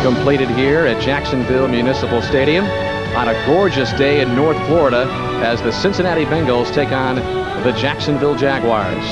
completed here at Jacksonville Municipal Stadium on a gorgeous day in North Florida as the Cincinnati Bengals take on the Jacksonville Jaguars.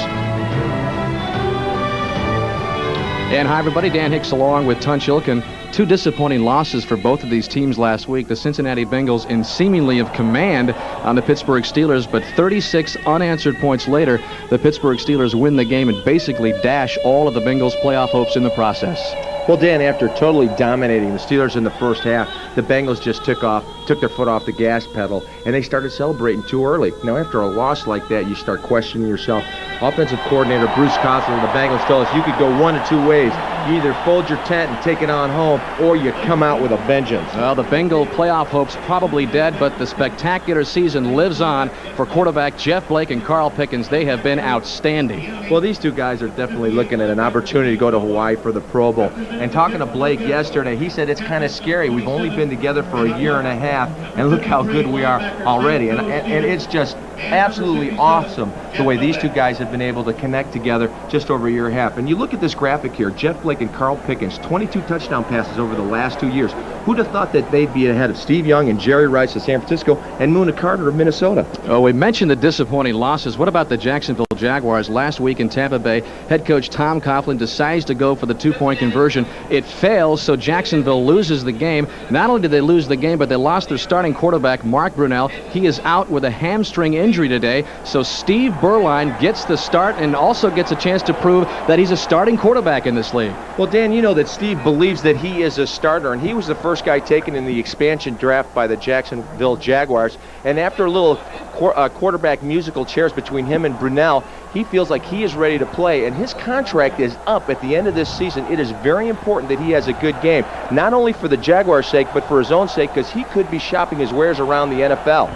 And hi everybody, Dan Hicks along with Tunch Ilkin. Two disappointing losses for both of these teams last week. The Cincinnati Bengals in seemingly of command on the Pittsburgh Steelers, but 36 unanswered points later, the Pittsburgh Steelers win the game and basically dash all of the Bengals' playoff hopes in the process. Well, Dan, after totally dominating the Steelers in the first half, the Bengals just took their foot off the gas pedal, and they started celebrating too early. Now, after a loss like that, you start questioning yourself. Offensive coordinator Bruce Coughlin of the Bengals told us you could go one of two ways. You either fold your tent and take it on home, or you come out with a vengeance. Well, the Bengal playoff hopes probably dead, but the spectacular season lives on for quarterback Jeff Blake and Carl Pickens. They have been outstanding. Well, these two guys are definitely looking at an opportunity to go to Hawaii for the Pro Bowl. And talking to Blake yesterday, he said it's kind of scary. We've only been together for a year and a half, and look how good we are already. And it's just absolutely awesome the way these two guys have been able to connect together just over a year and a half. And you look at this graphic here, Jeff Blake and Carl Pickens, 22 touchdown passes over the last 2 years. Who'd have thought that they'd be ahead of Steve Young and Jerry Rice of San Francisco and Moona Carter of Minnesota? Oh, we mentioned the disappointing losses. What about the Jacksonville Jaguars last week in Tampa Bay? Head coach Tom Coughlin decides to go for the two-point conversion. It fails, so Jacksonville loses the game. Not only did they lose the game, but they lost their starting quarterback, Mark Brunell. He is out with a hamstring injury today, so Steve Beuerlein gets the start and also gets a chance to prove that he's a starting quarterback in this league. Well, Dan, you know that Steve believes that he is a starter, and he was the first guy taken in the expansion draft by the Jacksonville Jaguars. And after a little quarterback musical chairs between him and Brunell, he feels like he is ready to play, and his contract is up at the end of this season. It is very important that he has a good game, not only for the Jaguars' sake, but for his own sake, because he could be shopping his wares around the NFL.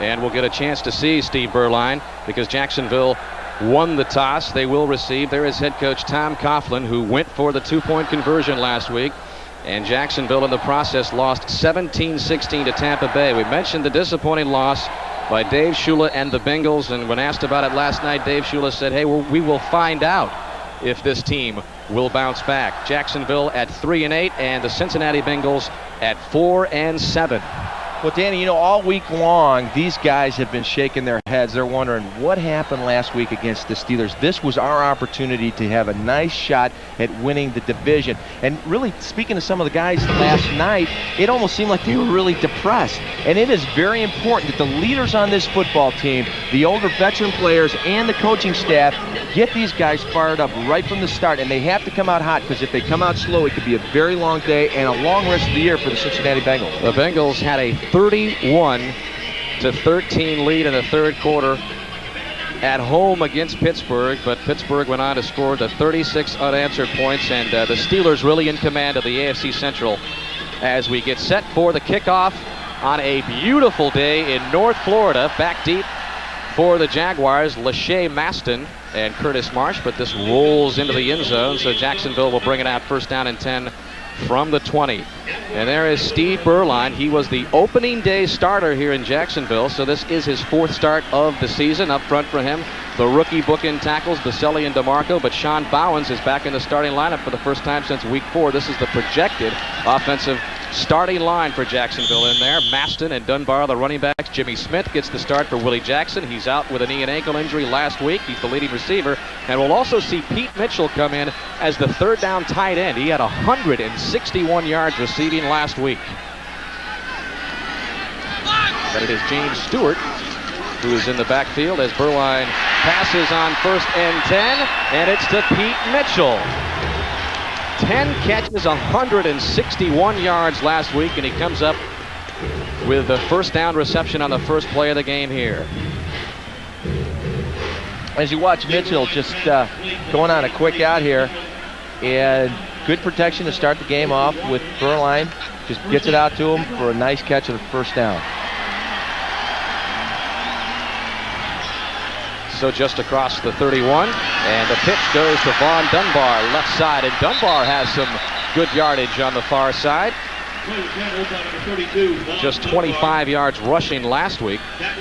And we'll get a chance to see Steve Beuerlein because Jacksonville won the toss. They will receive. There is head coach Tom Coughlin, who went for the two-point conversion last week. And Jacksonville in the process lost 17-16 to Tampa Bay. We mentioned the disappointing loss by Dave Shula and the Bengals, and when asked about it last night, Dave Shula said, hey, we will find out if this team will bounce back. Jacksonville at 3-8 and the Cincinnati Bengals at 4-7. Well, Danny, you know, all week long, these guys have been shaking their heads. They're wondering what happened last week against the Steelers. This was our opportunity to have a nice shot at winning the division. And really, speaking to some of the guys last night, it almost seemed like they were really depressed. And it is very important that the leaders on this football team, the older veteran players and the coaching staff, get these guys fired up right from the start. And they have to come out hot, because if they come out slow, it could be a very long day and a long rest of the year for the Cincinnati Bengals. The Bengals had a 31-13 lead in the third quarter at home against Pittsburgh, but Pittsburgh went on to score the 36 unanswered points, and the Steelers really in command of the AFC Central as we get set for the kickoff on a beautiful day in North Florida. Back deep for the Jaguars, Lachey Maston and Curtis Marsh, but this rolls into the end zone, so Jacksonville will bring it out first down and 10 from the 20. And there is Steve Beuerlein. He was the opening day starter here in Jacksonville, so this is his fourth start of the season. Up front for him, the rookie bookend tackles, Baselli and DeMarco, but Sean Bowens is back in the starting lineup for the first time since week 4. This is the projected offensive starting line for Jacksonville in there. Maston and Dunbar, the running backs. Jimmy Smith gets the start for Willie Jackson. He's out with a knee and ankle injury last week. He's the leading receiver. And we'll also see Pete Mitchell come in as the third down tight end. He had 161 yards receiving last week. But it is James Stewart who is in the backfield as Beuerlein passes on 1st and 10. And it's to Pete Mitchell. 10 catches, 161 yards last week, and he comes up with the first down reception on the first play of the game here. As you watch Mitchell just going on a quick out here, and good protection to start the game off with Beuerlein. Just gets it out to him for a nice catch of the first down. So just across the 31, and the pitch goes to Vaughn Dunbar, left side, and Dunbar has some good yardage on the far side. Just 25 yards rushing last week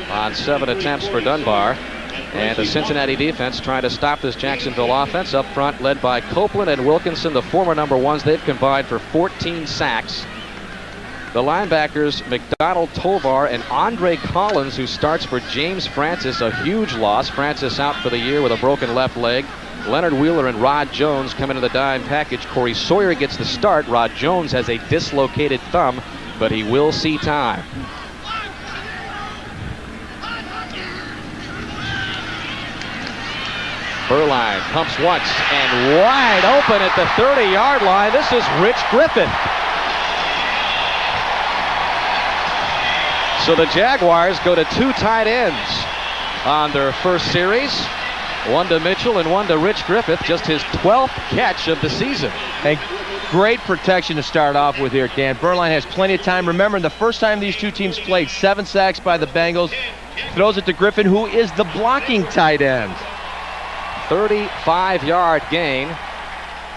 on 7 attempts for Dunbar. And the Cincinnati defense trying to stop this Jacksonville offense up front, led by Copeland and Wilkinson, the former number ones. They've combined for 14 sacks. The linebackers, McDonald, Tovar, and Andre Collins, who starts for James Francis, a huge loss. Francis out for the year with a broken left leg. Leonard Wheeler and Rod Jones come into the dime package. Corey Sawyer gets the start. Rod Jones has a dislocated thumb, but he will see time. Beuerlein pumps once and wide open at the 30-yard line. This is Rich Griffin. So the Jaguars go to 2 tight ends on their first series. One to Mitchell and one to Rich Griffith, just his 12th catch of the season. And great protection to start off with here, Dan. Beuerlein has plenty of time. Remember, the first time these two teams played, 7 sacks by the Bengals. Throws it to Griffin, who is the blocking tight end. 35-yard gain.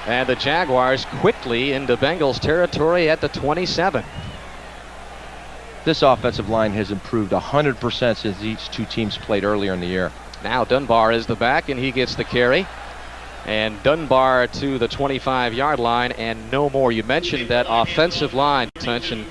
And the Jaguars quickly into Bengals territory at the 27. This offensive line has improved 100% since these two teams played earlier in the year. Now Dunbar is the back, and he gets the carry. And Dunbar to the 25-yard line, and no more. You mentioned that offensive line, Tunch, and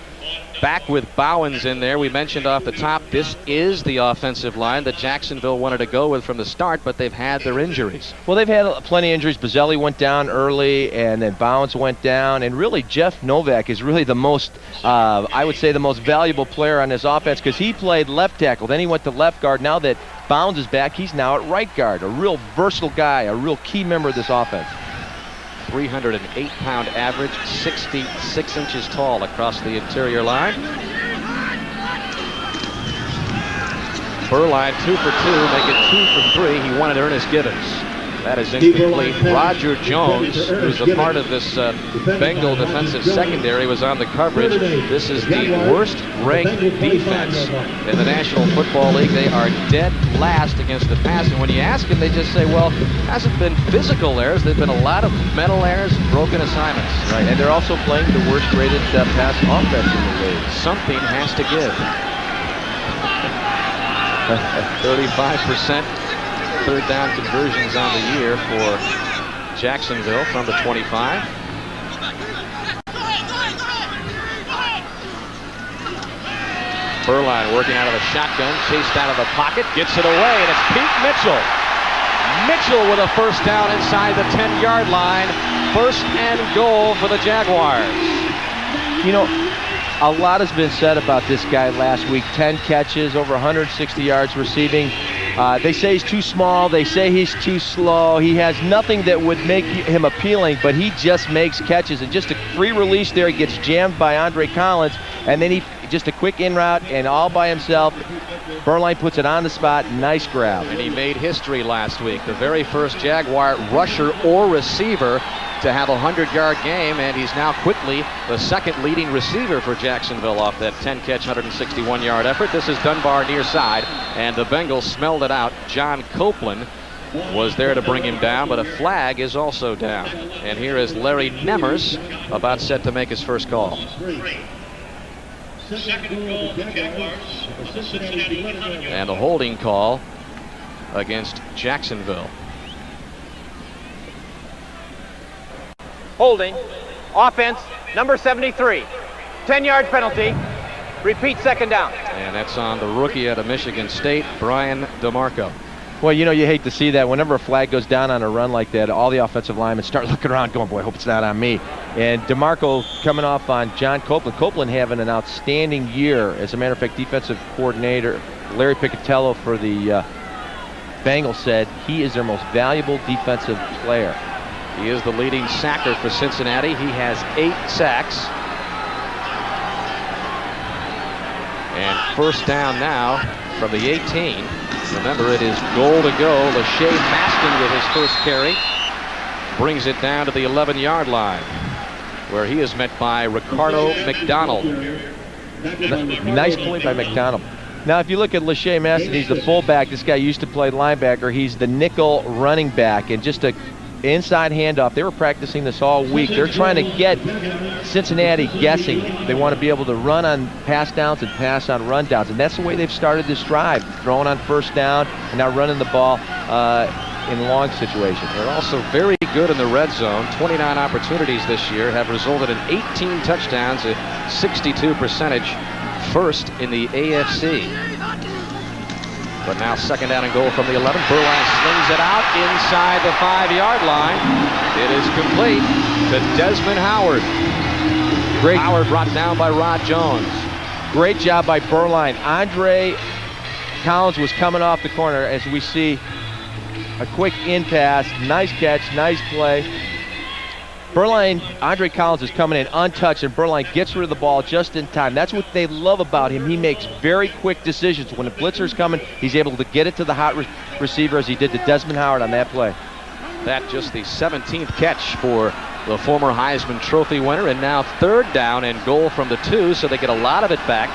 back with Bowens in there. We mentioned off the top, this is the offensive line that Jacksonville wanted to go with from the start, but they've had their injuries. Well, they've had plenty of injuries. Beuerlein went down early, and then Bowens went down. And really, Jeff Novak is really the most, I would say, the most valuable player on this offense, because he played left tackle. Then he went to left guard. Now that Bowens is back, he's now at right guard. A real versatile guy, a real key member of this offense. 308-pound average, 66 inches tall across the interior line. Beuerlein 2 for 2, make it 2 for 3. He wanted Ernest Gibbons. That is incomplete. Roger Jones, who's a part of this Bengal defensive secondary, was on the coverage. This is the worst-ranked defense in the National Football League. They are dead last against the pass. And when you ask them, they just say, well, hasn't been physical errors. There have been a lot of mental errors, broken assignments. Right, and they're also playing the worst-rated pass offense in the league. Something has to give. 35%. Third down conversions on the year for Jacksonville from the 25. Beuerlein working out of the shotgun, chased out of the pocket, gets it away, and it's Pete Mitchell. Mitchell with a first down inside the 10-yard line. First and goal for the Jaguars. You know, a lot has been said about this guy last week. 10 catches, over 160 yards receiving. They say he's too small. They say he's too slow. He has nothing that would make him appealing, but he just makes catches. And just a free release there, he gets jammed by Andre Collins, and then he just a quick in route and all by himself. Beuerlein puts it on the spot. Nice grab. And he made history last week. The very first Jaguar rusher or receiver to have a 100-yard game, and he's now quickly the second leading receiver for Jacksonville off that 10-catch, 161-yard effort. This is Dunbar near side, and the Bengals smelled it out. John Copeland was there to bring him down, but a flag is also down. And here is Larry Nemmers about set to make his first call. And a holding call against Jacksonville. Holding, offense, number 73. 10-yard penalty. Repeat, second down. And that's on the rookie out of Michigan State, Brian DeMarco. Well, you know, you hate to see that. Whenever a flag goes down on a run like that, all the offensive linemen start looking around going, boy, I hope it's not on me. And DeMarco coming off on John Copeland. Copeland having an outstanding year. As a matter of fact, defensive coordinator Larry Piccatello for the Bengals said he is their most valuable defensive player. He is the leading sacker for Cincinnati. He has 8 sacks. And first down now from the 18. Remember, it is goal to go. Lachey Maston with his first carry brings it down to the 11-yard line, where he is met by Ricardo McDonald. Nice play by McDonald. Now, if you look at Lachey Maston, he's the fullback. This guy used to play linebacker. He's the nickel running back, and just a inside handoff. They were practicing this all week. They're trying to get Cincinnati guessing. They want to be able to run on pass downs and pass on run downs, and that's the way they've started this drive, throwing on first down and now running the ball in long situations. They're also very good in the red zone. 29 opportunities this year have resulted in 18 touchdowns, a 62%, first in the AFC. But now second down and goal from the 11. Beuerlein slings it out inside the 5-yard line. It is complete to Desmond Howard. Great. Howard brought down by Rod Jones. Great job by Beuerlein. Andre Collins was coming off the corner as we see a quick in pass. Nice catch, nice play. Beuerlein, Andre Collins is coming in untouched, and Beuerlein gets rid of the ball just in time. That's what they love about him. He makes very quick decisions. When a blitzer's coming, he's able to get it to the hot receiver as he did to Desmond Howard on that play. That just the 17th catch for the former Heisman Trophy winner, and now third down and goal from the 2, so they get a lot of it back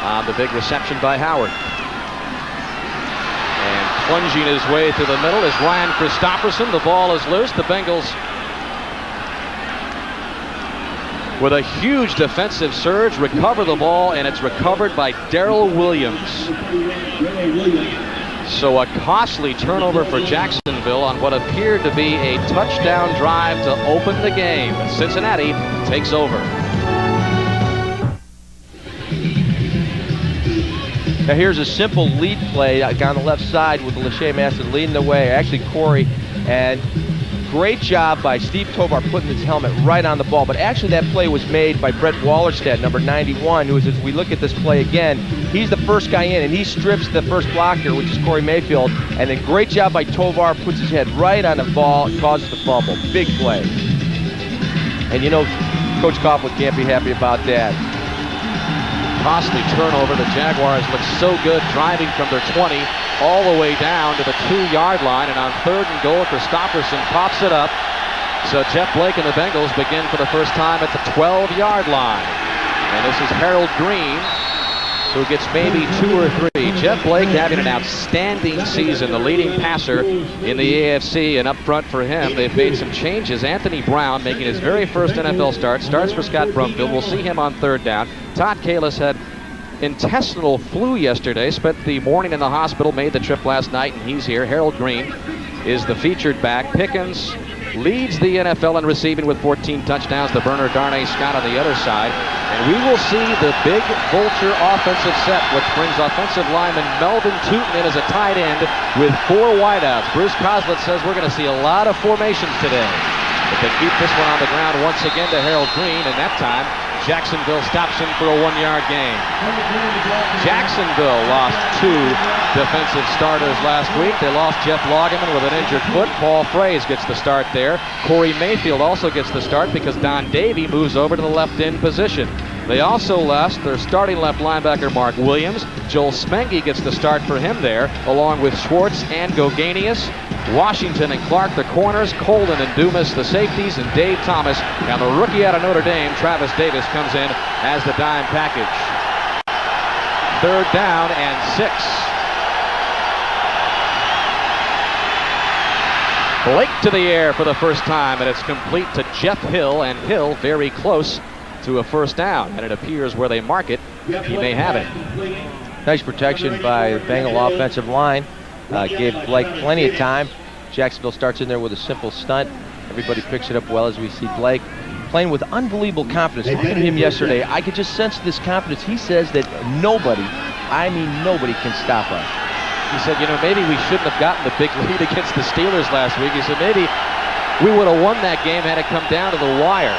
on the big reception by Howard. And plunging his way through the middle is Ryan Christopherson. The ball is loose. The Bengals with a huge defensive surge, recover the ball, and it's recovered by Darrell Williams. So a costly turnover for Jacksonville on what appeared to be a touchdown drive to open the game. Cincinnati takes over. Now here's a simple lead play on the left side with Lachey Masson leading the way, actually Corey, and great job by Steve Tovar putting his helmet right on the ball. But actually that play was made by Brett Wallerstedt, number 91, who is, as we look at this play again, he's the first guy in, and he strips the first blocker, which is Corey Mayfield. And then great job by Tovar, puts his head right on the ball, causes the fumble. Big play. And you know, Coach Coughlin can't be happy about that. Costly turnover. The Jaguars look so good driving from their 20 all the way down to the 2-yard line, and on third and goal, Christopherson pops it up. So Jeff Blake and the Bengals begin for the first time at the 12-yard line. And this is Harold Green, who gets maybe 2 or 3. Jeff Blake having an outstanding season, the leading passer in the AFC, and up front for him, they've made some changes. Anthony Brown making his very first NFL start, starts for Scott Brumfield. We'll see him on third down. Todd Kalis had intestinal flu yesterday, spent the morning in the hospital, made the trip last night, and he's here. Harold Green is the featured back. Pickens leads the NFL in receiving with 14 touchdowns. The burner Darnay Scott on the other side. And we will see the big vulture offensive set, which brings offensive lineman Melvin Tootin in as a tight end with 4 wideouts. Bruce Coslett says we're going to see a lot of formations today. But they keep this one on the ground once again to Harold Green, and that time Jacksonville stops him for a 1-yard gain. Jacksonville lost 2 defensive starters last week. They lost Jeff Loggeman with an injured foot. Paul Fraze gets the start there. Corey Mayfield also gets the start because Don Davey moves over to the left end position. They also lost their starting left linebacker Mark Williams. Joel Spenge gets the start for him there, along with Schwartz and Goganius. Washington and Clark, the corners, Colden and Dumas, the safeties, and Dave Thomas. And the rookie out of Notre Dame, Travis Davis, comes in as the dime package. Third down and 6. Blake to the air for the first time, and it's complete to Jeff Hill, and Hill very close to a first down, and it appears where they mark it, he may have it. Nice protection by the Bengal offensive line. Gave Blake plenty of time. Jacksonville starts in there with a simple stunt. Everybody picks it up well as we see Blake playing with unbelievable confidence. Looking at him yesterday, I could just sense this confidence. He says that nobody, I mean nobody, can stop us. He said, you know, maybe we shouldn't have gotten the big lead against the Steelers last week. He said maybe we would have won that game had it come down to the wire.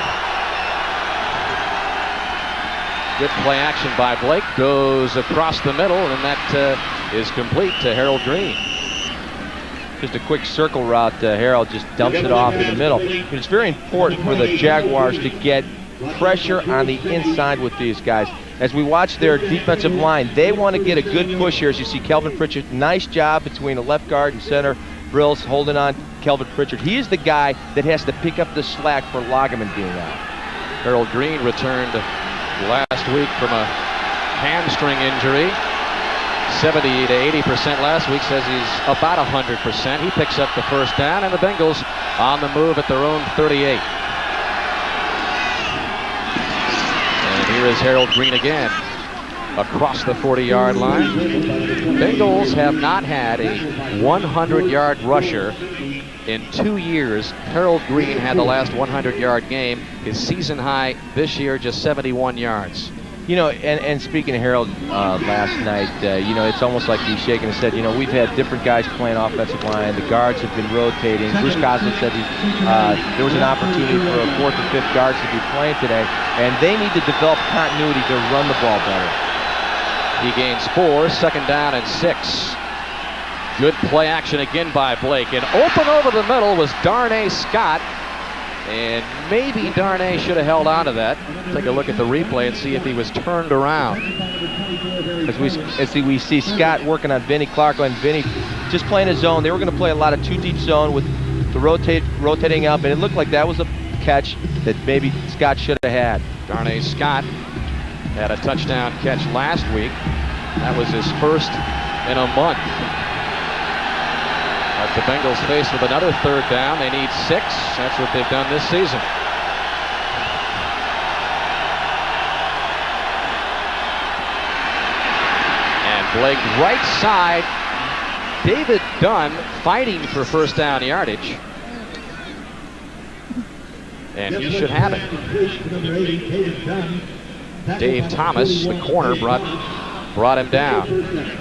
Good play action by Blake, goes across the middle, and that is complete to Harold Green. Just a quick circle route. Harold just dumps it off in the middle. It's very important for the Jaguars to get pressure on the inside with these guys. As we watch their defensive line, they want to get a good push here. As you see Kelvin Pritchard, nice job between the left guard and center. Brills holding on Kelvin Pritchard. He is the guy that has to pick up the slack for Loggeman being out. Harold Green returned last week from a hamstring injury. 70 to 80% last week, says he's about 100%. He picks up the first down, and the Bengals on the move at their own 38. And here is Harold Green again, across the 40-yard line. Bengals have not had a 100-yard rusher in 2 years. Harold Green had the last 100-yard game. His season high this year, just 71 yards. You know, and speaking of Harold last night, you know, it's almost like he's shaking his head. You know, we've had different guys playing offensive line. The guards have been rotating. Bruce Coslin said there was an opportunity for a 4th or 5th guards to be playing today, and they need to develop continuity to run the ball better. He gains 4, 2nd down and 6. Good play action again by Blake. And open over the middle was Darnay Scott. And maybe Darnay should have held on to that. Take a look at the replay and see if he was turned around. As we see Scott working on Vinnie Clark, and Vinnie just playing his zone. They were going to play a lot of 2-deep zone with the rotating up, and it looked like that was a catch that maybe Scott should have had. Darnay Scott had a touchdown catch last week. That was his first in a month. The Bengals faced with another 3rd down. They need 6. That's what they've done this season. And Blake right side. David Dunn fighting for first down yardage. And he should have it. Dave Thomas, the corner, brought him down.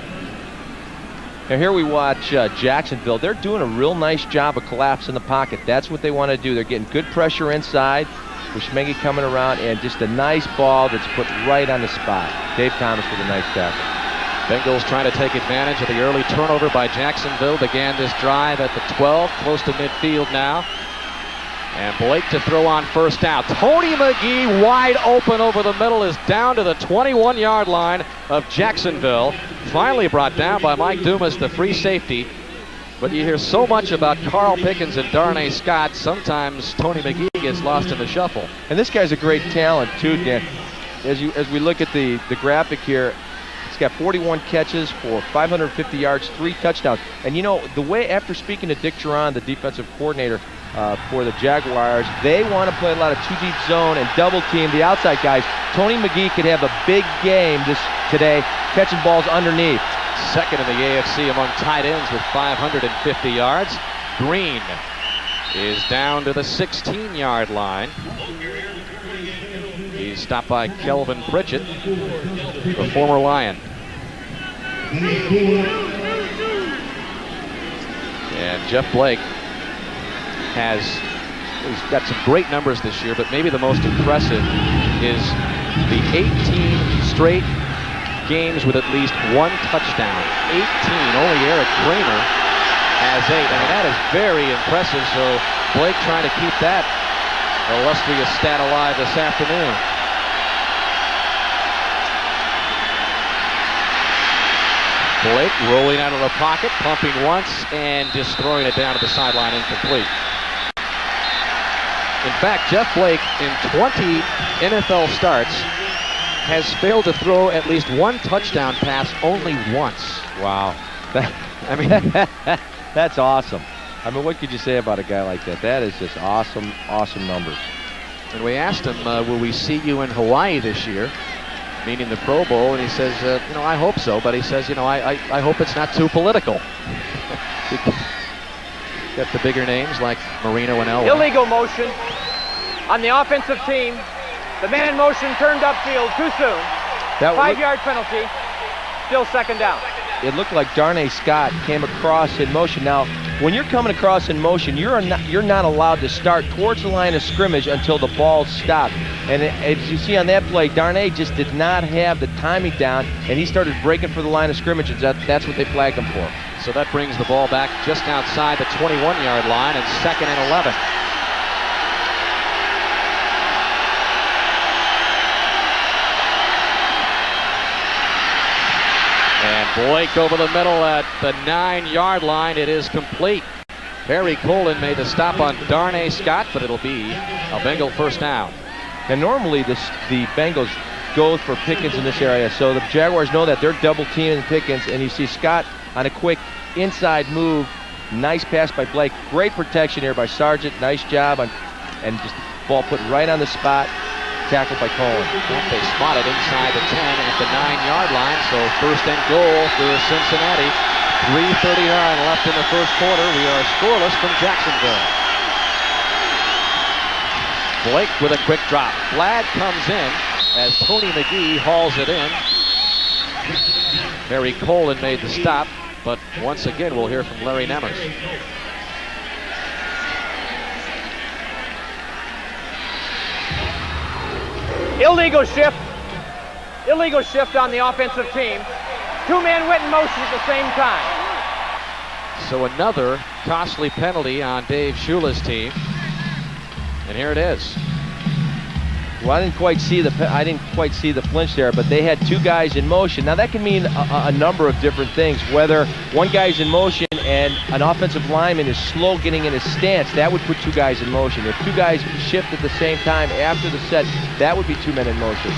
Now here we watch Jacksonville. They're doing a real nice job of collapsing the pocket. That's what they want to do. They're getting good pressure inside with Schmege coming around, and just a nice ball that's put right on the spot. Dave Thomas with a nice tackle. Bengals trying to take advantage of the early turnover by Jacksonville. Began this drive at the 12, close to midfield now. And Blake to throw on first down. Tony McGee wide open over the middle is down to the 21-yard line of Jacksonville. Finally brought down by Mike Dumas, the free safety. But you hear so much about Carl Pickens and Darnay Scott. Sometimes Tony McGee gets lost in the shuffle. And this guy's a great talent too, Dan. As we look at the graphic here, he's got 41 catches for 550 yards, 3 touchdowns. And you know, the way, after speaking to Dick Duran, the defensive coordinator for the Jaguars, they want to play a lot of 2-deep zone and double team the outside guys. Tony McGee could have a big game today, catching balls underneath. Second in the AFC among tight ends with 550 yards. Green is down to the 16-yard line. He's stopped by Kelvin Pritchett, the former Lion. And Jeff Blake he's got some great numbers this year, but maybe the most impressive is the 18 straight games with at least 1 touchdown. 18. Only Eric Kramer has 8. I mean, that is very impressive. So Blake trying to keep that illustrious stat alive this afternoon. Blake rolling out of the pocket, pumping once, and just throwing it down to the sideline, incomplete. In fact, Jeff Blake, in 20 NFL starts, has failed to throw at least 1 touchdown pass only once. Wow. I mean, that's awesome. I mean, what could you say about a guy like that? That is just awesome, awesome numbers. And we asked him, will we see you in Hawaii this year, meaning the Pro Bowl? And he says, you know, I hope so. But he says, you know, I hope it's not too political. Got the bigger names like Marino and Elway. Illegal motion on the offensive team. The man in motion turned upfield too soon. 5-yard penalty. Still 2nd down. It looked like Darnay Scott came across in motion. Now, when you're coming across in motion, you're not allowed to start towards the line of scrimmage until the ball stopped. And as you see on that play, Darnay just did not have the timing down, and he started breaking for the line of scrimmage, and that's what they flagged him for. So that brings the ball back just outside the 21-yard line, and 2nd and 11. And Blake over the middle at the 9-yard line. It is complete. Barry Colin made the stop on Darnay Scott, but it'll be a Bengal first down. And normally the Bengals go for Pickens in this area. So the Jaguars know that they're double teaming Pickens, and you see Scott on a quick inside move. Nice pass by Blake. Great protection here by Sargent. Nice job and just ball put right on the spot. Tackled by Cohen. They spotted inside the 10 at the 9-yard line, so first and goal for Cincinnati. 3:39 left in the first quarter. We are scoreless from Jacksonville. Blake with a quick drop. Flag comes in as Tony McGee hauls it in. Barry Colin made the stop, but once again we'll hear from Larry Nemmers. Illegal shift. Illegal shift on the offensive team. Two men went in motion at the same time. So another costly penalty on Dave Shula's team. And here it is. Well, I didn't quite see the flinch there, but they had two guys in motion. Now that can mean a number of different things. Whether one guy's in motion and an offensive lineman is slow getting in his stance, that would put two guys in motion. If two guys shift at the same time after the set, that would be two men in motion.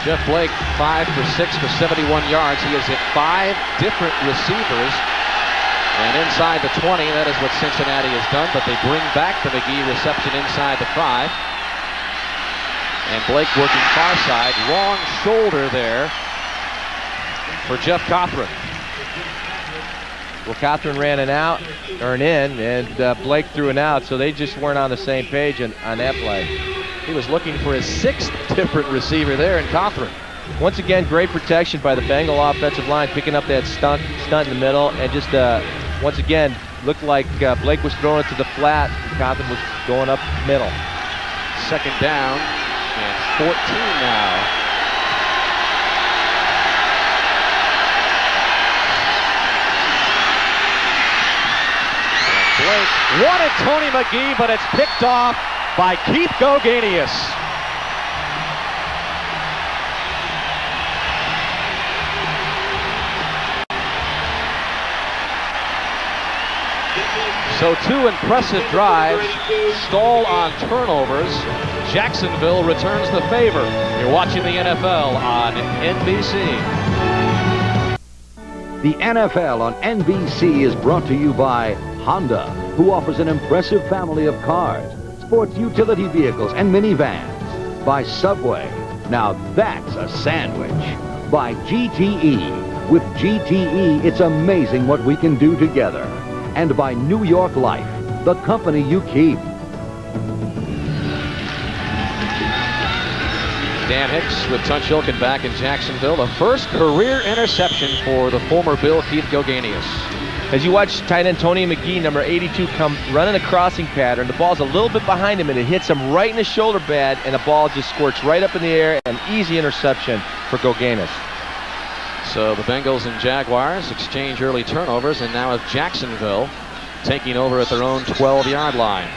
Jeff Blake, 5 for 6 for 71 yards. He has hit 5 different receivers. And inside the 20, that is what Cincinnati has done, but they bring back the McGee reception inside the 5. And Blake working far side, wrong shoulder there for Jeff Cothran. Well, Cothran ran an out, or an in, and Blake threw an out, so they just weren't on the same page on that play. He was looking for his 6th different receiver there in Cothran. Once again, great protection by the Bengal offensive line, picking up that stunt in the middle, and just once again, looked like Blake was throwing it to the flat, and Cothran was going up middle. Second down, and 14 now. And Blake wanted Tony McGee, but it's picked off by Keith Goganius. So 2 impressive drives, stall on turnovers. Jacksonville returns the favor. You're watching the NFL on NBC. The NFL on NBC is brought to you by Honda, who offers an impressive family of cars, sports utility vehicles, and minivans. By Subway. Now that's a sandwich. By GTE. With GTE, it's amazing what we can do together. And by New York Life, the company you keep. Dan Hicks with Tunch Ilkin back in Jacksonville. The first career interception for the former Bill, Keith Goganius. As you watch tight end Tony McGee, number 82, come running a crossing pattern, the ball's a little bit behind him, and it hits him right in the shoulder pad, and the ball just squirts right up in the air. An easy interception for Goganius. So the Bengals and Jaguars exchange early turnovers, and now it's Jacksonville taking over at their own 12-yard line.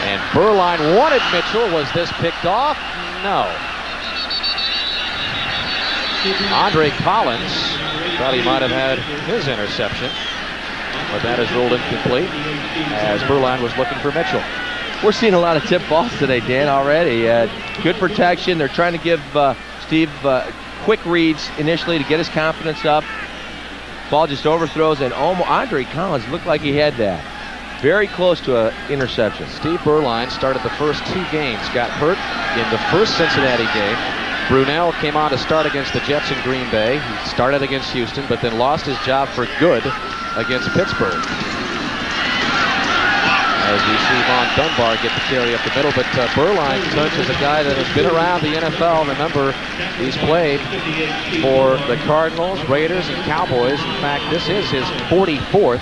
And Beuerlein wanted Mitchell. Was this picked off? No. Andre Collins thought he might have had his interception, but that is ruled incomplete as Beuerlein was looking for Mitchell. We're seeing a lot of tip balls today, Dan, already. Good protection. They're trying to give Steve quick reads initially to get his confidence up. Ball just overthrows, and Andre Collins looked like he had that. Very close to an interception. Steve Beuerlein started the first 2 games, got hurt in the first Cincinnati game. Brunell came on to start against the Jets in Green Bay. He started against Houston, but then lost his job for good against Pittsburgh. As we see Von Dunbar get the carry up the middle, but Beuerlein, Tunch, is a guy that has been around the NFL. Remember, he's played for the Cardinals, Raiders, and Cowboys. In fact, this is his 44th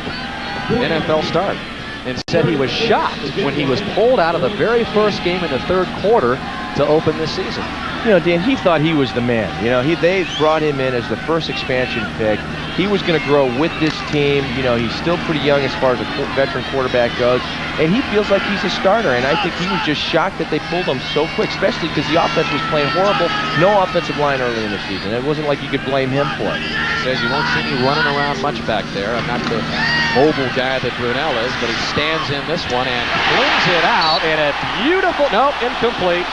NFL start. And said he was shocked when he was pulled out of the very first game in the 3rd quarter to open this season. You know, Dan, he thought he was the man. You know, they brought him in as the first expansion pick. He was going to grow with this team. You know, he's still pretty young as far as a veteran quarterback goes. And he feels like he's a starter. And I think he was just shocked that they pulled him so quick, especially because the offense was playing horrible. No offensive line early in the season. It wasn't like you could blame him for it. Says you won't see me running around much back there. I'm not the mobile guy that Brunel is, but he stands in this one and flings it out in a beautiful, nope, incomplete.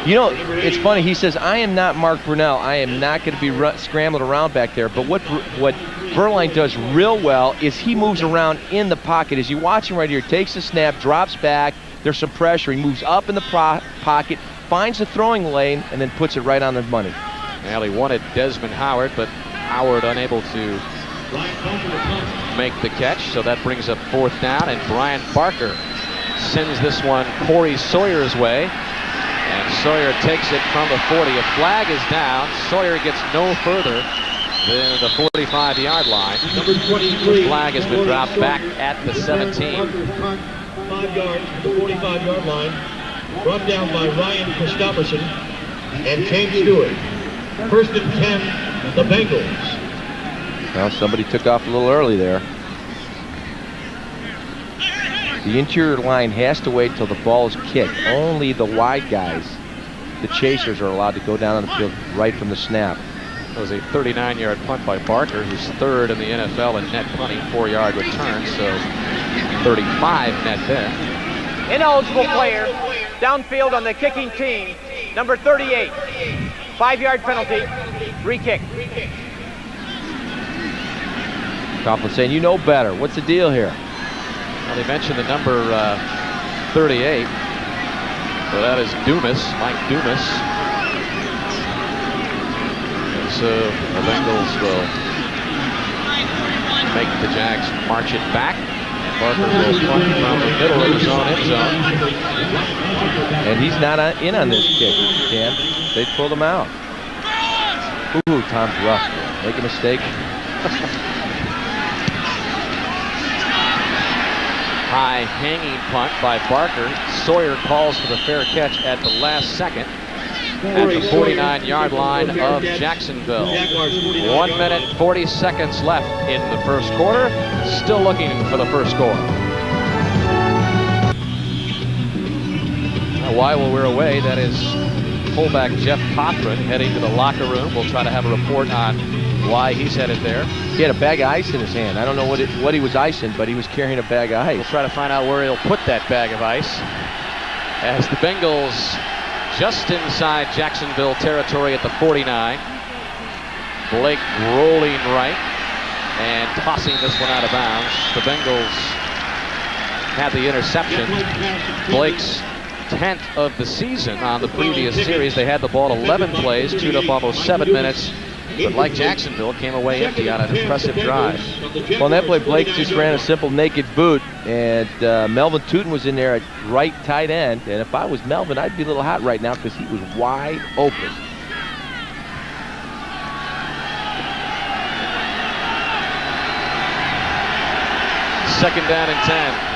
You know, it's funny. He says, I am not Mark Brunel. I am not going to be scrambling around back there. But what Beuerlein does real well is he moves around in the pocket. As you watch him right here, takes the snap, drops back. There's some pressure. He moves up in the pocket, finds the throwing lane, and then puts it right on the money. Well, he wanted Desmond Howard, but Howard unable to make the catch. So that brings up 4th down, and Brian Barker sends this one Corey Sawyer's way. And Sawyer takes it from the 40. A flag is down. Sawyer gets no further than the 45-yard line. The flag has been dropped back at the 17. 5 yards to the 45-yard line. Brought down by Ryan Christopherson and James Stewart. 1st and 10, the Bengals. Well, somebody took off a little early there. The interior line has to wait till the ball is kicked. Only the wide guys, the chasers, are allowed to go down on the field right from the snap. It was a 39-yard punt by Barker, who's 3rd in the NFL in net punting, 4-yard return, so 35 net there. Ineligible player, downfield on the kicking team, number 38. 5-yard penalty, re-kick. Coughlin saying, you know better. What's the deal here? Well, they mentioned the number 38. So that is Dumas, Mike Dumas. And so the Bengals will make the Jags march it back. And Barker will punt from the middle of his own end zone. And he's not in on this kick, Cam. They pulled him out. Ooh, Tom's rough. Make a mistake. High hanging punt by Barker. Sawyer calls for the fair catch at the last second at the 49-yard line of Jacksonville. 1 minute 40 seconds left in the first quarter. Still looking for the first score. Now, while we're away, that is fullback Jeff Cothran heading to the locker room. We'll try to have a report on why he's headed there. He had a bag of ice in his hand. I don't know what he was icing, but he was carrying a bag of ice. We'll try to find out where he'll put that bag of ice. As the Bengals just inside Jacksonville territory at the 49. Blake rolling right and tossing this one out of bounds. The Bengals had the interception. Blake's 10th of the season on the previous series. They had the ball 11 plays, chewed up almost 7 minutes. But like Jacksonville, came away empty on an impressive drive. Well, on that play, Blake just ran a simple naked boot, and Melvin Tootin was in there at right tight end. And if I was Melvin, I'd be a little hot right now because he was wide open. Second down and 10.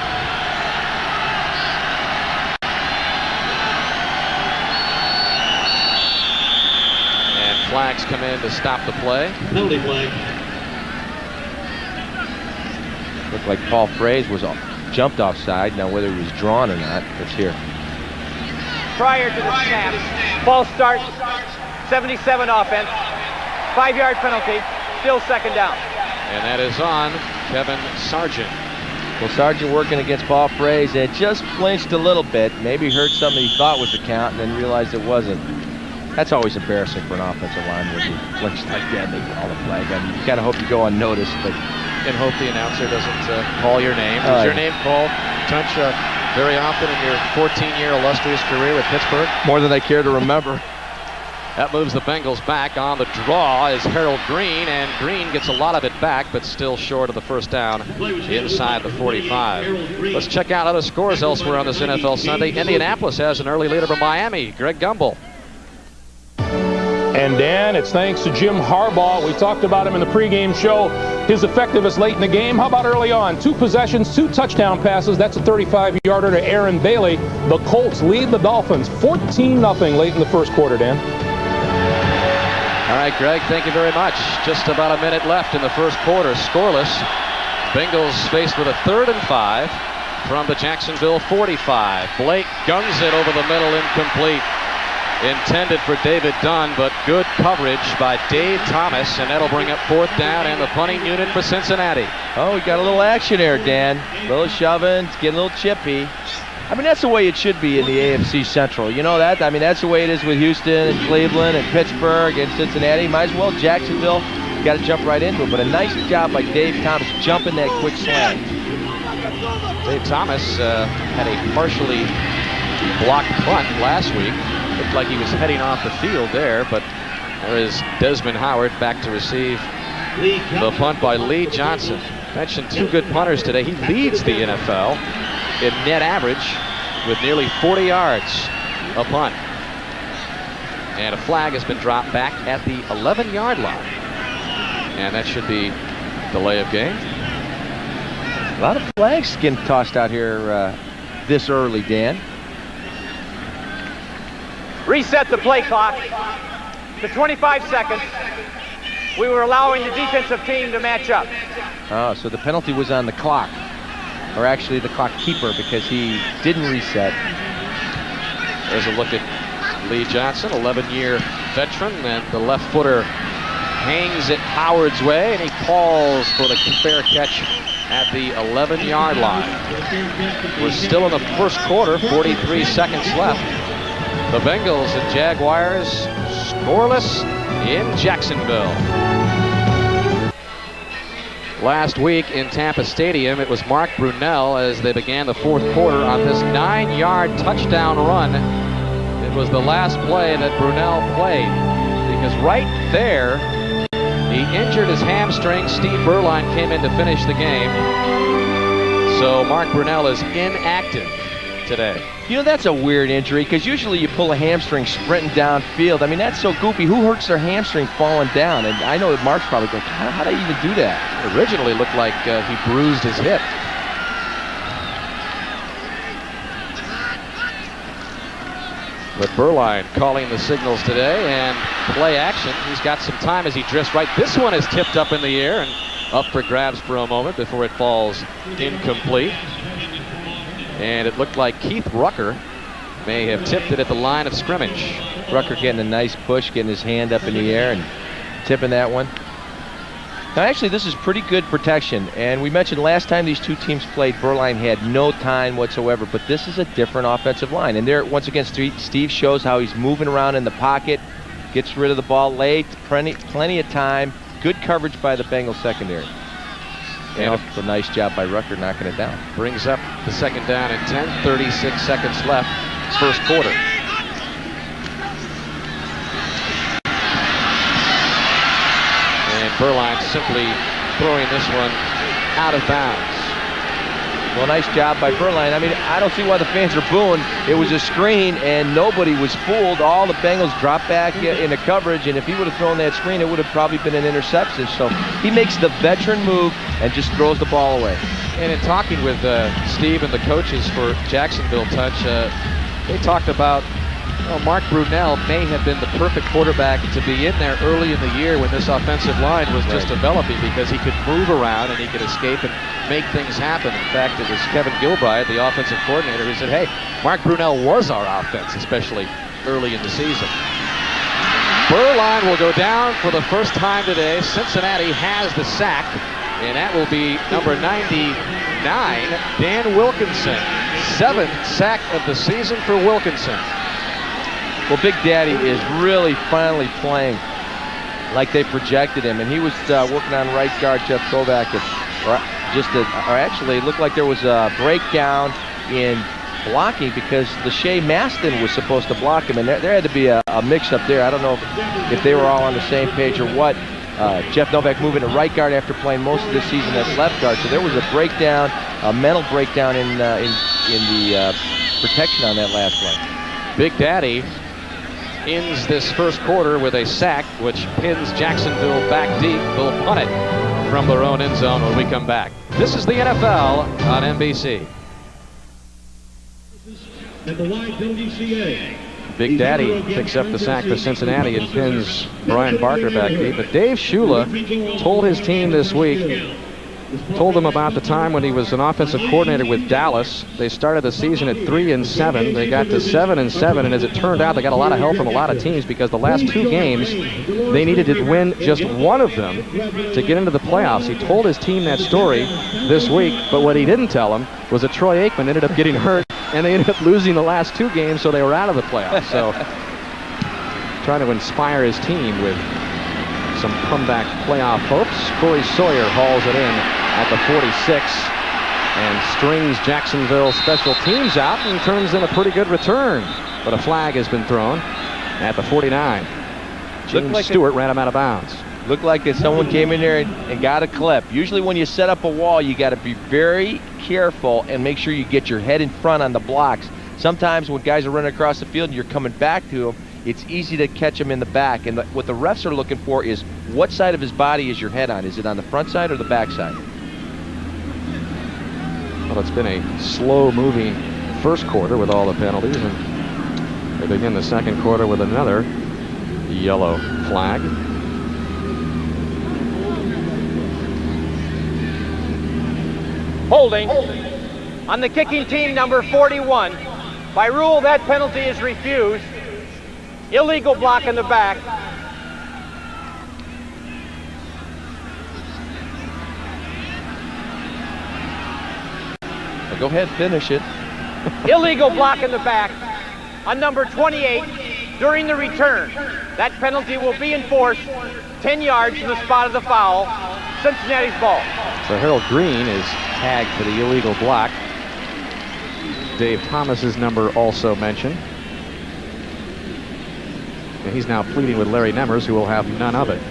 Flags come in to stop the play. Penalty flag. Looked like Paul Fraze was jumped offside. Now whether he was drawn or not, let's hear. Prior to the snap, ball start, 77 offense, 5-yard penalty, still second down. And that is on Kevin Sargent. Well, Sargent working against Paul Fraze, and just flinched a little bit. Maybe heard something he thought was the count and then realized it wasn't. That's always embarrassing for an offensive line when you flinch like that and they call a flag. I mean, you kind of hope you go unnoticed, but and hope the announcer doesn't call your name. Is your name called, Tunch, very often in your 14-year illustrious career with Pittsburgh? More than I care to remember. That moves the Bengals back. On the draw is Harold Green, and Green gets a lot of it back, but still short of the first down inside the 45. Let's check out other scores elsewhere on this NFL Sunday. Indianapolis has an early lead over Miami. Greg Gumbel. And Dan, it's thanks to Jim Harbaugh. We talked about him in the pregame show. His effectiveness late in the game. How about early on? 2 possessions, 2 touchdown passes. That's a 35-yarder to Aaron Bailey. The Colts lead the Dolphins 14-0 late in the first quarter, Dan. All right, Greg, thank you very much. Just about a minute left in the first quarter. Scoreless. Bengals faced with a 3rd and 5 from the Jacksonville 45. Blake guns it over the middle, incomplete. intended for David Dunn, but good coverage by Dave Thomas, and that'll bring up 4th down and the punting unit for Cincinnati. Oh, we got a little action there, Dan. A little shoving, it's getting a little chippy. I mean, that's the way it should be in the AFC Central. You know that? I mean, that's the way it is with Houston and Cleveland and Pittsburgh and Cincinnati. Might as well Jacksonville. Got to jump right into it. But a nice job by Dave Thomas jumping that quick slant. Dave Thomas had a partially blocked punt last week. Looked like he was heading off the field there, but there is Desmond Howard back to receive the punt by Lee Johnson. Mentioned 2 good punters today. He leads the NFL in net average with nearly 40 yards a punt. And a flag has been dropped back at the 11-yard line. And that should be delay of game. A lot of flags getting tossed out here this early, Dan. Reset the play clock to 25 seconds. We were allowing the defensive team to match up. Oh, so the penalty was on the clock, or actually the clock keeper, because he didn't reset. There's a look at Lee Johnson, 11-year veteran, and the left footer hangs it Howard's way, and he calls for the fair catch at the 11-yard line. We're still in the first quarter, 43 seconds left. The Bengals and Jaguars scoreless in Jacksonville. Last week in Tampa Stadium, it was Mark Brunell as they began the 4th quarter on this 9-yard touchdown run. It was the last play that Brunell played, because right there, he injured his hamstring. Steve Beuerlein came in to finish the game. So Mark Brunell is inactive today. You know, that's a weird injury, because usually you pull a hamstring sprinting downfield. I mean, that's so goofy. Who hurts their hamstring falling down? And I know that Mark's probably going, how do you even do that? It originally looked like he bruised his hip. But Beuerlein calling the signals today, and play action. He's got some time as he drifts right. This one is tipped up in the air and up for grabs for a moment before it falls incomplete. And it looked like Keith Rucker may have tipped it at the line of scrimmage. Rucker getting a nice push, getting his hand up in the air and tipping that one. Now, actually, this is pretty good protection. And we mentioned last time these 2 teams played, Beuerlein had no time whatsoever. But this is a different offensive line. And there, once again, Steve shows how he's moving around in the pocket, gets rid of the ball late, plenty of time. Good coverage by the Bengals secondary. And a nice job by Rucker knocking it down. Brings up the 2nd down and 10, 36 seconds left, first quarter. And Beuerlein simply throwing this one out of bounds. Well, nice job by Beuerlein. I mean, I don't see why the fans are booing. It was a screen, and nobody was fooled. All the Bengals dropped back into coverage, and if he would have thrown that screen, it would have probably been an interception. So he makes the veteran move and just throws the ball away. And in talking with Steve and the coaches for Jacksonville, Tunch, they talked about Mark Brunell may have been the perfect quarterback to be in there early in the year when this offensive line was just developing, because he could move around and he could escape and make things happen. In fact, it was Kevin Gilbride, the offensive coordinator, who said, hey, Mark Brunell was our offense, especially early in the season. Beuerlein will go down for the first time today. Cincinnati has the sack, and that will be number 99, Dan Wilkinson. 7th sack of the season for Wilkinson. Well, Big Daddy is really finally playing like they projected him, and he was working on right guard Jeff Kovac, or actually it looked like there was a breakdown in blocking, because Lachey Maston was supposed to block him, and there had to be a mix-up there. I don't know if they were all on the same page or what. Jeff Novak moving to right guard after playing most of the season as left guard, so there was a breakdown, a mental breakdown in the protection on that last play. Big Daddy ends this first quarter with a sack, which pins Jacksonville back deep. They'll punt it from their own end zone when we come back. This is the NFL on NBC. At the YWCA. Big Daddy picks up the sack for Cincinnati and pins Brian Barker back deep. But Dave Shula told his team this week told him about the time when he was an offensive coordinator with Dallas. They started the season at 3-7. They got to 7-7, and as it turned out, they got a lot of help from a lot of teams because the last 2 games, they needed to win just one of them to get into the playoffs. He told his team that story this week, but what he didn't tell them was that Troy Aikman ended up getting hurt, and they ended up losing the last 2 games, so they were out of the playoffs. So trying to inspire his team with some comeback playoff hopes. Corey Sawyer hauls it in at the 46 and strings Jacksonville special teams out and turns in a pretty good return. But a flag has been thrown at the 49. James Stewart ran him out of bounds. Looked like if someone came in there and got a clip. Usually when you set up a wall, you got to be very careful and make sure you get your head in front on the blocks. Sometimes when guys are running across the field and you're coming back to them, it's easy to catch him in the back. And what the refs are looking for is what side of his body is your head on? Is it on the front side or the back side? Well, it's been a slow-moving first quarter with all the penalties, and they begin the second quarter with another yellow flag. Holding on the kicking team, number 41. By rule, that penalty is refused. Illegal block in the back. Well, go ahead, finish it. Illegal block in the back on number 28 during the return. That penalty will be enforced 10 yards from the spot of the foul. Cincinnati's ball. So Harold Green is tagged for the illegal block. Dave Thomas's number also mentioned. And he's now pleading with Larry Nemmers, who will have none of it.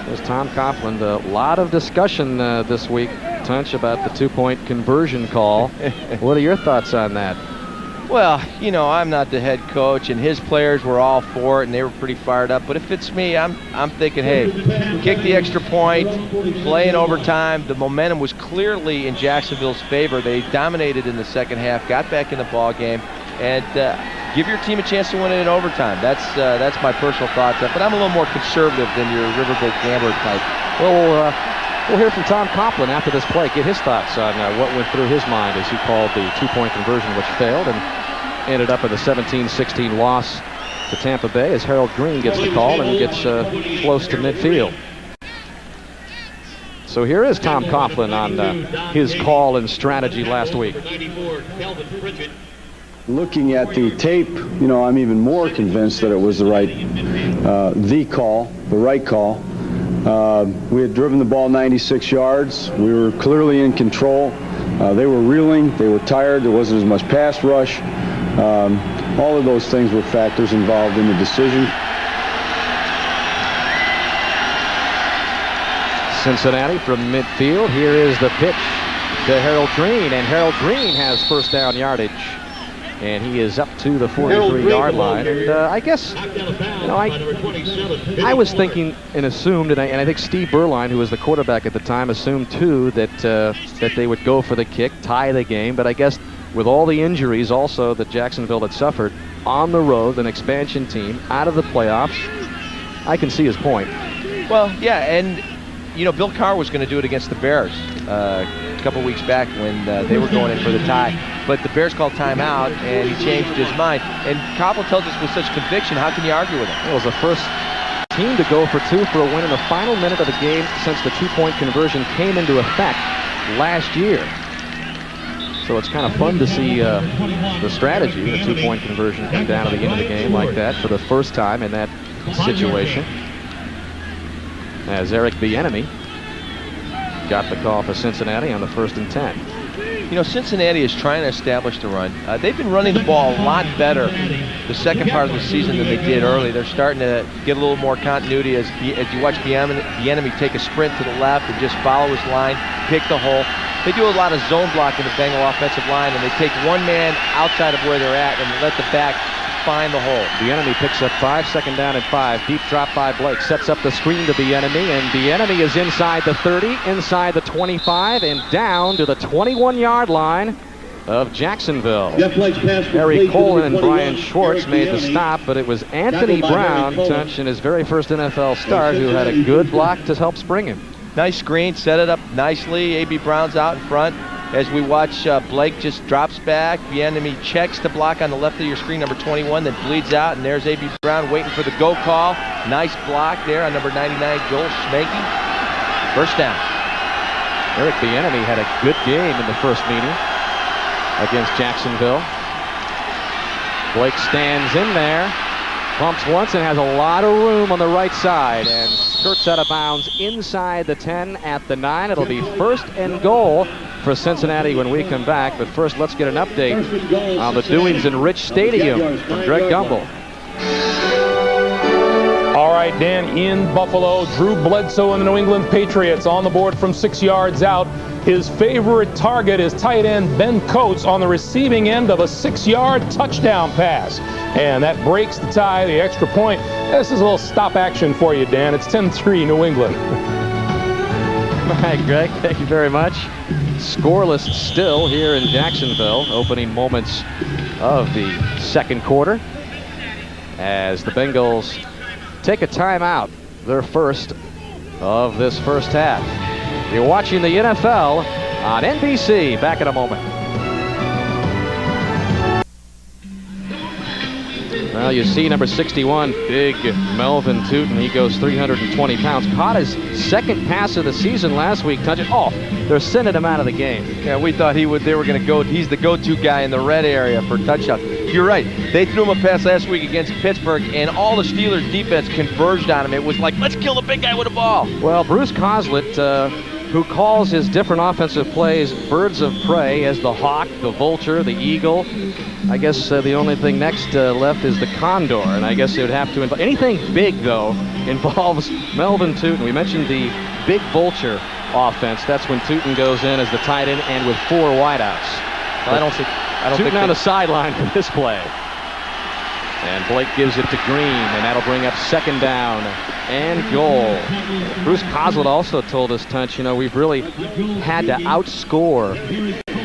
There's Tom Coughlin. A lot of discussion this week, Tunch, about the 2-point conversion call. What are your thoughts on that? Well, you know, I'm not the head coach, and his players were all for it, and they were pretty fired up. But if it's me, I'm thinking, hey, kick the extra point, play in overtime. The momentum was clearly in Jacksonville's favor. They dominated in the second half, got back in the ball game, and give your team a chance to win it in overtime. That's my personal thoughts. But I'm a little more conservative than your riverboat gambler type. Well, we'll hear from Tom Coughlin after this play, get his thoughts on what went through his mind as he called the 2-point conversion, which failed and ended up with a 17-16 loss to Tampa Bay as Harold Green gets the call and gets close to midfield. So here is Tom Coughlin on his call and strategy last week. Looking at the tape, you know, I'm even more convinced that it was the right call. We had driven the ball 96 yards. We were clearly in control. They were reeling. They were tired. There wasn't as much pass rush. All of those things were factors involved in the decision. Cincinnati from midfield. Here is the pitch to Harold Green, and Harold Green has first down yardage. And he is up to the 43-yard line. And I guess, you know, I was thinking and assumed, and I think Steve Beuerlein, who was the quarterback at the time, assumed too that they would go for the kick, tie the game. But I guess with all the injuries also that Jacksonville had suffered on the road, an expansion team out of the playoffs, I can see his point. Well, yeah, and you know, Bill Carr was going to do it against the Bears a couple weeks back when they were going in for the tie. But the Bears called timeout, and he changed his mind. And Coughlin tells us with such conviction, how can you argue with him? It was the first team to go for 2 for a win in the final minute of the game since the 2-point conversion came into effect last year. So it's kind of fun to see the strategy, the 2-point conversion, come down at the end of the game like that for the first time in that situation. As Eric Bieniemy got the call for Cincinnati on the 1st and 10. You know, Cincinnati is trying to establish the run. They've been running the ball a lot better the second part of the season than they did early. They're starting to get a little more continuity as you watch Bieniemy take a sprint to the left and just follow his line, pick the hole. They do a lot of zone block in the Bengal offensive line, and they take one man outside of where they're at and let the back find the hole. Bieniemy picks up 5, second down and 5. Deep drop by Blake. Sets up the screen to Bieniemy, and Bieniemy is inside the 30, inside the 25, and down to the 21-yard line. of Jacksonville. Jeff Blake's pass Harry complete to Colin and number Brian 21, Schwartz Eric made the Bieniemy. stop, but it was Anthony Tackled by Harry Brown, Colin. Tunch, in his very first NFL start, who had a good block to help spring him. Nice screen, set it up nicely. A.B. Brown's out in front. As we watch, Blake just drops back. Bieniemy checks to block on the left of your screen, number 21, then bleeds out, and there's A.B. Brown waiting for the go call. Nice block there on number 99, Joel Schmanke. First down. Eric Bieniemy had a good game in the first meeting against Jacksonville. Blake stands in there, pumps once, and has a lot of room on the right side, and skirts out of bounds inside the 10 at the 9. It'll be 1st and goal for Cincinnati when we come back. But first, let's get an update on the doings in Rich Stadium from Greg Gumbel. All right, Dan, in Buffalo, Drew Bledsoe and the New England Patriots on the board from 6 yards out. His favorite target is tight end Ben Coates on the receiving end of a 6-yard touchdown pass. And that breaks the tie, the extra point. This is a little stop action for you, Dan. It's 10-3 New England. All right, Greg, thank you very much. Scoreless still here in Jacksonville, opening moments of the second quarter, as the Bengals take a timeout, their first of this first half. You're watching the NFL on NBC. Back in a moment. Well, you see number 61, big Melvin Tootin. He goes 320 pounds. Caught his second pass of the season last week. Touching. Oh, they're sending him out of the game. Yeah, we thought they were going to go. He's the go-to guy in the red area for touchdown. You're right. They threw him a pass last week against Pittsburgh, and all the Steelers' defense converged on him. It was like, let's kill the big guy with a ball. Well, Bruce Coslett, who calls his different offensive plays birds of prey, as the hawk, the vulture, the eagle. I guess the only thing next left is the condor, and I guess it would have to involve anything big, though, involves Melvin Tootin. We mentioned the big vulture offense. That's when Tootin goes in as the tight end and with 4 wideouts. I don't think Tootin on the sideline for this play. And Blake gives it to Green, and that'll bring up 2nd down and goal. Bruce Coslett also told us, Tunch, you know, we've really had to outscore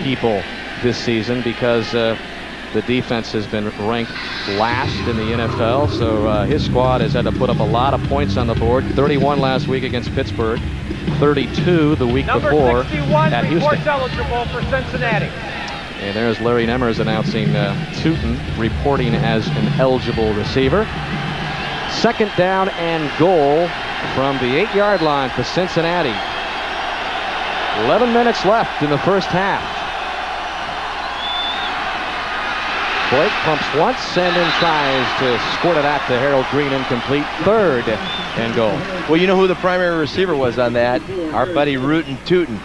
people this season because the defense has been ranked last in the NFL. So his squad has had to put up a lot of points on the board. 31 last week against Pittsburgh, 32 the week before at Houston. Reports eligible for Cincinnati. And there's Larry Nemmers announcing Tootin reporting as an eligible receiver. 2nd down and goal from the 8-yard line for Cincinnati. 11 minutes left in the first half. Blake pumps once and then tries to squirt it out to Harold Green, incomplete. 3rd and goal. Well, you know who the primary receiver was on that? Our buddy Rootin' Tootin.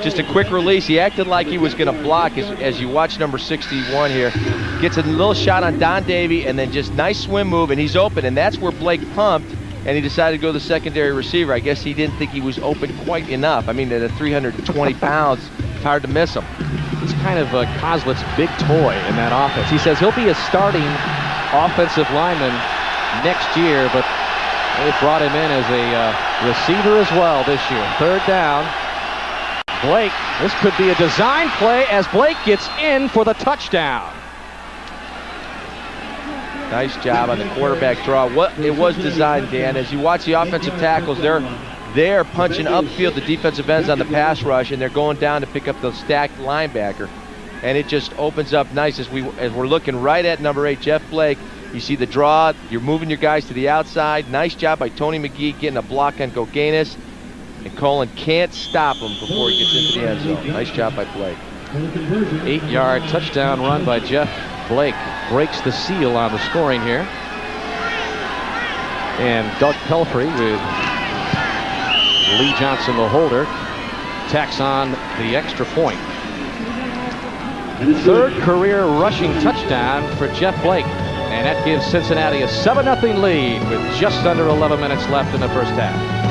Just a quick release. He acted like he was going to block as you watch number 61 here. Gets a little shot on Don Davey and then just nice swim move, and he's open. And that's where Blake pumped, and he decided to go the secondary receiver. I guess he didn't think he was open quite enough. I mean, at 320 pounds, it's hard to miss him. He's kind of Coslett's big toy in that offense. He says he'll be a starting offensive lineman next year, but they brought him in as a receiver as well this year. 3rd down. Blake, this could be a design play as Blake gets in for the touchdown. Nice job on the quarterback draw. It was designed, Dan. As you watch the offensive tackles, they're punching upfield the defensive ends on the pass rush, and they're going down to pick up the stacked linebacker. And it just opens up nice as we're looking right at number 8, Jeff Blake. You see the draw. You're moving your guys to the outside. Nice job by Tony McGee getting a block on Goganis. And Colin can't stop him before he gets into the end zone. Nice job by Blake. 8-yard touchdown run by Jeff Blake. Breaks the seal on the scoring here. And Doug Pelfrey with Lee Johnson, the holder, tacks on the extra point. 3rd career rushing touchdown for Jeff Blake. And that gives Cincinnati a 7-0 lead with just under 11 minutes left in the first half.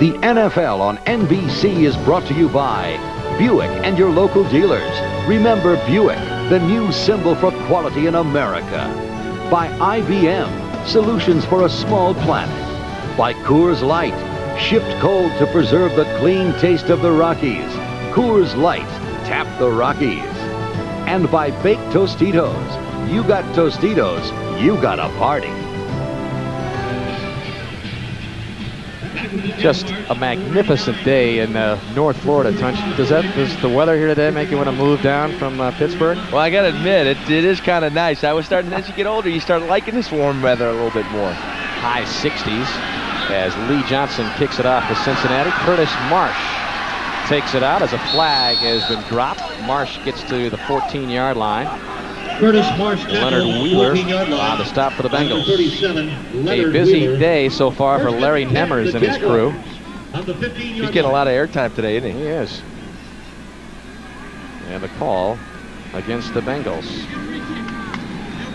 The NFL on NBC is brought to you by Buick and your local dealers. Remember Buick, the new symbol for quality in America. By IBM, solutions for a small planet. By Coors Light, shipped cold to preserve the clean taste of the Rockies. Coors Light, Tap the Rockies. And by Baked Tostitos. You got Tostitos, you got a party. Just a magnificent day in North Florida, Tunch. Does the weather here today make you want to move down from Pittsburgh? Well, I got to admit, it is kind of nice. I was starting, as you get older, you start liking this warm weather a little bit more. High 60s as Lee Johnson kicks it off for Cincinnati. Curtis Marsh takes it out as a flag has been dropped. Marsh gets to the 14-yard line. Curtis Marsh, Leonard Wheeler on the stop for the Bengals. A busy day so far for Larry Nemmers and his crew. He's getting a lot of airtime today, isn't he? He is. And the call against the Bengals.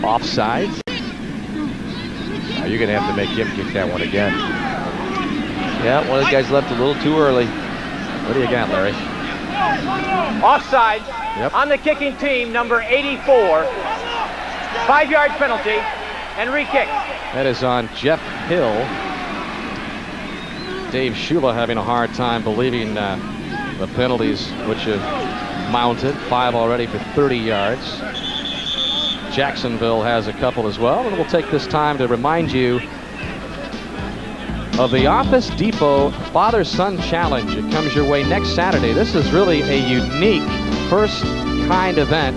Offside. Now you're going to have to make him kick that one again. Yeah, one of the guys left a little too early. What do you got, Larry? Offside Yep. on the kicking team, number 84. 5-yard penalty and re-kick. That is on Jeff Hill. Dave Shula having a hard time believing the penalties which have mounted. 5 already for 30 yards. Jacksonville has a couple as well. And we'll take this time to remind you of the Office Depot Father-Son Challenge. It comes your way next Saturday. This is really a unique first-kind event.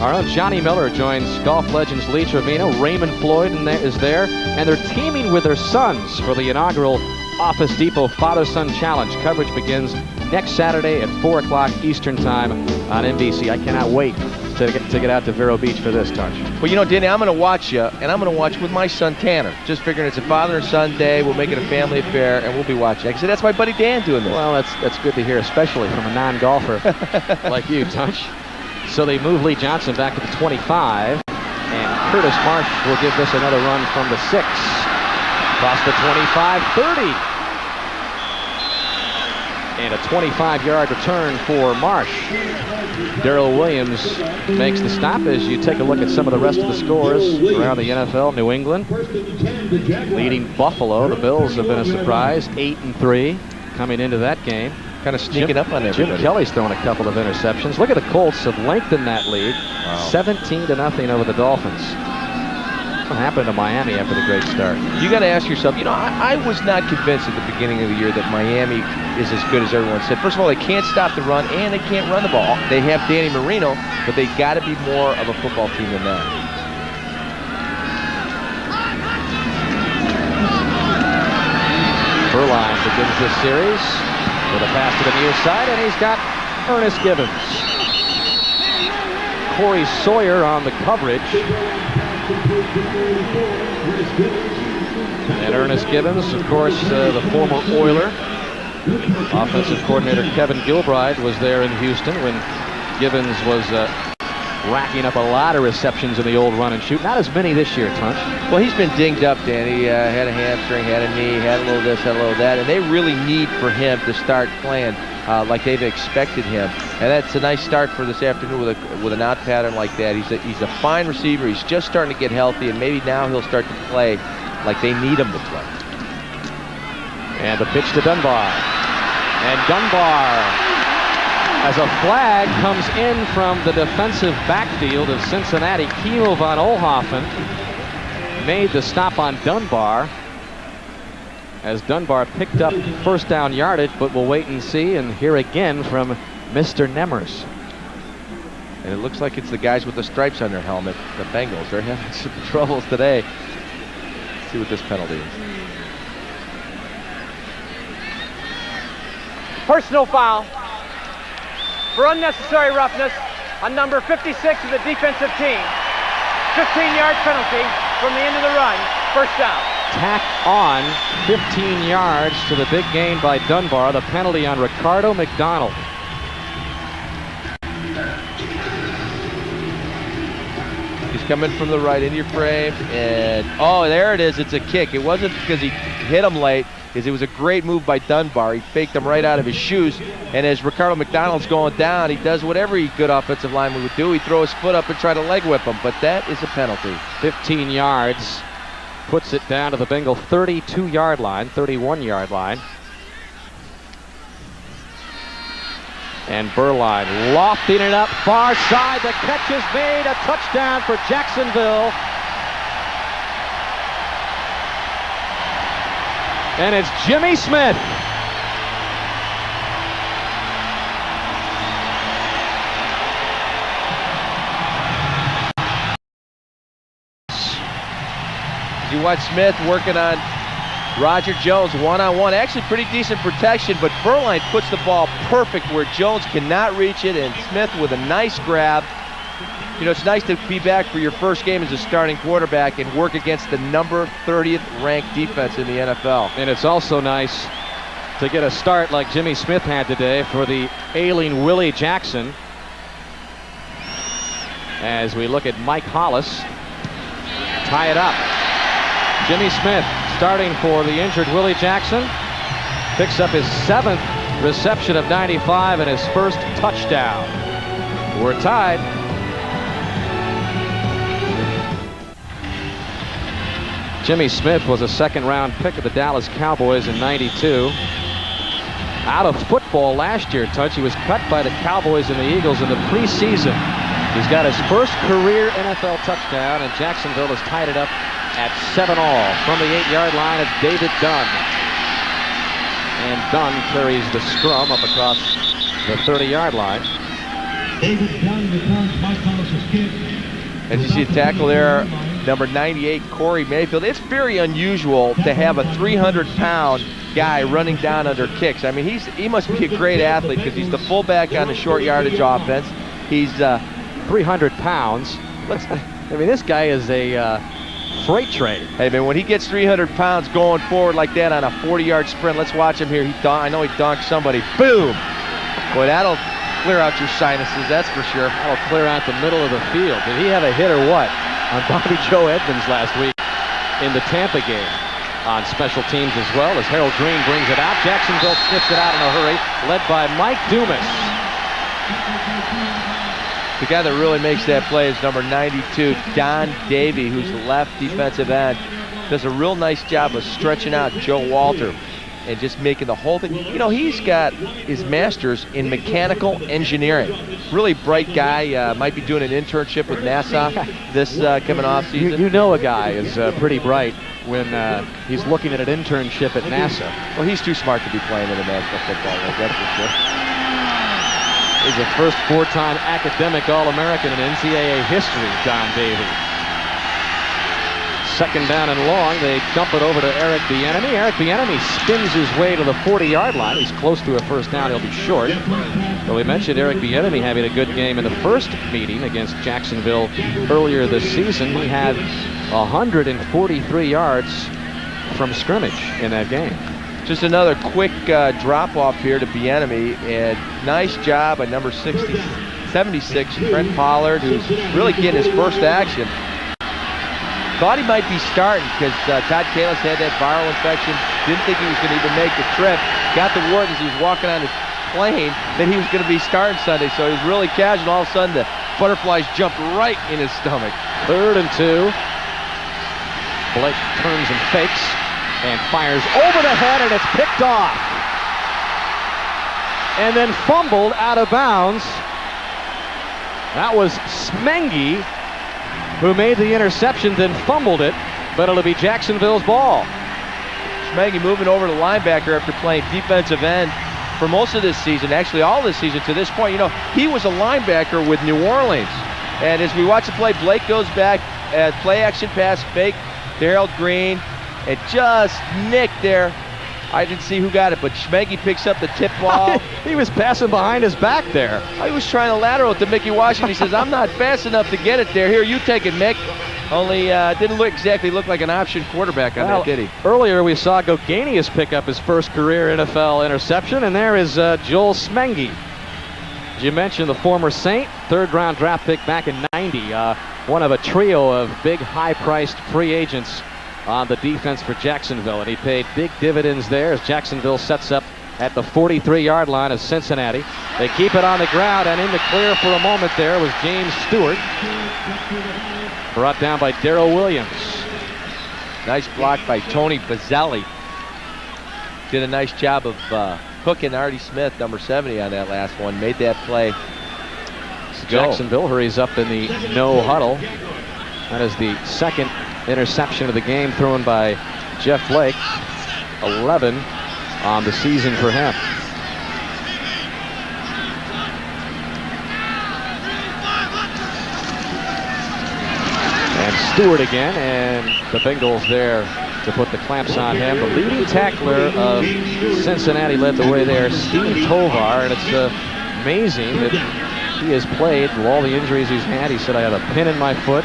Our own Johnny Miller joins golf legends Lee Trevino. Raymond Floyd is there, and they're teaming with their sons for the inaugural Office Depot Father-Son Challenge. Coverage begins next Saturday at 4 o'clock Eastern Time on NBC. I cannot wait to get out to Vero Beach for this, Tunch. Well, you know, Danny, I'm going to watch you, and I'm going to watch with my son Tanner. Just figuring it's a father and son day. We'll make it a family affair, and we'll be watching. Like I said, that's my buddy Dan doing this. Well, that's good to hear, especially from a non-golfer like you, Tunch. So they move Lee Johnson back to the 25, and Curtis Marsh will give this another run from the 6. Across the 25, 30. And a 25-yard return for Marsh. Darrell Williams makes the stop. As you take a look at some of the rest of the scores around the NFL, New England leading Buffalo. The Bills have been a surprise, 8-3 coming into that game. Kind of sneaking up on everybody. Jim Kelly's thrown a couple of interceptions. Look at the Colts have lengthened that lead. Wow. 17-0 over the Dolphins. What happened to Miami after the great start? You got to ask yourself, you know, I was not convinced at the beginning of the year that Miami is as good as everyone said. First of all, they can't stop the run, and they can't run the ball. They have Danny Marino, but they got to be more of a football team than that. Beuerlein begins this series with a pass to the near side, and he's got Ernest Gibbons. Corey Sawyer on the coverage. And Ernest Gibbons, of course, the former Oiler. Offensive coordinator Kevin Gilbride was there in Houston when Gibbons was racking up a lot of receptions in the old run and shoot. Not as many this year, Tunch. Well, he's been dinged up, Danny. Had a hamstring, had a knee, had a little this, had a little that, and they really need for him to start playing like they've expected him. And that's a nice start for this afternoon with an out pattern like that. He's a fine receiver. He's just starting to get healthy, and maybe now he'll start to play like they need him to play. And the pitch to Dunbar. And Dunbar, as a flag comes in from the defensive backfield of Cincinnati, Kimo von Oelhoffen made the stop on Dunbar, as Dunbar picked up first down yardage, but we'll wait and see and hear again from Mr. Nemmers. And it looks like it's the guys with the stripes on their helmet, the Bengals. They're having some troubles today. Let's see what this penalty is. Personal foul for unnecessary roughness on number 56 of the defensive team. 15-yard penalty from the end of the run. First down. Tack on 15 yards to the big gain by Dunbar. The penalty on Ricardo McDonald. He's coming from the right into your frame, and oh, there it is. It's a kick. It wasn't because he hit him late. It was a great move by Dunbar. He faked him right out of his shoes, and as Ricardo McDonald's going down, he does what every good offensive lineman would do. He throws his foot up and try to leg whip him, but that is a penalty. 15 yards puts it down to the Bengal 32-yard line, 31-yard line. And Beuerlein lofting it up far side. The catch is made. A touchdown for Jacksonville. And it's Jimmy Smith. You watch Smith working on Roger Jones one-on-one. Actually pretty decent protection, but Beuerlein puts the ball perfect where Jones cannot reach it, and Smith with a nice grab. You know, it's nice to be back for your first game as a starting quarterback and work against the number 30th ranked defense in the NFL. And it's also nice to get a start like Jimmy Smith had today for the ailing Willie Jackson. As we look at Mike Hollis tie it up. Jimmy Smith starting for the injured Willie Jackson. Picks up his 7th reception of 95 and his first touchdown. We're tied. Jimmy Smith was a 2nd-round pick of the Dallas Cowboys in '92. Out of football last year, Tunch. He was cut by the Cowboys and the Eagles in the preseason. He's got his first career NFL touchdown, and Jacksonville has tied it up at 7-all. From the 8-yard line, it's David Dunn. And Dunn carries the scrum up across the 30-yard line. David Dunn returns Mike Hollis' kick. As you see a tackle there, number 98, Corey Mayfield. It's very unusual to have a 300-pound guy running down under kicks. I mean, he must be a great athlete because he's the fullback on the short yardage offense. He's 300 pounds. I mean, this guy is a freight train. Hey, man, when he gets 300 pounds going forward like that on a 40-yard sprint, let's watch him here. I know he donked somebody. Boom! Boy, that'll clear out your sinuses, that's for sure. That'll clear out the middle of the field. Did he have a hit or what on Bobby Joe Edmonds last week in the Tampa game? On special teams as well, as Harold Green brings it out. Jacksonville sniffs it out in a hurry, led by Mike Dumas. The guy that really makes that play is number 92, Don Davey, who's the left defensive end. Does a real nice job of stretching out Joe Walter and just making the whole thing. You know, he's got his master's in mechanical engineering. Really bright guy. Might be doing an internship with NASA this coming off season. You know a guy is pretty bright when he's looking at an internship at NASA. Well, he's too smart to be playing in the National Football League, that's for sure. He's a first 4-time academic All-American in NCAA history, Don Davey. 2nd down and long. They dump it over to Eric Bieniemy. Eric Bieniemy spins his way to the 40-yard line. He's close to a first down. He'll be short. But we mentioned Eric Bieniemy having a good game in the first meeting against Jacksonville earlier this season. He had 143 yards from scrimmage in that game. Just another quick drop-off here to Bieniemy, and nice job by number 76, Trent Pollard, who's really getting his first action. Thought he might be starting because Todd Kalis had that viral infection. Didn't think he was going to even make the trip. Got the word as he was walking on his plane that he was going to be starting Sunday, so he was really casual. All of a sudden, the butterflies jumped right in his stomach. 3rd and 2. Blake turns and fakes and fires over the head, and it's picked off. And then fumbled out of bounds. That was Smengi who made the interception, then fumbled it, but it'll be Jacksonville's ball. Smengi moving over to linebacker after playing defensive end for most of this season, actually all this season to this point. You know, he was a linebacker with New Orleans. And as we watch the play, Blake goes back, play action pass, fake to Harold Green, and just nicked there. I didn't see who got it, but Smengi picks up the tip ball. He was passing behind his back there. I was trying to lateral it to Mickey Washington. He says, I'm not fast enough to get it there. Here, you take it, Mick. Only didn't exactly look like an option quarterback on that, did he? Earlier we saw Gogenius pick up his first career NFL interception, and there is Joel Smengi. As you mentioned, the former Saint, 3rd-round draft pick back in '90. One of a trio of big, high-priced free agents on the defense for Jacksonville, and he paid big dividends there as Jacksonville sets up at the 43-yard line of Cincinnati. They keep it on the ground, and in the clear for a moment there was James Stewart. Brought down by Darrell Williams. Nice block by Tony Bazzelli. Did a nice job of Hook and Artie Smith, number 70 on that last one, made that play. Jacksonville hurries up in the no huddle. That is the second interception of the game thrown by Jeff Blake. 11 on the season for him. And Stewart again, and the Bengals there to put the clamps on him. The leading tackler of Cincinnati led the way there, Steve Tovar, and it's amazing that he has played with all the injuries he's had. He said, I have a pin in my foot.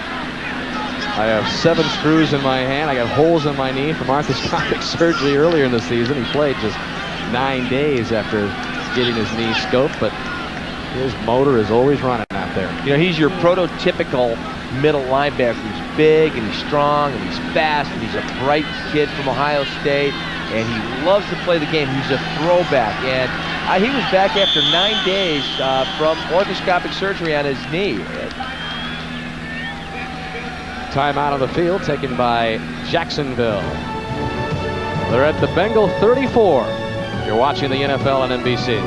I have 7 screws in my hand. I got holes in my knee from arthroscopic surgery earlier in the season. He played just 9 days after getting his knee scoped, but his motor is always running out there. You know, he's your prototypical middle linebacker. He's big and he's strong and he's fast and he's a bright kid from Ohio State, and he loves to play the game. He's a throwback, and he was back after 9 days from arthroscopic surgery on his knee. Timeout on the field taken by Jacksonville. They're at the Bengal 34. You're watching the NFL on NBC.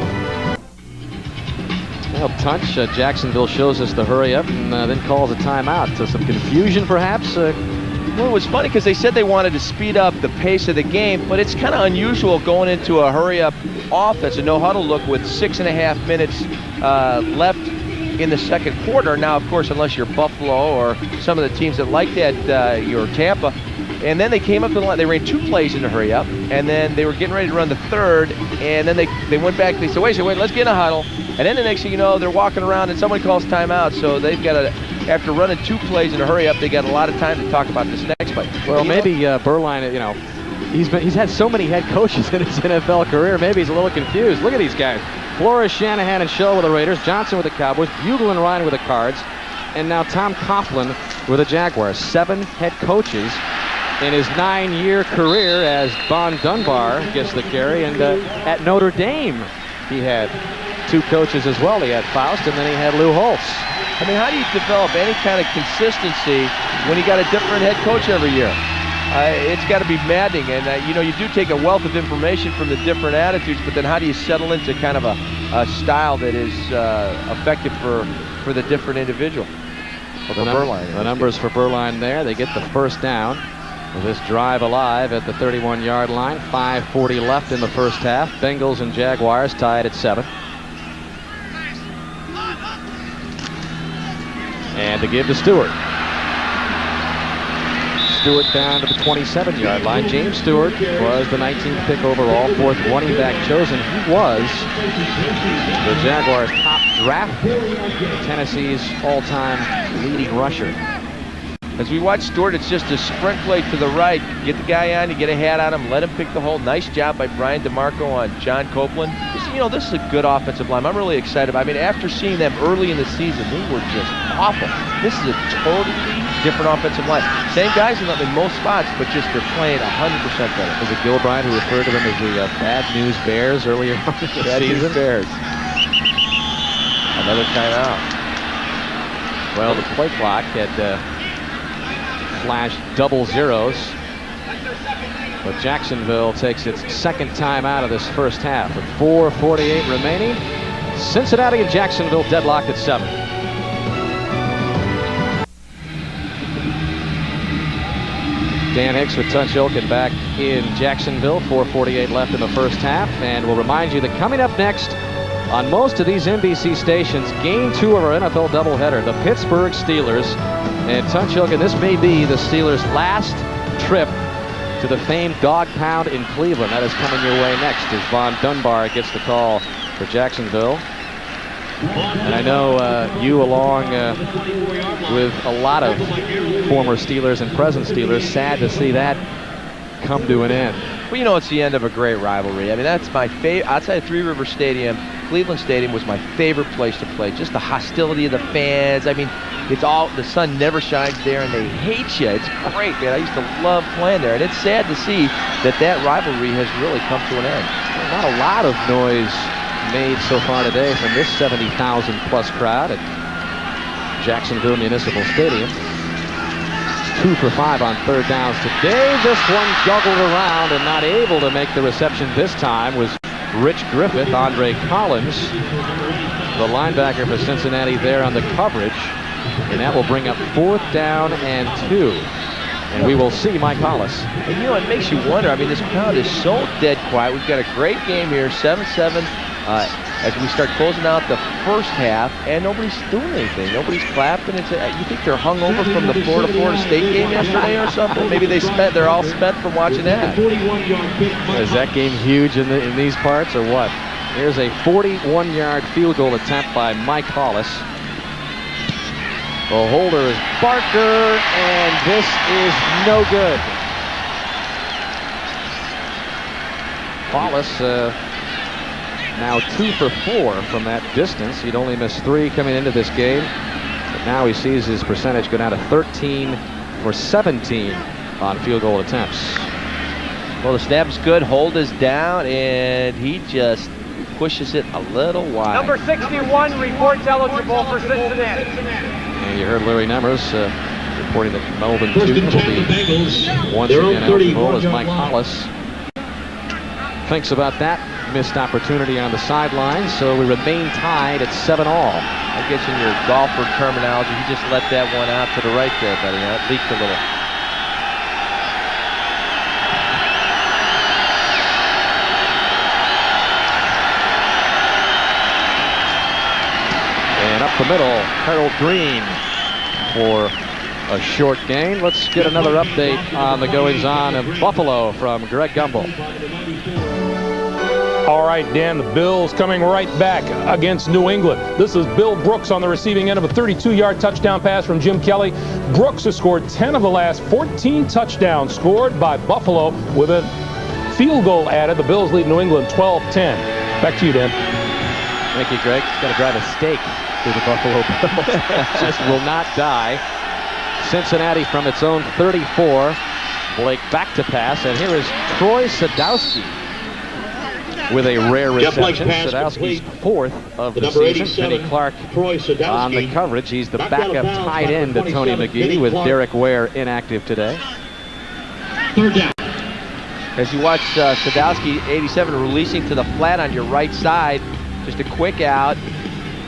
Well, Tunch, Jacksonville shows us the hurry up and then calls a timeout. So some confusion perhaps. Well, it was funny because they said they wanted to speed up the pace of the game, but it's kind of unusual going into a hurry-up offense, a no-huddle look with 6.5 minutes left in the second quarter. Now, of course, unless you're Buffalo or some of the teams that like that, you're Tampa. And then they came up to the line. They ran 2 plays in a hurry-up, and then they were getting ready to run the third, and then they went back. They said, wait, let's get in a huddle. And then the next thing you know, they're walking around, and somebody calls timeout. So they've got to, after running 2 plays in a hurry-up, they got a lot of time to talk about this next play. Well, maybe Beuerlein, you know, he's had so many head coaches in his NFL career. Maybe he's a little confused. Look at these guys. Flores, Shanahan, and Shell with the Raiders. Johnson with the Cowboys. Bugle and Ryan with the Cards. And now Tom Coughlin with the Jaguars. 7 head coaches in his 9-year career as Von Dunbar gets the carry. And at Notre Dame, he had 2 coaches as well. He had Faust, and then he had Lou Holtz. I mean, how do you develop any kind of consistency when you got a different head coach every year? It's got to be maddening, and you know, you do take a wealth of information from the different attitudes, but then how do you settle into kind of a style that is effective for the different individual? Well, the numbers for Beuerlein there. They get the first down with this drive alive at the 31-yard line. 5:40 left in the first half. Bengals and Jaguars tied at 7. And to give to Stewart. Stewart down to the 27-yard line. James Stewart was the 19th pick overall, 4th running back chosen. He was the Jaguars' top draft pick, Tennessee's all-time leading rusher. As we watch Stewart, it's just a sprint play to the right. Get the guy on, you get a hat on him, let him pick the hole. Nice job by Brian DeMarco on John Copeland. You know, this is a good offensive line. I'm really excited. I mean, after seeing them early in the season, they were just awful. This is a totally different offensive line. Same guys in most spots, but just they're playing 100% better. Was it Gil Bryant who referred to them as the Bad News Bears earlier on the season? Bears. Another timeout. Well, the play clock had flashed double zeros, but Jacksonville takes its second time out of this first half with 4:48 remaining. Cincinnati and Jacksonville deadlocked at 7. Dan Hicks with Tunch Ilkin back in Jacksonville. 4:48 left in the first half, and we'll remind you that coming up next on most of these NBC stations, game 2 of our NFL doubleheader, the Pittsburgh Steelers and Tunch Ilkin. This may be the Steelers' last trip to the famed Dog Pound in Cleveland. That is coming your way next as Von Dunbar gets the call for Jacksonville. And I know you, along with a lot of former Steelers and present Steelers, sad to see that come to an end. Well, you know, it's the end of a great rivalry. I mean, that's my favorite. Outside of Three River Stadium, Cleveland Stadium was my favorite place to play. Just the hostility of the fans. I mean, it's all, the sun never shines there, and they hate you. It's great, man. I used to love playing there, and it's sad to see that rivalry has really come to an end. Not a lot of noise made so far today from this 70,000-plus crowd at Jacksonville Municipal Stadium. 2 for 5 on third downs today. This one juggled around and not able to make the reception this time was Rich Griffith, Andre Collins, the linebacker for Cincinnati there on the coverage. And that will bring up 4th down and 2. And we will see Mike Hollis. And you know, it makes you wonder. I mean, this crowd is so dead quiet. We've got a great game here, 7-7. As we start closing out the first half, and nobody's doing anything. Nobody's clapping. You think they're hungover from the Florida State game yesterday or something? Maybe they're all spent from watching that. Is that game huge in these parts or what? Here's a 41-yard field goal attempt by Mike Hollis. The holder is Barker, and this is no good. Hollis now 2 for 4 from that distance. He'd only missed 3 coming into this game, but now he sees his percentage go down to 13 for 17 on field goal attempts. Well, the snap's good. Hold is down, and he just pushes it a little wide. Number 61 reports eligible for Cincinnati. And you heard Larry Nemers reporting that Melvin Tootin will be once again eligible as Mike Hollis thinks about that missed opportunity on the sideline, so we remain tied at 7-all. I guess in your golfer terminology, you just let that one out to the right there, buddy. It leaked a little. And up the middle, Harold Green for a short gain. Let's get another update on the goings-on of Buffalo from Greg Gumbel. All right, Dan, the Bills coming right back against New England. This is Bill Brooks on the receiving end of a 32-yard touchdown pass from Jim Kelly. Brooks has scored 10 of the last 14 touchdowns scored by Buffalo with a field goal added. The Bills lead New England 12-10. Back to you, Dan. Thank you, Greg. Got to drive a stake through the Buffalo Bills. Just will not die. Cincinnati from its own 34. Blake back to pass, and here is Troy Sadowski with a rare reception. Sadowski's 4th of the season. Penny Clark on the coverage. He's the backup tight end to Tony McGee with Derek Ware inactive today. 3rd down. As you watch Sadowski, 87, releasing to the flat on your right side. Just a quick out.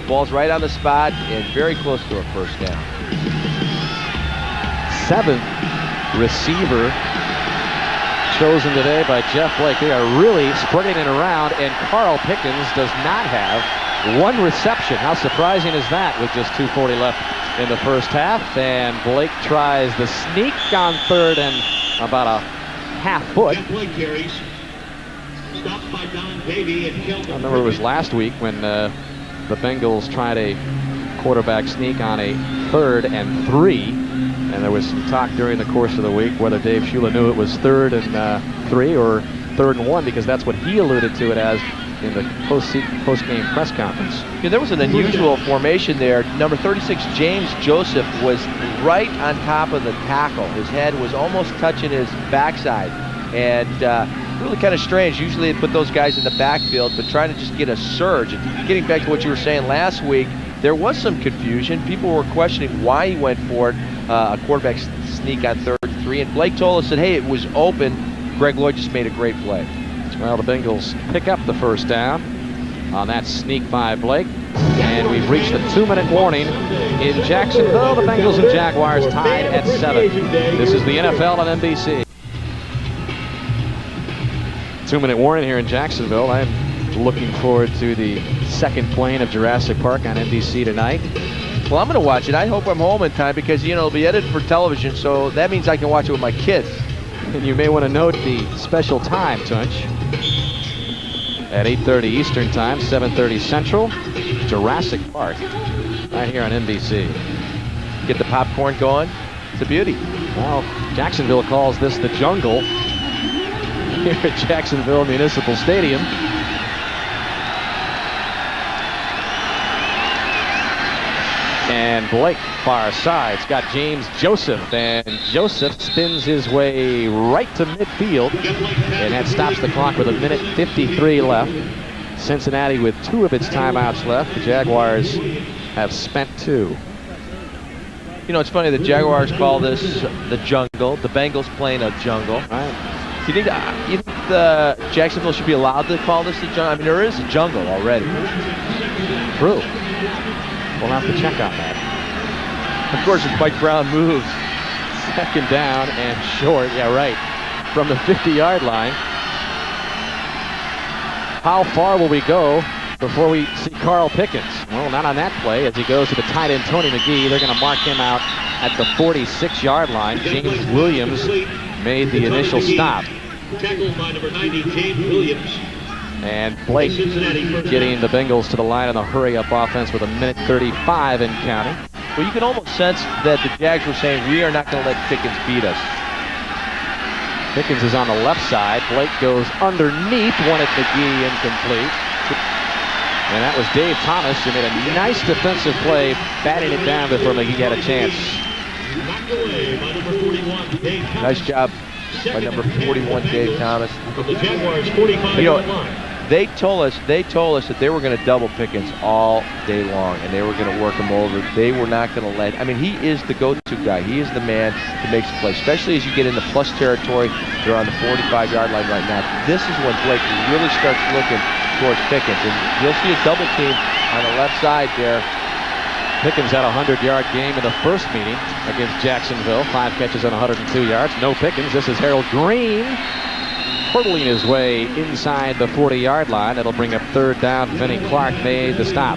Ball's right on the spot and very close to a 1st down. 7th receiver chosen today by Jeff Blake. They are really spreading it around, and Carl Pickens does not have 1 reception. How surprising is that with just 2:40 left in the first half? And Blake tries the sneak on 3rd and about a half foot. Jeff Blake carries. Stopped by Don Davey and killed. I remember it was last week when the Bengals tried a quarterback sneak on a 3rd and 3. And there was some talk during the course of the week whether Dave Shula knew it was 3rd and 3 or 3rd and 1, because that's what he alluded to it as in the post-game press conference. Yeah, there was an unusual formation there. Number 36, James Joseph, was right on top of the tackle. His head was almost touching his backside. And really kind of strange. Usually they put those guys in the backfield, but trying to just get a surge. And getting back to what you were saying last week, there was some confusion. People were questioning why he went for it. A quarterback sneak on 3rd and 3, and Blake told us that, hey, it was open. Greg Lloyd just made a great play. Well, the Bengals pick up the 1st down on that sneak by Blake, and we've reached the 2-minute warning in Jacksonville. The Bengals and Jaguars tied at 7. This is the NFL on NBC. 2-minute warning here in Jacksonville. I'm looking forward to the second playing of Jurassic Park on NBC tonight. Well, I'm going to watch it. I hope I'm home in time because, you know, it'll be edited for television, so that means I can watch it with my kids. And you may want to note the special time, Tunch. At 8:30 Eastern Time, 7:30 Central, Jurassic Park, right here on NBC. Get the popcorn going. It's a beauty. Well, Jacksonville calls this the jungle here at Jacksonville Municipal Stadium. And Blake, far side's got James Joseph, and Joseph spins his way right to midfield, and that stops the clock with 1:53 left. Cincinnati with 2 of its timeouts left. The Jaguars have spent 2. You know, it's funny, the Jaguars call this the jungle. The Bengals playing a jungle. Right. You think Jacksonville should be allowed to call this the jungle? I mean, there is a jungle already. True. We'll have to check on that. Of course, if Mike Brown moves. Second down and short. Yeah, right. From the 50-yard line. How far will we go before we see Carl Pickens? Well, not on that play as he goes to the tight end, Tony McGee. They're going to mark him out at the 46-yard line. James Williams made the initial stop. Tackled by number 90, James Williams. And Blake getting the Bengals to the line on the hurry-up offense with 1:35 and counting. Well, you can almost sense that the Jags were saying, we are not going to let Pickens beat us. Pickens is on the left side. Blake goes underneath, one at McGee, incomplete. And that was Dave Thomas, who made a nice defensive play, batting it down before McGee had a chance. Knocked away by number 41, Dave Thomas. Nice job by number 41, Dave Thomas. From the Jaguars' 45-yard line. They told us that they were going to double Pickens all day long, and they were going to work him over. They were not going to let. I mean, he is the go-to guy. He is the man who makes the play, especially as you get into plus territory. They're on the 45-yard line right now. This is when Blake really starts looking towards Pickens, and you'll see a double team on the left side there. Pickens had a 100-yard game in the first meeting against Jacksonville. 5 catches on 102 yards. No Pickens. This is Harold Green hurtling his way inside the 40-yard line. It'll bring up third down. Vinnie Clark made the stop.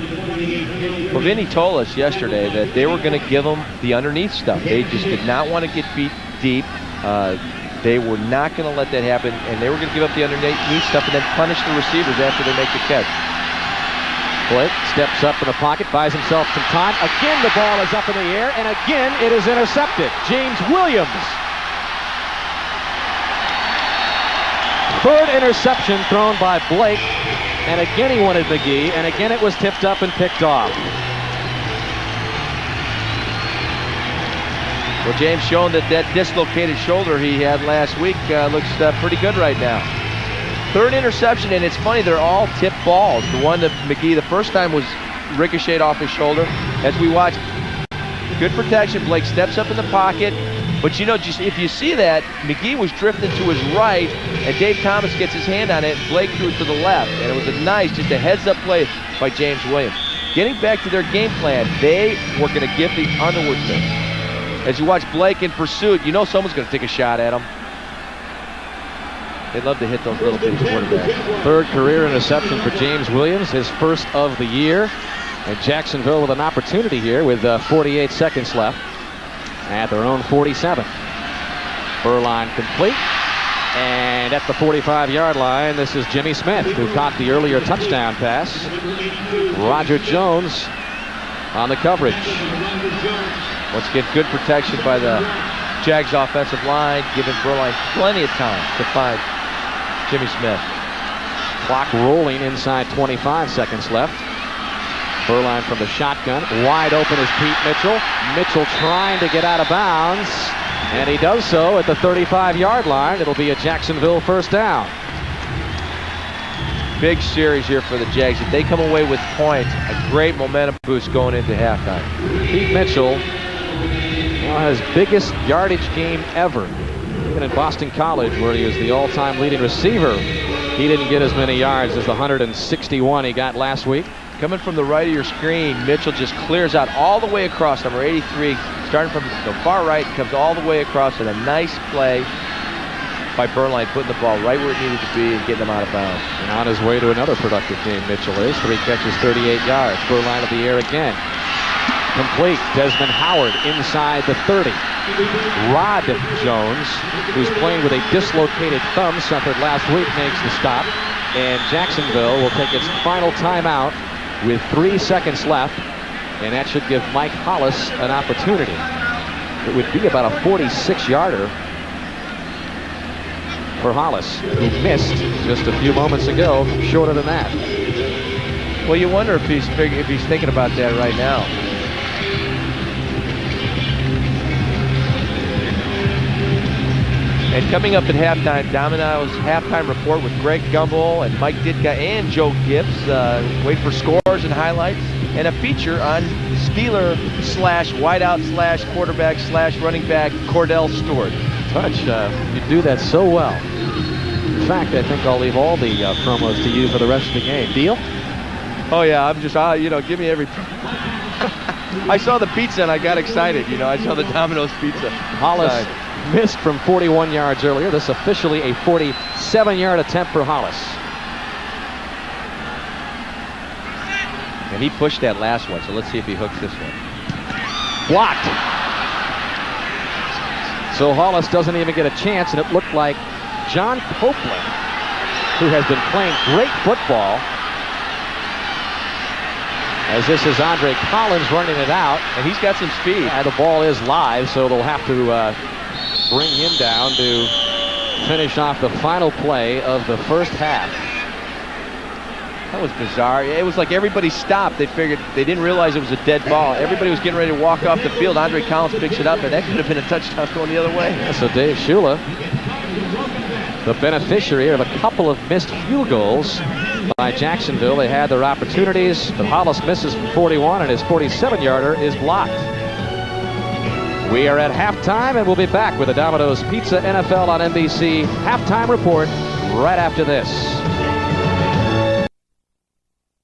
Well, Vinnie told us yesterday that they were going to give him the underneath stuff. They just did not want to get beat deep. They were not going to let that happen, and they were going to give up the underneath stuff and then punish the receivers after they make the catch. Blake steps up in the pocket, buys himself some time. Again, the ball is up in the air, and again, it is intercepted. James Williams. Third interception thrown by Blake, and again he wanted McGee, and again it was tipped up and picked off. Well, James showing that dislocated shoulder he had last week looks pretty good right now. Third interception, and it's funny, they're all tipped balls. The one that McGee the first time was ricocheted off his shoulder. As we watch, good protection. Blake steps up in the pocket. But you know, just if you see that, McGee was drifting to his right, and Dave Thomas gets his hand on it, and Blake threw it to the left. And it was just a heads-up play by James Williams. Getting back to their game plan, they were going to give the Underwood thing. As you watch Blake in pursuit, you know someone's going to take a shot at him. They love to hit those little bitty quarterbacks. Third career interception for James Williams, his first of the year. And Jacksonville with an opportunity here with 48 seconds left at their own 47. Beuerlein complete. And at the 45-yard line, this is Jimmy Smith, who caught the earlier touchdown pass. Roger Jones on the coverage. Once again, good protection by the Jags offensive line, giving Beuerlein plenty of time to find Jimmy Smith. Clock rolling inside 25 seconds left. Beuerlein from the shotgun. Wide open is Pete Mitchell. Mitchell trying to get out of bounds, and he does so at the 35-yard line. It'll be a Jacksonville first down. Big series here for the Jags. If they come away with points, a great momentum boost going into halftime. Pete Mitchell had his biggest yardage game ever. Even in Boston College, where he was the all-time leading receiver, he didn't get as many yards as the 161 he got last week. Coming from the right of your screen, Mitchell just clears out all the way across, number 83, starting from the far right, comes all the way across, and a nice play by Beuerlein, putting the ball right where it needed to be and getting him out of bounds. And on his way to another productive game, Mitchell is. 3 catches, 38 yards. Beuerlein of the air again. Complete. Desmond Howard inside the 30. Rod Jones, who's playing with a dislocated thumb, suffered last week, makes the stop. And Jacksonville will take its final timeout with 3 seconds left, and that should give Mike Hollis an opportunity. It would be about a 46-yarder for Hollis, who missed just a few moments ago, shorter than that. Well, you wonder if he's thinking about that right now. And coming up at halftime, Domino's halftime report with Greg Gumbel and Mike Ditka and Joe Gibbs. Wait for scores and highlights. And a feature on Steeler /wideout /quarterback /running back Cordell Stewart. Tunch, you do that so well. In fact, I think I'll leave all the promos to you for the rest of the game. Deal? Oh yeah, I'm just, give me every. I saw the pizza and I got excited. I saw the Domino's pizza. Hollis missed from 41 yards earlier. This officially a 47-yard attempt for Hollis. And he pushed that last one, so let's see if he hooks this one. Blocked. So Hollis doesn't even get a chance, and it looked like John Copeland, who has been playing great football, as this is Andre Collins running it out. And he's got some speed. Yeah, the ball is live, so they'll have to bring him down to finish off the final play of the first half. That was bizarre. It was like everybody stopped. They figured, they didn't realize it was a dead ball. Everybody was getting ready to walk off the field. Andre Collins picks it up, and that could have been a touchdown going the other way. Yeah, so Dave Shula, the beneficiary of a couple of missed field goals by Jacksonville. They had their opportunities, but Hollis misses from 41, and his 47-yarder is blocked. We are at halftime, and we'll be back with the Domino's Pizza NFL on NBC halftime report right after this.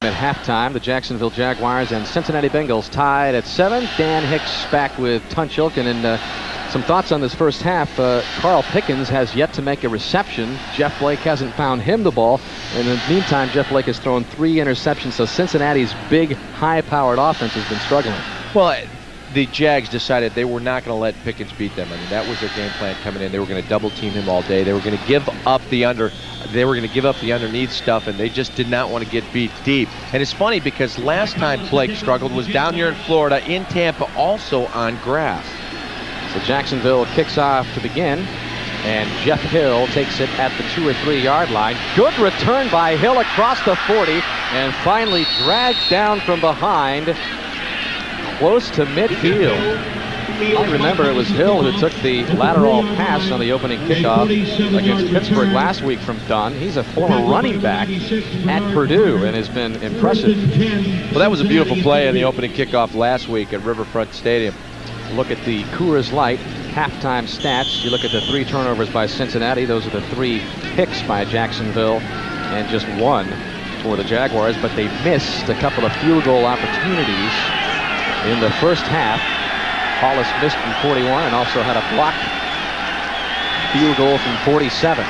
At halftime, the Jacksonville Jaguars and Cincinnati Bengals tied at 7. Dan Hicks back with Tunch, Ilkin, and some thoughts on this first half. Carl Pickens has yet to make a reception. Jeff Blake hasn't found him the ball. And in the meantime, Jeff Blake has thrown 3 interceptions, so Cincinnati's big, high-powered offense has been struggling. Well, the Jags decided they were not going to let Pickens beat them. I mean, that was their game plan coming in. They were going to double team him all day. They were going to give up the underneath stuff, and they just did not want to get beat deep. And it's funny because last time Blake struggled was down here in Florida, in Tampa, also on grass. So Jacksonville kicks off to begin, and Jeff Hill takes it at the 2 or 3 yard line. Good return by Hill across the 40, and finally dragged down from behind, close to midfield. I remember it was Hill who took the lateral pass on the opening kickoff against Pittsburgh last week from Dunn. He's a former running back at Purdue and has been impressive. Well, that was a beautiful play in the opening kickoff last week at Riverfront Stadium. Look at the Coors Light halftime stats. You look at the 3 turnovers by Cincinnati. Those are the 3 picks by Jacksonville and just 1 for the Jaguars, but they missed a couple of field goal opportunities in the first half. Hollis missed from 41 and also had a blocked field goal from 47.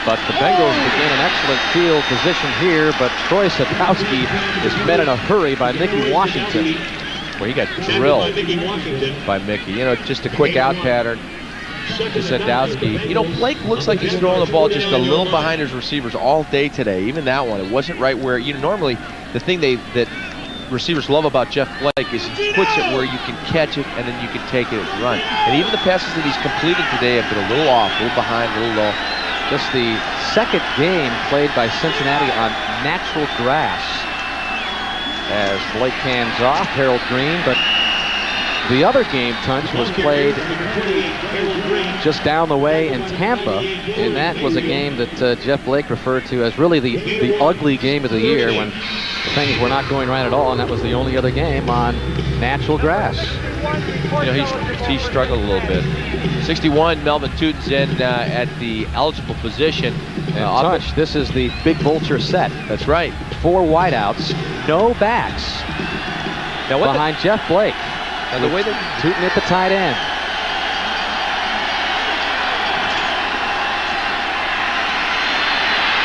But the Bengals begin an excellent field position here, but Troy Sadowski is met in a hurry by Mickey Washington. Well, he got drilled by Mickey. Just a quick out pattern to Sadowski. Blake looks like he's throwing the ball just a little behind his receivers all day today. Even that one, it wasn't right where, normally the thing that receivers love about Jeff Blake is he puts it where you can catch it and then you can take it and run. And even the passes that he's completed today have been a little off, a little behind, a little low. Just the second game played by Cincinnati on natural grass. As Blake hands off, Harold Green, but the other game, Tunch, was played just down the way in Tampa, and that was a game that Jeff Blake referred to as really the ugly game of the year when things were not going right at all, and that was the only other game on natural grass. He struggled a little bit. 61, Melvin Tootin's in at the eligible position. And Tunch, this is the big vulture set. That's right. 4 wideouts, no backs behind Jeff Blake. And the way that Tootin at the tight end.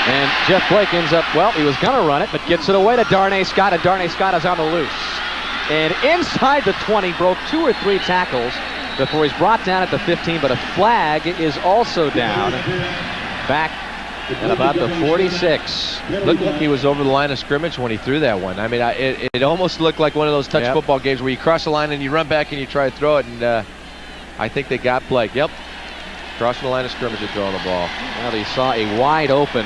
And Jeff Blake ends up, he was going to run it, but gets it away to Darnay Scott, and Darnay Scott is on the loose. And inside the 20, broke 2 or 3 tackles before he's brought down at the 15, but a flag is also down. Back at about the 46. Looked like he was over the line of scrimmage when he threw that one. I mean, it almost looked like one of those touch football games where you cross the line and you run back and you try to throw it, and I think they got Blake. Yep. Crossing the line of scrimmage and throwing the ball. Well, he saw a wide open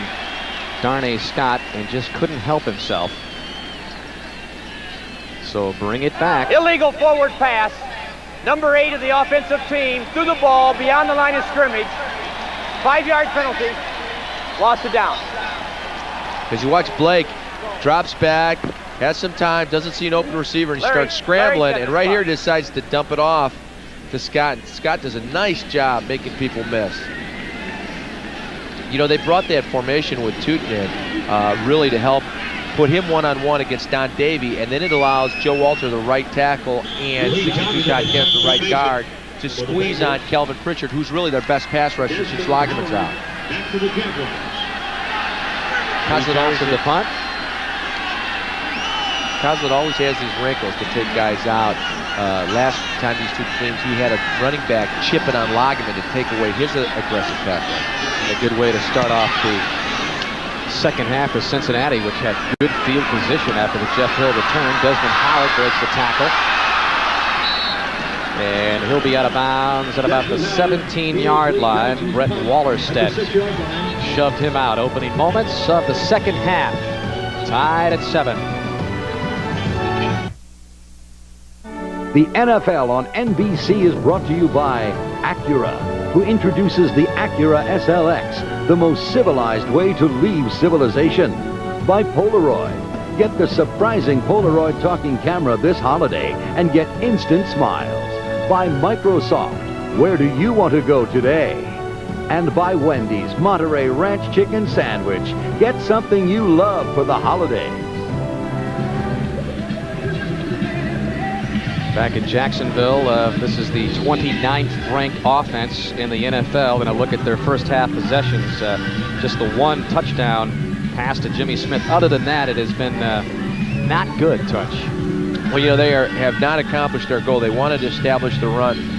Darnay Scott and just couldn't help himself. So bring it back. Illegal forward pass. Number 8 of the offensive team threw the ball beyond the line of scrimmage. 5-yard penalty. Lost it down. As you watch Blake, drops back, has some time, doesn't see an open receiver, and he starts scrambling, and right here decides to dump it off to Scott. Scott does a nice job making people miss. You know, they brought that formation with Tunch in really to help put him one-on-one against Don Davey, and then it allows Joe Walter, the right tackle, and 62 Todd Kemp, the right guard, to squeeze on Kelvin Pritchard, who's really their best pass rusher since Lagerman's out. Coslett to the punt. Coslett always has these wrinkles to take guys out. Last time these two teams, he had a running back chipping on Lagerman to take away his aggressive pass rush. A good way to start off the second half of Cincinnati, which had good field position after the Jeff Hill return. Desmond Howard breaks the tackle. And he'll be out of bounds at about the 17-yard line. Brett Wallerstedt shoved him out. Opening moments of the second half. Tied at 7. The NFL on NBC is brought to you by Acura, who introduces the Acura SLX, the most civilized way to leave civilization. By Polaroid. Get the surprising Polaroid talking camera this holiday and get instant smiles. By Microsoft. Where do you want to go today? And by Wendy's Monterey Ranch Chicken Sandwich. Get something you love for the holidays. Back in Jacksonville, this is the 29th ranked offense in the NFL. And a look at their first half possessions. Just the one touchdown pass to Jimmy Smith. Other than that, it has been not good, Tunch. Well, you know, they have not accomplished their goal. They wanted to establish the run.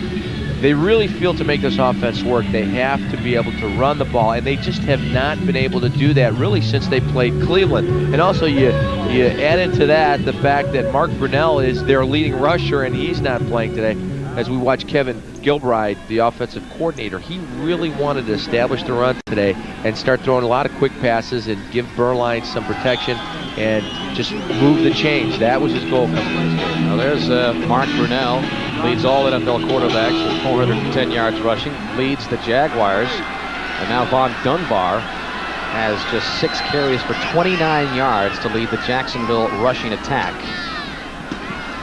They really feel to make this offense work, they have to be able to run the ball, and they just have not been able to do that really since they played Cleveland. And also you add into that the fact that Mark Brunell is their leading rusher, and he's not playing today. As we watch Kevin Gilbride, the offensive coordinator, he really wanted to establish the run today and start throwing a lot of quick passes and give Beuerlein some protection and just move the change. That was his goal coming to this game. Now there's Mark Brunell, leads all NFL quarterbacks with 410 yards rushing, leads the Jaguars. And now Von Dunbar has just 6 carries for 29 yards to lead the Jacksonville rushing attack.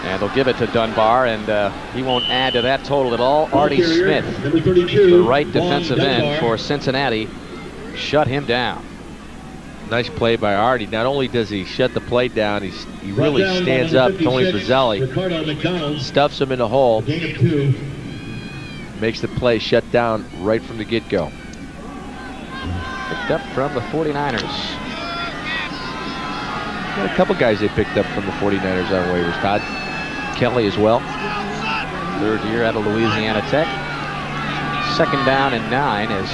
And they'll give it to Dunbar, and he won't add to that total at all. Artie Smith, the right defensive end for Cincinnati, shut him down. Nice play by Artie. Not only does he shut the play down, he really stands up. Tony Bazzelli stuffs him in the hole, makes the play shut down right from the get-go. Picked up from the 49ers. Got a couple guys they picked up from the 49ers on waivers. Todd Kelly as well. Third year out of Louisiana Tech. Second down and 9 as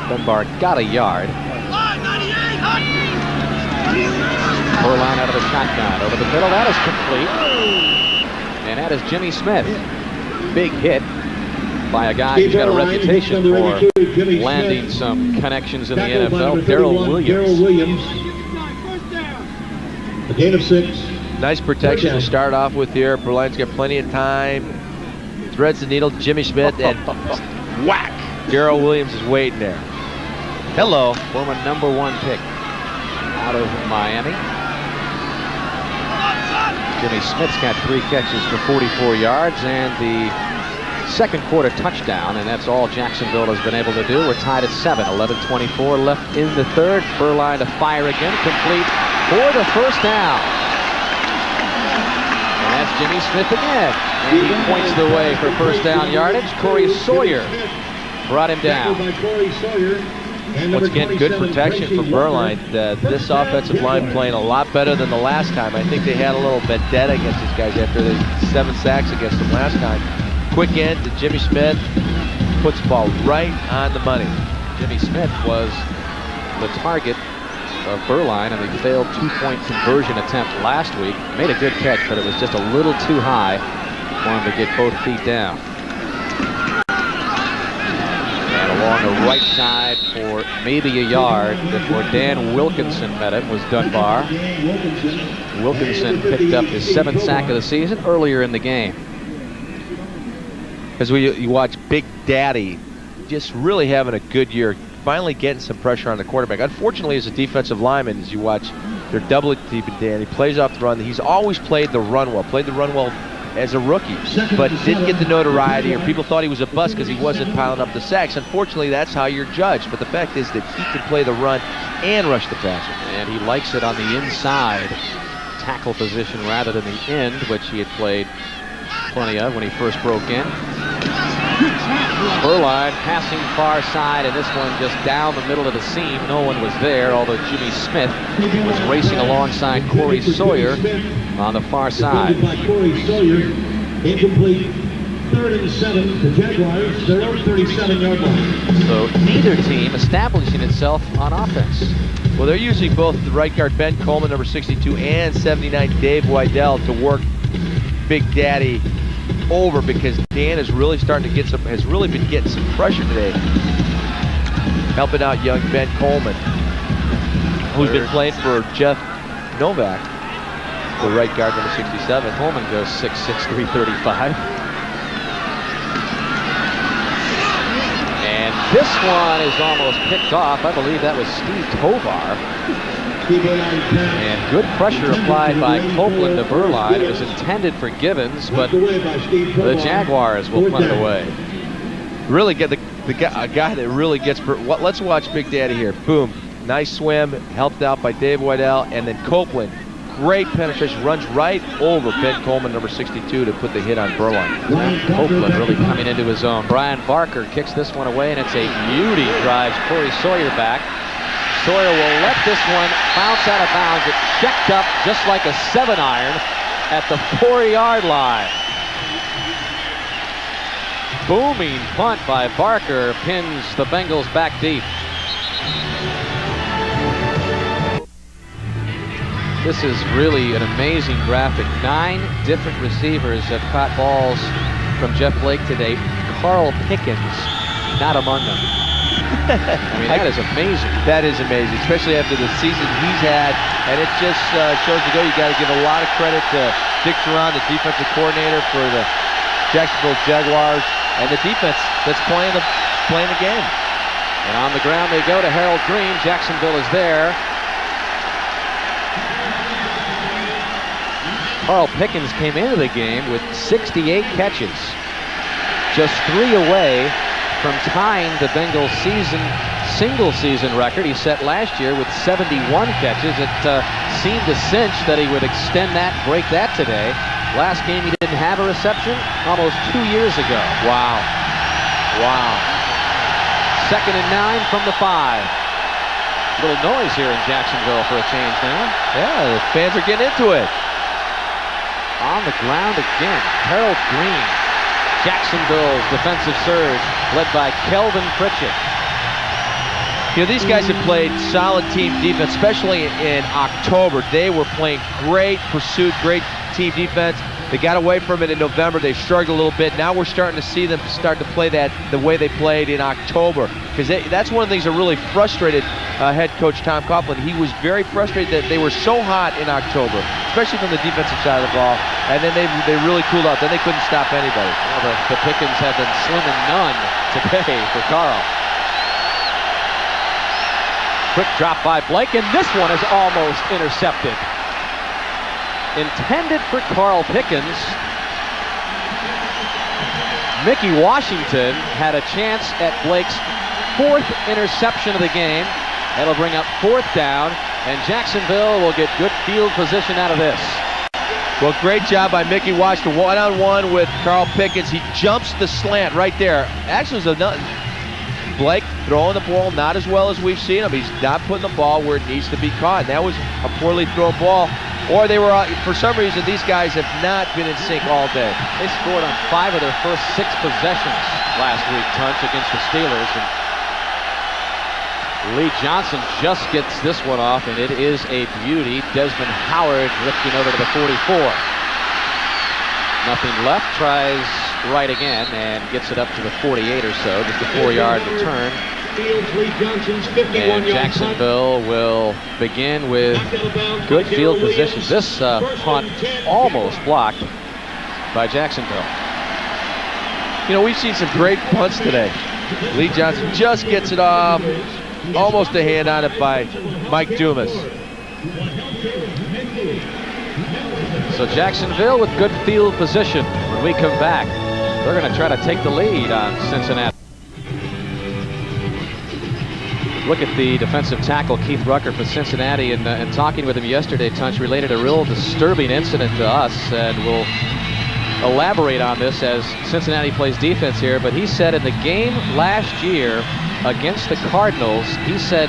Dunbar got a yard. Beuerlein out of the shotgun. Over the middle, that is complete. And that is Jimmy Smith. Big hit by a guy who's got a reputation for landing some connections in the NFL, Darrell Williams. A gain of 6. Nice protection to start off with here. Beuerlein's got plenty of time. Threads the needle, Jimmy Smith, and whack! Darrell Williams is waiting there. Hello. Former #1 pick out of Miami. Jimmy Smith's got 3 catches for 44 yards and the second quarter touchdown, and that's all Jacksonville has been able to do. We're tied at 7. 11:24 left in the third. Beuerlein to fire again, complete for the first down. And that's Jimmy Smith again. And he points the way for first down yardage. Corey Sawyer brought him down. Once again, good protection for Beuerlein. This offensive line playing a lot better than the last time. I think they had a little vendetta against these guys after the 7 sacks against them last time. Quick end to Jimmy Smith. Puts the ball right on the money. Jimmy Smith was the target of Beuerlein in the failed 2-point conversion attempt last week. Made a good catch, but it was just a little too high for him to get both feet down. And along the right side for maybe a yard before Dan Wilkinson met him was Dunbar. Wilkinson picked up his 7th sack of the season earlier in the game. As you watch Big Daddy just really having a good year, finally getting some pressure on the quarterback. Unfortunately, as a defensive lineman, as you watch, they're doubling deep and Dan. He plays off the run. He's always played the run well. Played the run well as a rookie, but didn't get the notoriety, or people thought he was a bust because he wasn't piling up the sacks. Unfortunately, that's how you're judged. But the fact is that he can play the run and rush the passer. And he likes it on the inside tackle position rather than the end, which he had played plenty of when he first broke in. Beuerlein passing far side, and this one just down the middle of the seam. No one was there, although Jimmy Smith was racing alongside Corey Sawyer on the far side. Corey Sawyer, incomplete. 3rd and 7. The Jaguars, their own 37-yard line. So neither team establishing itself on offense. Well, they're using both the right guard Ben Coleman, number 62, and 79 Dave Wydell to work Big Daddy over, because Dan is really starting to get has really been getting some pressure today, helping out young Ben Coleman, who's been playing for Jeff Novak, the right guard, number 67. Coleman goes 6'6", 335. And this one is almost picked off. I believe that was Steve Tovar. And good pressure applied by Copeland to Beuerlein. It was intended for Givens, but the Jaguars will punt it away. Really get a guy that really gets. Let's watch Big Daddy here. Boom, nice swim, helped out by Dave Wydell, and then Copeland, great penetration, runs right over Ben Coleman, number 62, to put the hit on Beuerlein. Copeland really coming into his own. Brian Barker kicks this one away, and it's a beauty. Drives Corey Sawyer back. Sawyer will let this one bounce out of bounds. It's checked up just like a 7-iron at the 4-yard line. Booming punt by Barker pins the Bengals back deep. This is really an amazing graphic. 9 different receivers have caught balls from Jeff Blake today. Carl Pickens not among them. I mean, that is amazing. That is amazing, especially after the season he's had. And it just shows you got to give a lot of credit to Dick Duran, the defensive coordinator for the Jacksonville Jaguars, and the defense that's playing the game. And on the ground they go to Harold Green. Jacksonville is there. Carl Pickens came into the game with 68 catches. Just 3 away from tying the Bengals single-season record he set last year with 71 catches. It seemed to cinch that he would extend that, break that today. Last game he didn't have a reception almost 2 years ago. Wow. Wow. 2nd and 9 from the 5. Little noise here in Jacksonville for a change now. Yeah, the fans are getting into it. On the ground again, Harold Green. Jacksonville's defensive surge led by Kelvin Pritchett. You know, these guys have played solid team defense, especially in October. They were playing great pursuit, great team defense. They got away from it in November. They struggled a little bit. Now we're starting to see them start to play that the way they played in October. Because that's one of the things that really frustrated head coach Tom Coughlin. He was very frustrated that they were so hot in October, especially from the defensive side of the ball. And then they really cooled out. Then they couldn't stop anybody. Well, the Pickens have been slim and none today for Carl. Quick drop by Blake, and this one is almost intercepted. Intended for Carl Pickens. Mickey Washington had a chance at Blake's 4th interception of the game. That'll bring up 4th down, and Jacksonville will get good field position out of this. Well, great job by Mickey Washington. One-on-one with Carl Pickens. He jumps the slant right there. Actually, it was nothing. Blake throwing the ball not as well as we've seen him. He's not putting the ball where it needs to be caught. And that was a poorly thrown ball. Or they were, for some reason, these guys have not been in sync all day. They scored on 5 of their first 6 possessions last week, Tunch, against the Steelers. And Lee Johnson just gets this one off, and it is a beauty. Desmond Howard drifting over to the 44. Nothing left, tries right again, and gets it up to the 48 or so, just a 4-yard return. And Jacksonville will begin with good field position. This punt almost blocked by Jacksonville. You know, we've seen some great punts today. Lee Johnson just gets it off, almost a hand on it by Mike Dumas. So Jacksonville with good field position. When we come back, they're going to try to take the lead on Cincinnati. Look at the defensive tackle, Keith Rucker, for Cincinnati, and talking with him yesterday, Tunch related a real disturbing incident to us, and we'll elaborate on this as Cincinnati plays defense here. But he said in the game last year against the Cardinals, he said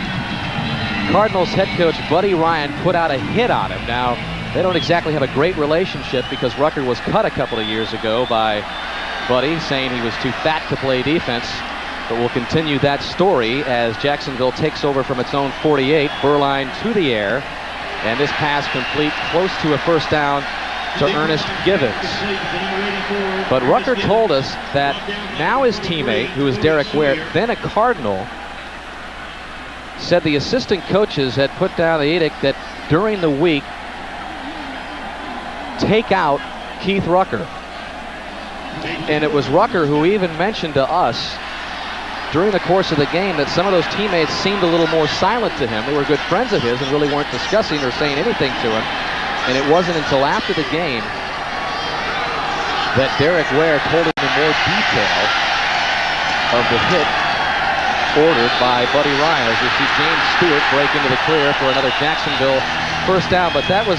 Cardinals head coach Buddy Ryan put out a hit on him. Now, they don't exactly have a great relationship because Rucker was cut a couple of years ago by Buddy, saying he was too fat to play defense. But we'll continue that story as Jacksonville takes over from its own 48. Beuerlein to the air, and this pass complete, close to a first down to Ernest Givens. But Rucker told us that now his teammate, who is Derek Ware, then a Cardinal, said the assistant coaches had put down the edict that during the week, take out Keith Rucker. And it was Rucker who even mentioned to us during the course of the game that some of those teammates seemed a little more silent to him. They were good friends of his and really weren't discussing or saying anything to him. And it wasn't until after the game that Derek Ware told him in more detail of the hit ordered by Buddy Ryan, as we see James Stewart break into the clear for another Jacksonville first down. But that was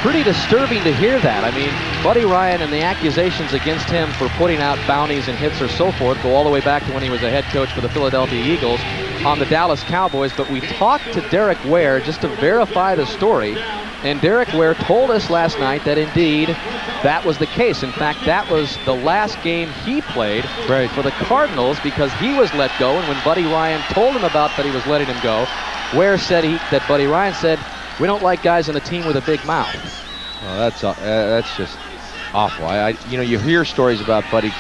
pretty disturbing to hear that. I mean, Buddy Ryan and the accusations against him for putting out bounties and hits or so forth go all the way back to when he was a head coach for the Philadelphia Eagles on the Dallas Cowboys. But we talked to Derek Ware just to verify the story, and Derek Ware told us last night that indeed that was the case. In fact, that was the last game he played for the Cardinals because he was let go, and when Buddy Ryan told him about that he was letting him go, Ware said that Buddy Ryan said, "We don't like guys on the team with a big mouth." Well, that's just awful. You know, you hear stories about Buddy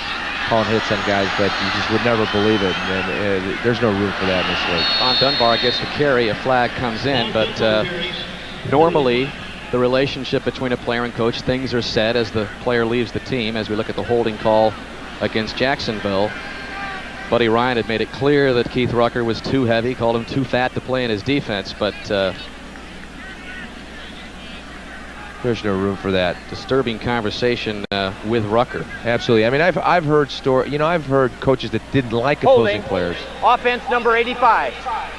calling hits on guys, but you just would never believe it. And there's no room for that in this league. Von Dunbar gets the carry. A flag comes in, but normally the relationship between a player and coach, things are said as the player leaves the team. As we look at the holding call against Jacksonville, Buddy Ryan had made it clear that Keith Rucker was too heavy, called him too fat to play in his defense, but there's no room for that. Disturbing conversation with Rucker. Absolutely. I mean, I've heard I've heard coaches that didn't like opposing players. Offense number 85.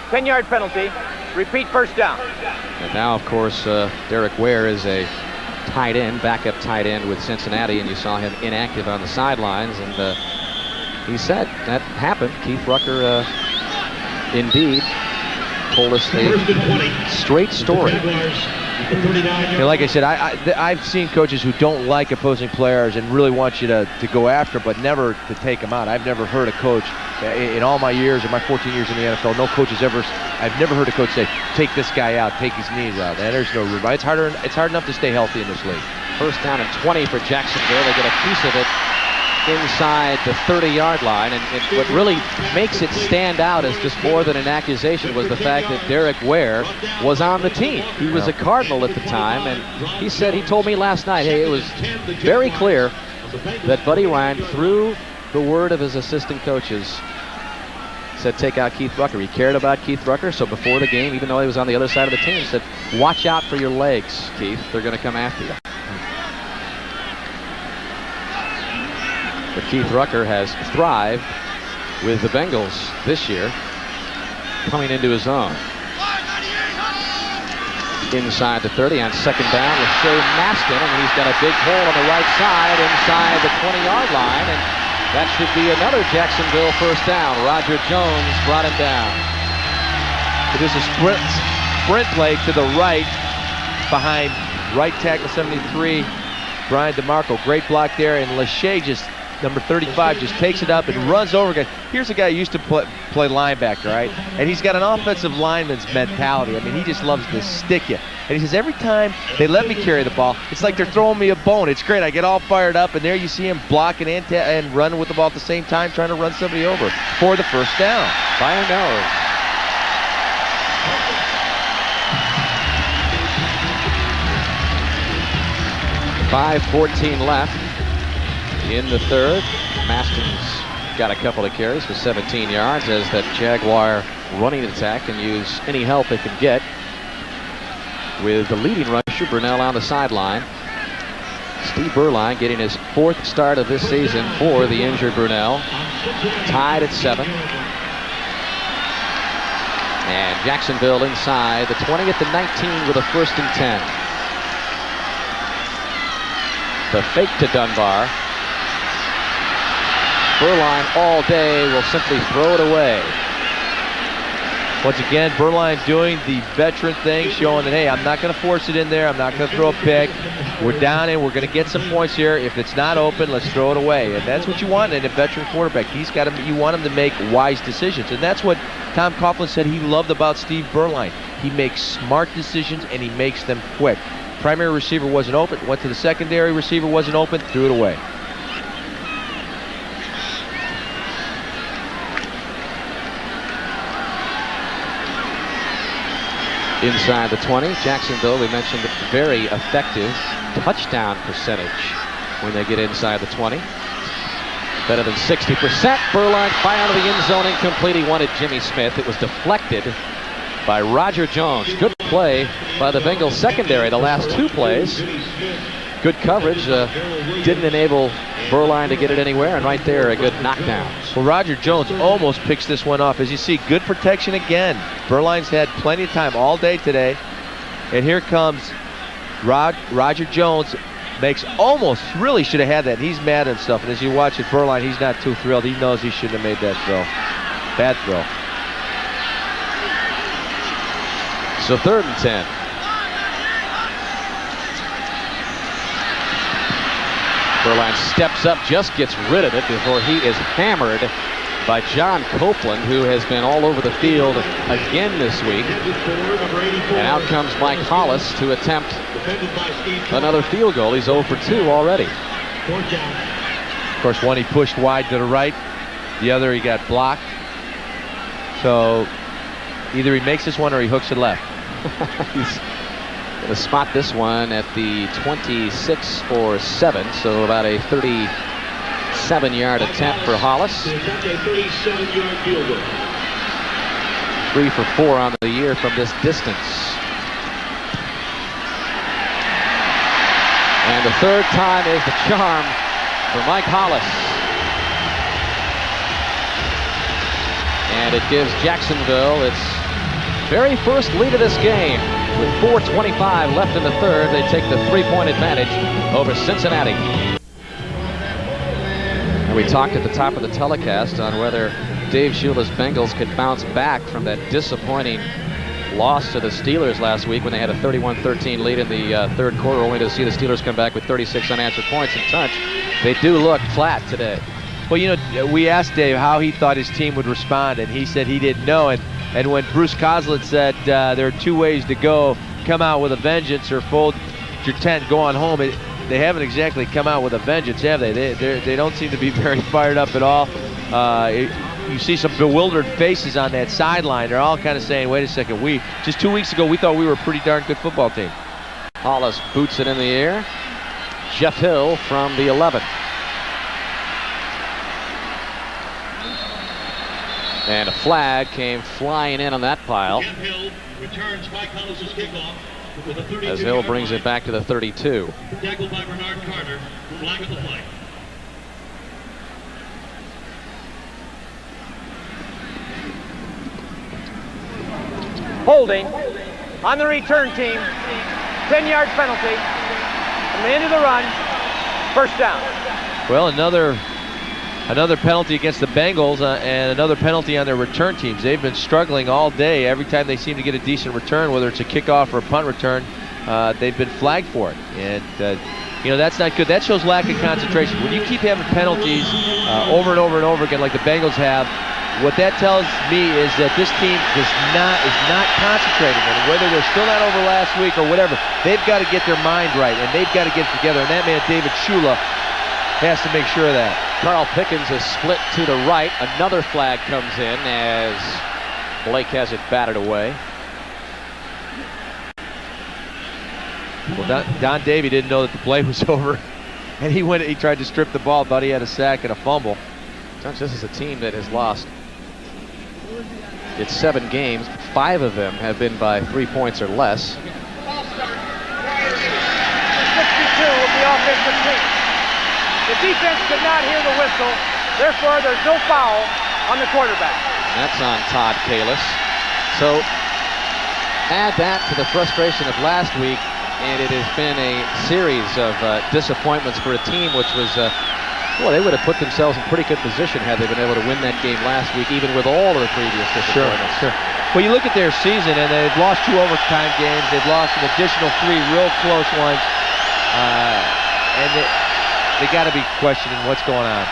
10-yard penalty. Repeat first down. And now, of course, Derek Ware is a tight end, backup tight end with Cincinnati, and you saw him inactive on the sidelines, and he said that happened. Keith Rucker indeed told us a straight story. And like I said, I've seen coaches who don't like opposing players and really want you to go after, but never to take them out. I've never heard a coach in all my years, or my 14 years in the NFL, no coach has ever. I've never heard a coach say, "Take this guy out, take his knees out." And there's no room. It's hard enough to stay healthy in this league. First down and 20 for Jacksonville. They get a piece of it inside the 30-yard line, and what really makes it stand out as just more than an accusation was the fact that Derek Ware was on the team. He was a Cardinal at the time, and he told me last night, hey, it was very clear that Buddy Ryan, through the word of his assistant coaches, said take out Keith Rucker. He cared about Keith Rucker, so before the game, even though he was on the other side of the team, he said, watch out for your legs, Keith. They're going to come after you. But Keith Rucker has thrived with the Bengals this year, coming into his own. Inside the 30 on second down with Shea Maston, and he's got a big hole on the right side inside the 20-yard line, and that should be another Jacksonville first down. Roger Jones brought him down. It is a sprint play to the right behind right tackle 73, Brian DeMarco. Great block there, and Lachey just number 35 just takes it up and runs over again. Here's a guy who used to play linebacker, right? And he's got an offensive lineman's mentality. I mean, he just loves to stick you. And he says, every time they let me carry the ball, it's like they're throwing me a bone. It's great. I get all fired up, and there you see him blocking and running with the ball at the same time, trying to run somebody over for the first down. By a nose. .5:14 left in the third. Maston's got a couple of carries for 17 yards as that Jaguar running attack can use any help it can get with the leading rusher, Brunell, on the sideline. Steve Beuerlein getting his 4th start of this season for the injured Brunell. Tied at 7. And Jacksonville inside the 20 at the 19 with a 1st and 10. The fake to Dunbar. Beuerlein all day will simply throw it away. Once again, Beuerlein doing the veteran thing, showing that, hey, I'm not going to force it in there. I'm not going to throw a pick. We're down and we're going to get some points here. If it's not open, let's throw it away. And that's what you want in a veteran quarterback. You want him to make wise decisions. And that's what Tom Coughlin said he loved about Steve Beuerlein. He makes smart decisions and he makes them quick. Primary receiver wasn't open. Went to the secondary receiver, wasn't open. Threw it away. Inside the 20, Jacksonville, we mentioned, very effective touchdown percentage when they get inside the 20. Better than 60%. Beuerlein fire to the end zone, incomplete. He wanted Jimmy Smith. It was deflected by Roger Jones. Good play by the Bengals secondary the last 2 plays. Good coverage. Didn't enable Beuerlein to get it anywhere, and right there, a good knockdown. Well, Roger Jones almost picks this one off. As you see, good protection again. Beuerlein's had plenty of time all day today. And here comes Roger Jones. Makes almost, really should have had that. He's mad and stuff. And as you watch it, Beuerlein, he's not too thrilled. He knows he shouldn't have made that throw. Bad throw. So 3rd and 10. Beuerlein steps up, just gets rid of it before he is hammered by John Copeland, who has been all over the field again this week. And out comes Mike Hollis to attempt another field goal. He's 0 for 2 already. Of course, one he pushed wide to the right. The other he got blocked. So either he makes this one or he hooks it left. He's going to spot this one at the 26 or 7, so about a 37-yard attempt for Hollis. 3 for 4 on the year from this distance. And the 3rd time is the charm for Mike Hollis. And it gives Jacksonville its very first lead of this game. With 4:25 left in the 3rd, they take the 3-point advantage over Cincinnati. And we talked at the top of the telecast on whether Dave Shula's Bengals could bounce back from that disappointing loss to the Steelers last week when they had a 31-13 lead in the 3rd quarter, only to see the Steelers come back with 36 unanswered points in Tunch. They do look flat today. Well, you know, we asked Dave how he thought his team would respond, and he said he didn't know. And when Bruce Coslett said there are 2 ways to go, come out with a vengeance or fold your tent, go on home, they haven't exactly come out with a vengeance, have they? They don't seem to be very fired up at all. You see some bewildered faces on that sideline. They're all kind of saying, wait a second, just 2 weeks ago we thought we were a pretty darn good football team. Hollis boots it in the air. Jeff Hill from the 11. And a flag came flying in on that pile as Hill brings it back to the 32. Tackled by Bernard Carter, flag of the play. Holding on the return team. 10-yard penalty from the end of the run. 1st down. Well, another penalty against the Bengals and another penalty on their return teams. They've been struggling all day. Every time they seem to get a decent return, whether it's a kickoff or a punt return, they've been flagged for it. And, you know, that's not good. That shows lack of concentration. When you keep having penalties over and over and over again like the Bengals have, what that tells me is that this team is not concentrating. And whether they're still not over last week or whatever, they've got to get their mind right, and they've got to get it together. And that man, David Shula, has to make sure of that. Carl Pickens is split to the right. Another flag comes in as Blake has it batted away. Well, Don Davey didn't know that the play was over, and he tried to strip the ball, but he had a sack and a fumble. This is a team that has lost its 7 games. 5 of them have been by 3 points or less. 62 of the offensive The defense could not hear the whistle. Therefore, there's no foul on the quarterback. That's on Todd Kalis. So add that to the frustration of last week, and it has been a series of disappointments for a team which was, well, they would have put themselves in pretty good position had they been able to win that game last week, even with all of the previous disappointments. Sure. Well, you look at their season, and they've lost 2 overtime games. They've lost an additional 3 real close ones, and they got to be questioning what's going on.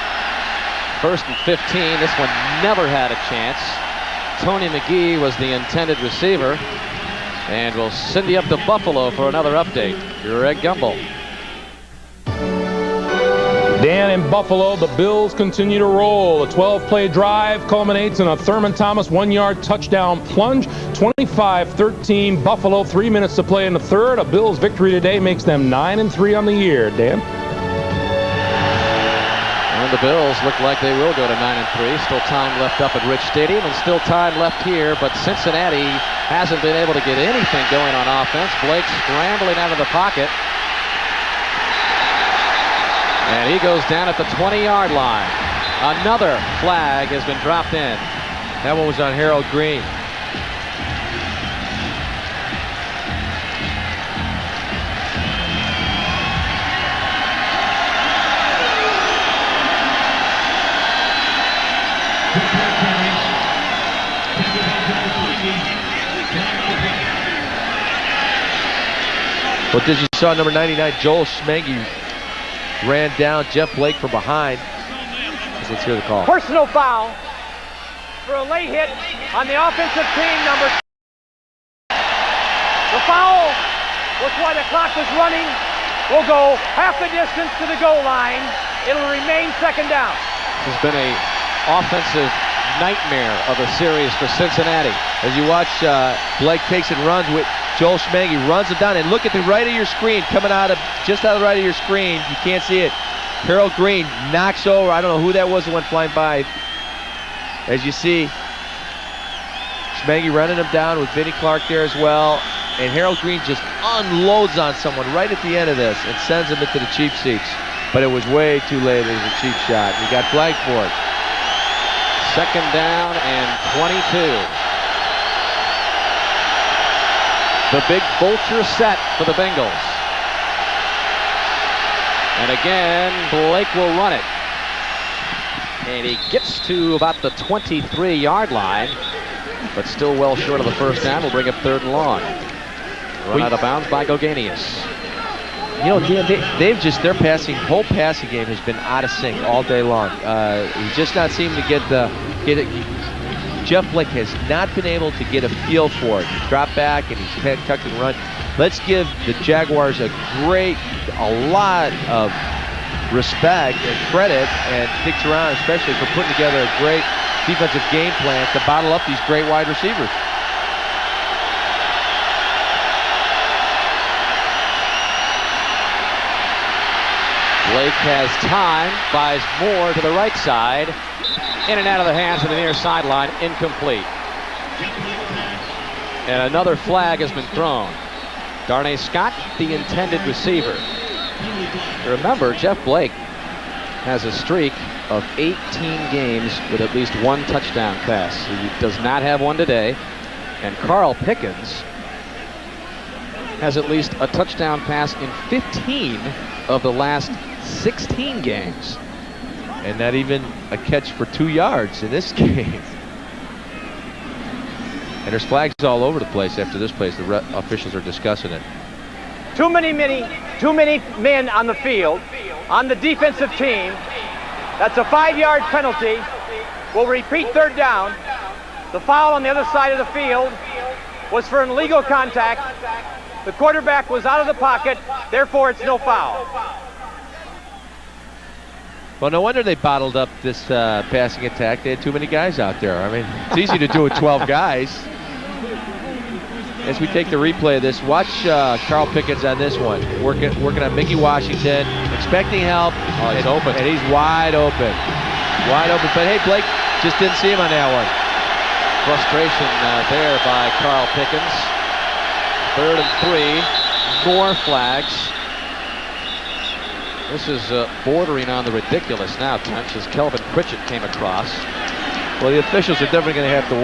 1st and 15. This one never had a chance. Tony McGee was the intended receiver. And we'll send you up to Buffalo for another update. Greg Gumbel. Dan in Buffalo, the Bills continue to roll. A 12-play drive culminates in a Thurman Thomas 1-yard touchdown plunge. 25-13 Buffalo, 3 minutes to play in the third. A Bills victory today makes them 9-3 on the year. Dan? And the Bills look like they will go to 9-3. Still time left up at Rich Stadium and still time left here, but Cincinnati hasn't been able to get anything going on offense. Blake scrambling out of the pocket. And he goes down at the 20-yard line. Another flag has been dropped in. That one was on Harold Green. Well, as you saw, number 99, Joel Schmengi ran down Jeff Blake from behind. Let's hear the call. Personal foul for a late hit on the offensive team, number 2. The foul was while the clock was running. Will go half the distance to the goal line. It'll remain 2nd down. This has been an offensive nightmare of a series for Cincinnati. As you watch, Blake takes and runs with Joel Schmengi, runs it down, and look at the right of your screen, coming out of, just out of the right of your screen. You can't see it. Harold Green knocks over, I don't know who that was that went flying by. As you see, Schmengi running him down with Vinnie Clark there as well. And Harold Green just unloads on someone right at the end of this and sends him into the cheap seats. But it was way too late. It was a cheap shot. He got flagged for it. 2nd down and 22. The big vulture set for the Bengals. And again, Blake will run it. And he gets to about the 23-yard line, but still well short of the 1st down. Will bring up 3rd and long. Run out of bounds by Gogenius. You know, they've just, their whole passing game has been out of sync all day long. He's just not seeming to get it. Jeff Blake has not been able to get a feel for it. He's dropped back and he's tucked and run. Let's give the Jaguars a lot of respect and credit, and sticks around especially for putting together a great defensive game plan to bottle up these great wide receivers. Blake has time, buys more to the right side. In and out of the hands of the near sideline, incomplete. And another flag has been thrown. Darnay Scott, the intended receiver. Remember, Jeff Blake has a streak of 18 games with at least 1 touchdown pass. He does not have one today. And Carl Pickens has at least a touchdown pass in 15 of the last 16 games. And not even a catch for 2 yards in this game. And there's flags all over the place after this place. The officials are discussing it. Too many men on the field, on the defensive team. That's a 5-yard penalty. We'll repeat 3rd down. The foul on the other side of the field was for an illegal contact. The quarterback was out of the pocket, therefore it's no foul. Well, no wonder they bottled up this passing attack. They had too many guys out there. I mean, it's easy to do with 12 guys. As we take the replay of this, watch Carl Pickens on this one. Working on Mickey Washington, expecting help. Oh, he's open. And he's wide open. Wide open. But hey, Blake just didn't see him on that one. Frustration there by Carl Pickens. 3rd and 3. More flags. This is bordering on the ridiculous now, Tunch, as Kelvin Pritchett came across. Well, the officials are definitely going to have to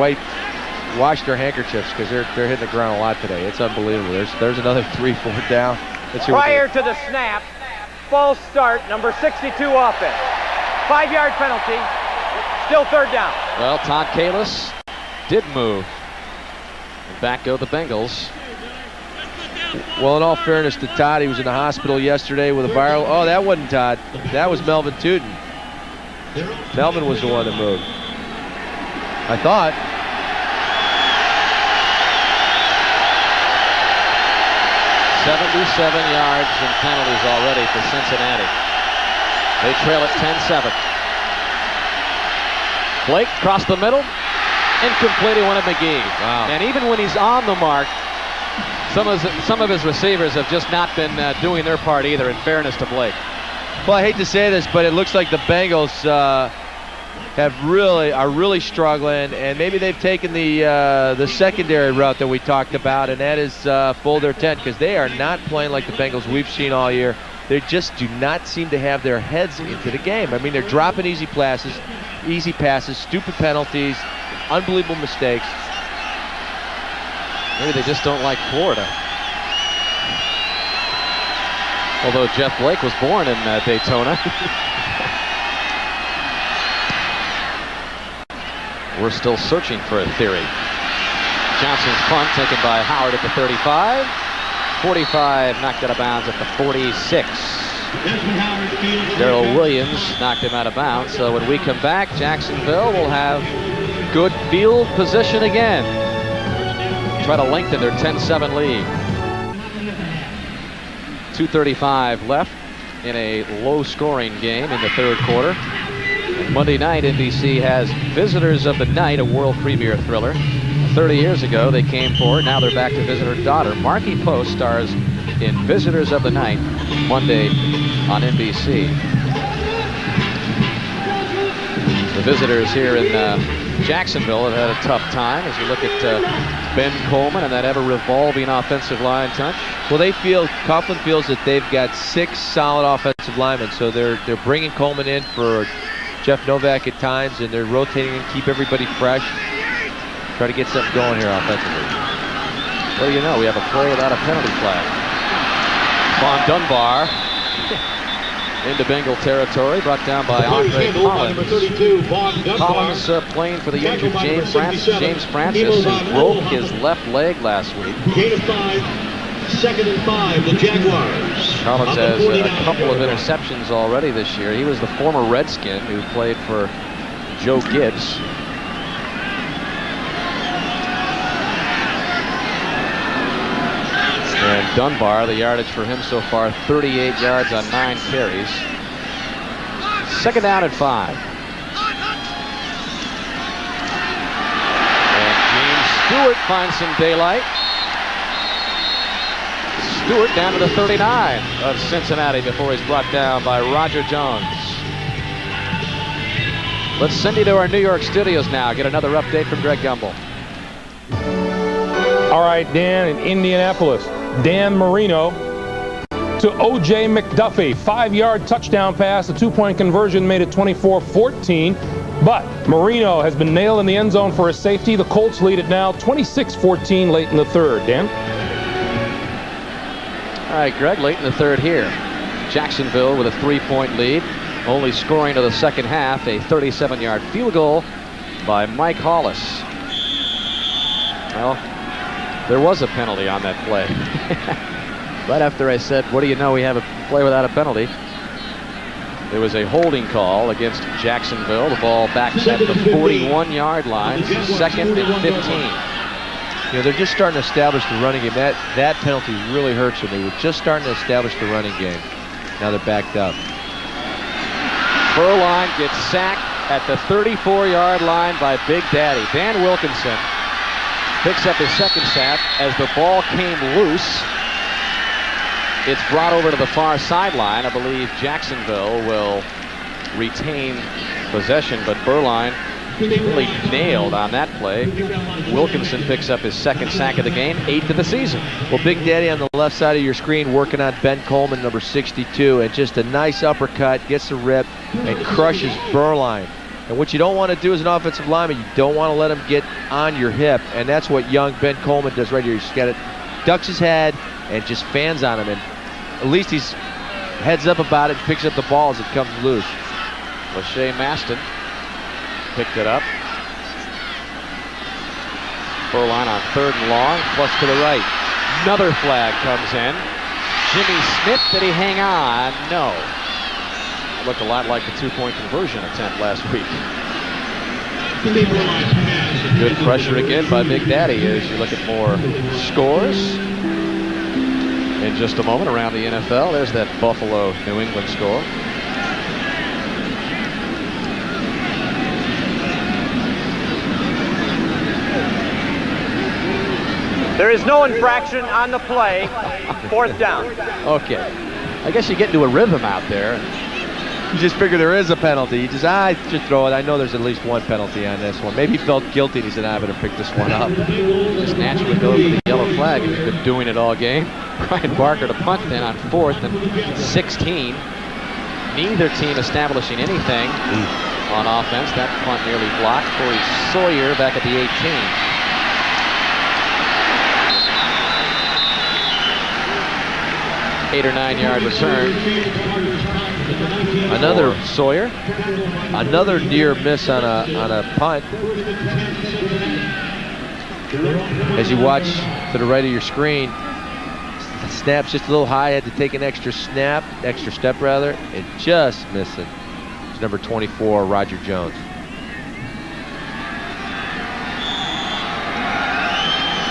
wash their handkerchiefs because they're hitting the ground a lot today. It's unbelievable. There's another 3-4 down. Let's see Prior to the snap, false start, number 62 offense. 5-yard penalty, still third down. Well, Todd Kalis did move. And back go the Bengals. Well, in all fairness to Todd, he was in the hospital yesterday with a viral. Oh, that wasn't Todd. That was Melvin Tootin. Melvin was the one that moved, I thought. $77 yards and penalties already for Cincinnati. They trail at 10-7. Blake across the middle. Incomplete, he wanted McGee. Wow. And even when he's on the mark, some of his receivers have just not been doing their part either, in fairness to Blake. Well, I hate to say this, but it looks like the Bengals are really struggling, and maybe they've taken the secondary route that we talked about, and that is fold their tent, because they are not playing like the Bengals we've seen all year. They just do not seem to have their heads into the game. I mean, they're dropping easy passes, stupid penalties, unbelievable mistakes. Maybe they just don't like Florida. Although Jeff Blake was born in Daytona. We're still searching for a theory. Johnson's punt taken by Howard at the 35. 45 knocked out of bounds at the 46. Darrell Williams knocked him out of bounds. So when we come back, Jacksonville will have good field position again. Try to lengthen their 10-7 lead. 2:35 left in a low-scoring game in the third quarter. Monday night, NBC has Visitors of the Night, a world premiere thriller. 30 years ago, they came forward. Now they're back to visit her daughter. Markie Post stars in Visitors of the Night, Monday on NBC. The Visitors here in Jacksonville have had a tough time as you look at Ben Coleman and that ever-revolving offensive line, Tunch. Well, Coughlin feels that they've got 6 solid offensive linemen, so they're bringing Coleman in for Jeff Novak at times, and they're rotating and keep everybody fresh. Try to get something going here offensively. What do you know? We have a play without a penalty flag. Von Dunbar into Bengal territory, brought down by Andre Collins. Collins playing for the injured James Francis, who broke his left leg last week. Gain of 5, 2nd and 5, the Jaguars. Collins has a couple of interceptions already this year. He was the former Redskin who played for Joe Gibbs. And Dunbar, the yardage for him so far, 38 yards on 9 carries. 2nd down and 5. And James Stewart finds some daylight. Stewart down to the 39 of Cincinnati before he's brought down by Roger Jones. Let's send you to our New York studios now. Get another update from Greg Gumbel. All right, Dan, in Indianapolis. Dan Marino to O.J. McDuffie. 5-yard touchdown pass. A 2-point conversion made it 24-14. But Marino has been nailed in the end zone for a safety. The Colts lead it now 26-14 late in the third. Dan? All right, Greg, late in the third here. Jacksonville with a 3-point lead. Only scoring to the second half. A 37-yard field goal by Mike Hollis. Well, there was a penalty on that play. Right after I said, what do you know, we have a play without a penalty. There was a holding call against Jacksonville. The ball back at the 41-yard line. 2nd and 15. You know, they're just starting to establish the running game. That penalty really hurts them. They were just starting to establish the running game. Now they're backed up. Beuerlein gets sacked at the 34-yard line by Big Daddy. Dan Wilkinson picks up his 2nd sack as the ball came loose. It's brought over to the far sideline. I believe Jacksonville will retain possession, but Beuerlein really nailed on that play. Wilkinson picks up his second sack of the game, 8th of the season. Well, Big Daddy on the left side of your screen working on Ben Coleman, number 62, and just a nice uppercut, gets a rip, and crushes Beuerlein. And what you don't want to do as an offensive lineman, you don't want to let him get on your hip, and that's what young Ben Coleman does right here. He's got it, ducks his head, and just fans on him, and at least he's heads up about it and picks up the ball as it comes loose. Lachey Maston picked it up. Beuerlein on 3rd and long, plus to the right. Another flag comes in. Jimmy Smith, did he hang on? No. It looked a lot like the 2-point conversion attempt last week. Good pressure again by Big Daddy as you look at more scores. In just a moment around the NFL, there's that Buffalo-New England score. There is no infraction on the play. 4th down. Okay. I guess you get into a rhythm out there. You just figure there is a penalty. You just, I should throw it. I know there's at least one penalty on this one. Maybe he felt guilty and he said, I better pick this one up. Just naturally go for the yellow flag. He's been doing it all game. Brian Barker to punt then on 4th and 16. Neither team establishing anything on offense. That punt nearly blocked. Corey Sawyer back at the 18. Eight or 9 yard return. Another Sawyer. Another near miss on a punt. As you watch to the right of your screen, the snap's just a little high. Had to take an extra step rather. It just missed it. It's number 24, Roger Jones.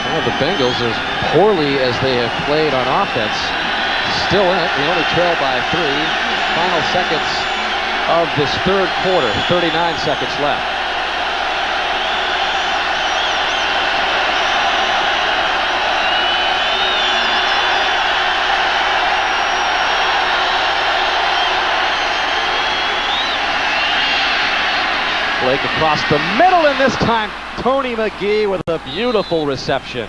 Well, the Bengals, as poorly as they have played on offense, still in it. They only trail by 3. Final seconds of this 3rd quarter. 39 seconds left. Blake across the middle, and this time Tony McGee with a beautiful reception.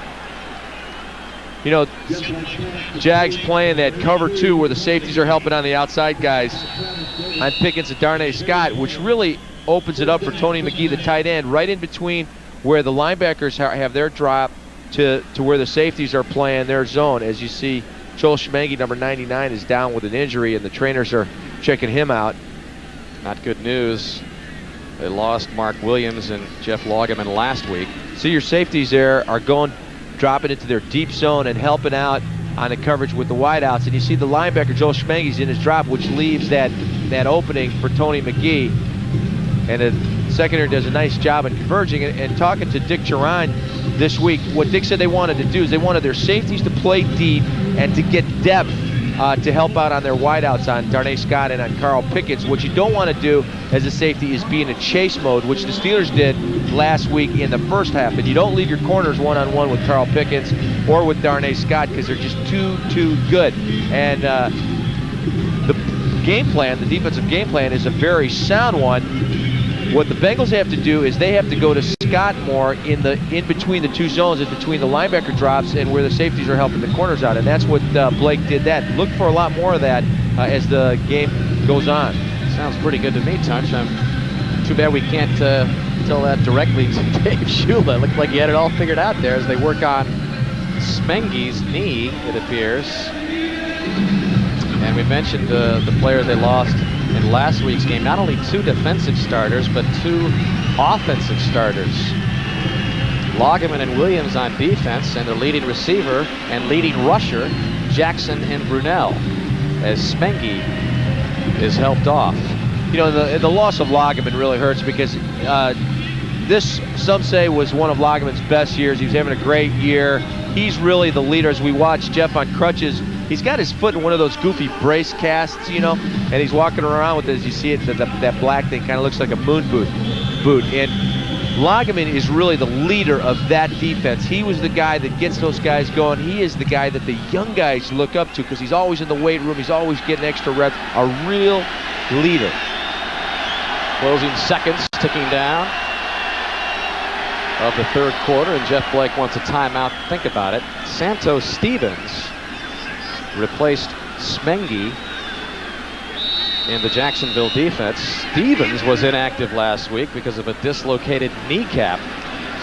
You know, Jags playing that cover 2 where the safeties are helping on the outside guys on Pickens and Darnay Scott, which really opens it up for Tony McGee, the tight end, right in between where the linebackers have their drop to where the safeties are playing their zone. As you see, Joel Schmengi, number 99, is down with an injury, and the trainers are checking him out. Not good news. They lost Mark Williams and Jeff Laugeman last week. So your safeties there are dropping into their deep zone and helping out on the coverage with the wideouts. And you see the linebacker, Joel Schmengi's in his drop, which leaves that opening for Tony McGee. And the secondary does a nice job in converging. And talking to Dick Duran this week, what Dick said they wanted to do is they wanted their safeties to play deep and to get depth to help out on their wideouts on Darnay Scott and on Carl Pickens. What you don't want to do as a safety is be in a chase mode, which the Steelers did last week in the first half. And you don't leave your corners one-on-one with Carl Pickens or with Darnay Scott because they're just too good. And the game plan, the defensive game plan, is a very sound one. What the Bengals have to do is they have to go to Scott more in between the two zones, in between the linebacker drops and where the safeties are helping the corners out. And that's what Blake did that. Look for a lot more of that as the game goes on. Sounds pretty good to me, Tunch. Too bad we can't tell that directly to Dave Shula. Looked like he had it all figured out there as they work on Smengi's knee, it appears. And we mentioned the player they lost in last week's game. Not only 2 defensive starters, but 2 offensive starters. Laugeman and Williams on defense, and their leading receiver and leading rusher, Jackson and Brunell, as Smengi is helped off. You know, the loss of Laugeman really hurts because this, some say, was one of Laugeman's best years. He was having a great year. He's really the leader. As we watch Jeff on crutches, he's got his foot in one of those goofy brace casts, you know, and he's walking around with it. As you see it, that black thing kind of looks like a moon boot. And Laugeman is really the leader of that defense. He was the guy that gets those guys going. He is the guy that the young guys look up to because he's always in the weight room. He's always getting extra reps. A real leader. Closing seconds ticking down. of the third quarter, and Jeff Blake wants a timeout. Think about it. Santos Stevens replaced Smengi in the Jacksonville defense. Stevens was inactive last week because of a dislocated kneecap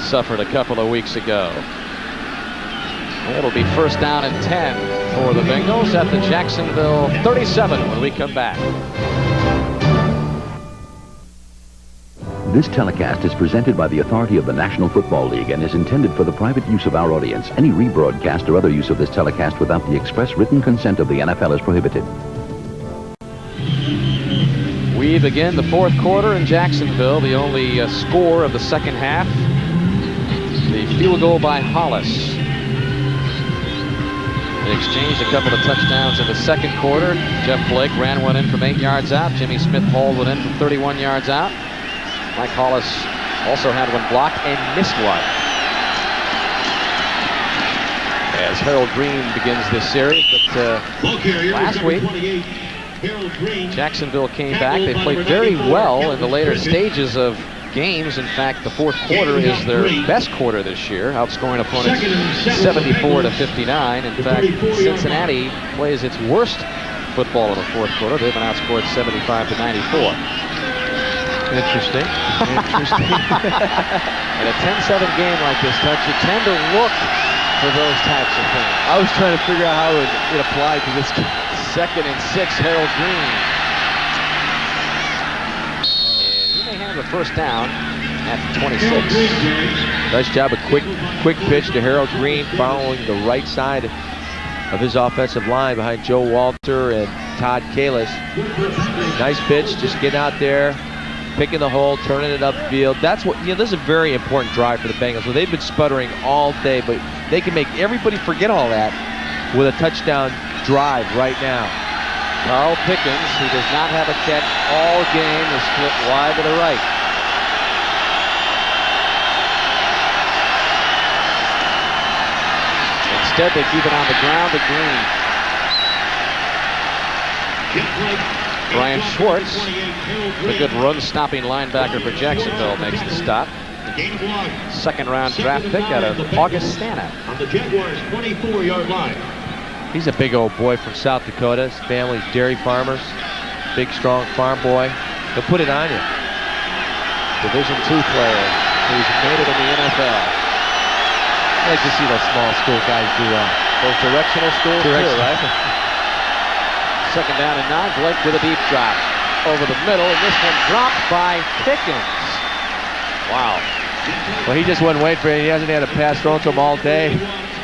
suffered a couple of weeks ago. It'll be first down and 10 for the Bengals at the Jacksonville 37 when we come back. This telecast is presented by the authority of the National Football League and is intended for the private use of our audience. Any rebroadcast or other use of this telecast without the express written consent of the NFL is prohibited. We begin the fourth quarter in Jacksonville, the only score of the second half. The field goal by Hollis. They exchanged a couple of touchdowns in the second quarter. Jeff Blake ran one in from 8 yards out. Jimmy Smith hauled one in from 31 yards out. Mike Hollis also had one blocked and missed one. As Harold Green begins this series, but last week Jacksonville came back. They played very well in the later stages of games. In fact, the fourth quarter is their best quarter this year, outscoring opponents 74-59. In fact, Cincinnati plays its worst football in the fourth quarter. They've been outscored 75-94. Interesting. In a 10-7 game like this, Tunch, you tend to look for those types of things. I was trying to figure out how it applied to this game. 2nd and 6, Harold Green. And he may have the first down at the 26. Nice job, a quick pitch to Harold Green following the right side of his offensive line behind Joe Walter and Todd Kalis. Nice pitch, just getting out there, picking the hole, turning it upfield. That's what, this is a very important drive for the Bengals. So they've been sputtering all day, but they can make everybody forget all that with a touchdown drive right now. Carl Pickens, who does not have a catch all game, is split wide to the right. Instead, they keep it on the ground to Green. Brian Schwartz, the good run-stopping linebacker for Jacksonville, makes the stop. Second-round draft pick out of Augustana. On the Jaguars' 24-yard line. He's a big old boy from South Dakota. His family's dairy farmers. Big, strong farm boy. He'll put it on you. Division II player who's made it in the NFL. I like to see those small school guys do those directional schools too, right? Second down and 9. Blake with a deep drop over the middle, and this one dropped by Pickens. Wow. Well, he just wasn't waiting for it. He hasn't had a pass thrown to him all day.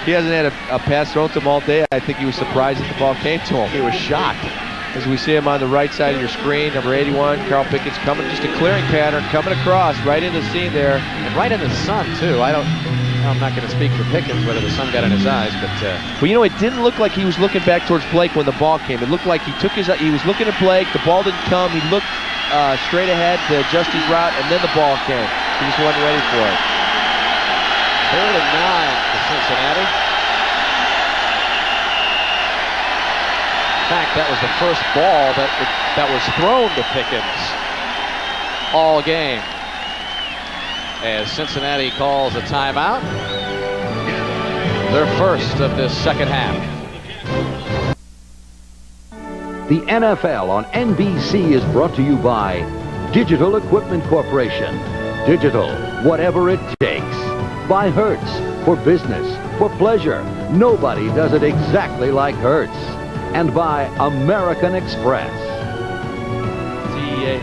He hasn't had a pass thrown to him all day. I think he was surprised that the ball came to him. He was shocked. As we see him on the right side of your screen, number 81, Carl Pickens coming, just a clearing pattern, coming across, right in the seam there. And right in the sun, too. I'm not going to speak for Pickens, whether the sun got in his eyes, but... Well, it didn't look like he was looking back towards Blake when the ball came. It looked like he was looking at Blake, the ball didn't come, he looked straight ahead to adjust his route, and then the ball came. He just wasn't ready for it. 3rd and 9 for Cincinnati. In fact, that was the first ball that was thrown to Pickens all game. As Cincinnati calls a timeout. Their first of this second half. The NFL on NBC is brought to you by Digital Equipment Corporation. Digital, whatever it takes. By Hertz, for business, for pleasure. Nobody does it exactly like Hertz. And by American Express. CEA.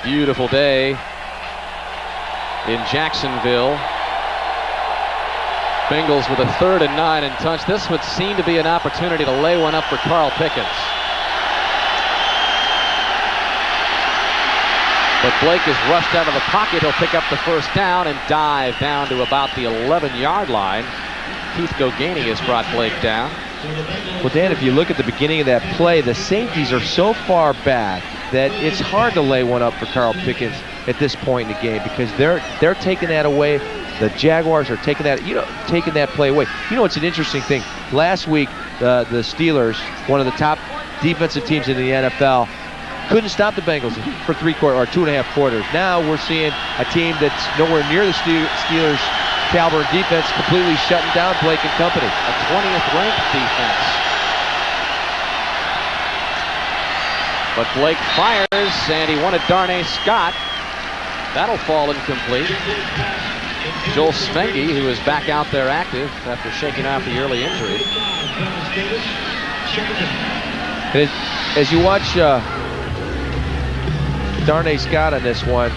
Beautiful day in Jacksonville. Bengals with a 3rd and 9 and Tunch. This would seem to be an opportunity to lay one up for Carl Pickens. But Blake is rushed out of the pocket. He'll pick up the first down and dive down to about the 11-yard line. Keith Gogani has brought Blake down. Well, Dan, if you look at the beginning of that play, the safeties are so far back that it's hard to lay one up for Carl Pickens at this point in the game because they're taking that away. The Jaguars are taking that play away. It's an interesting thing. Last week, the Steelers, one of the top defensive teams in the NFL, couldn't stop the Bengals for 3 quarters or 2.5 quarters. Now we're seeing a team that's nowhere near the Steelers' caliber defense, completely shutting down Blake and company. A 20th ranked defense. But Blake fires, and he wanted Darnay Scott. That'll fall incomplete. Joel Smengi, who is back out there active after shaking off the early injury. As you watch Darnay Scott on this one,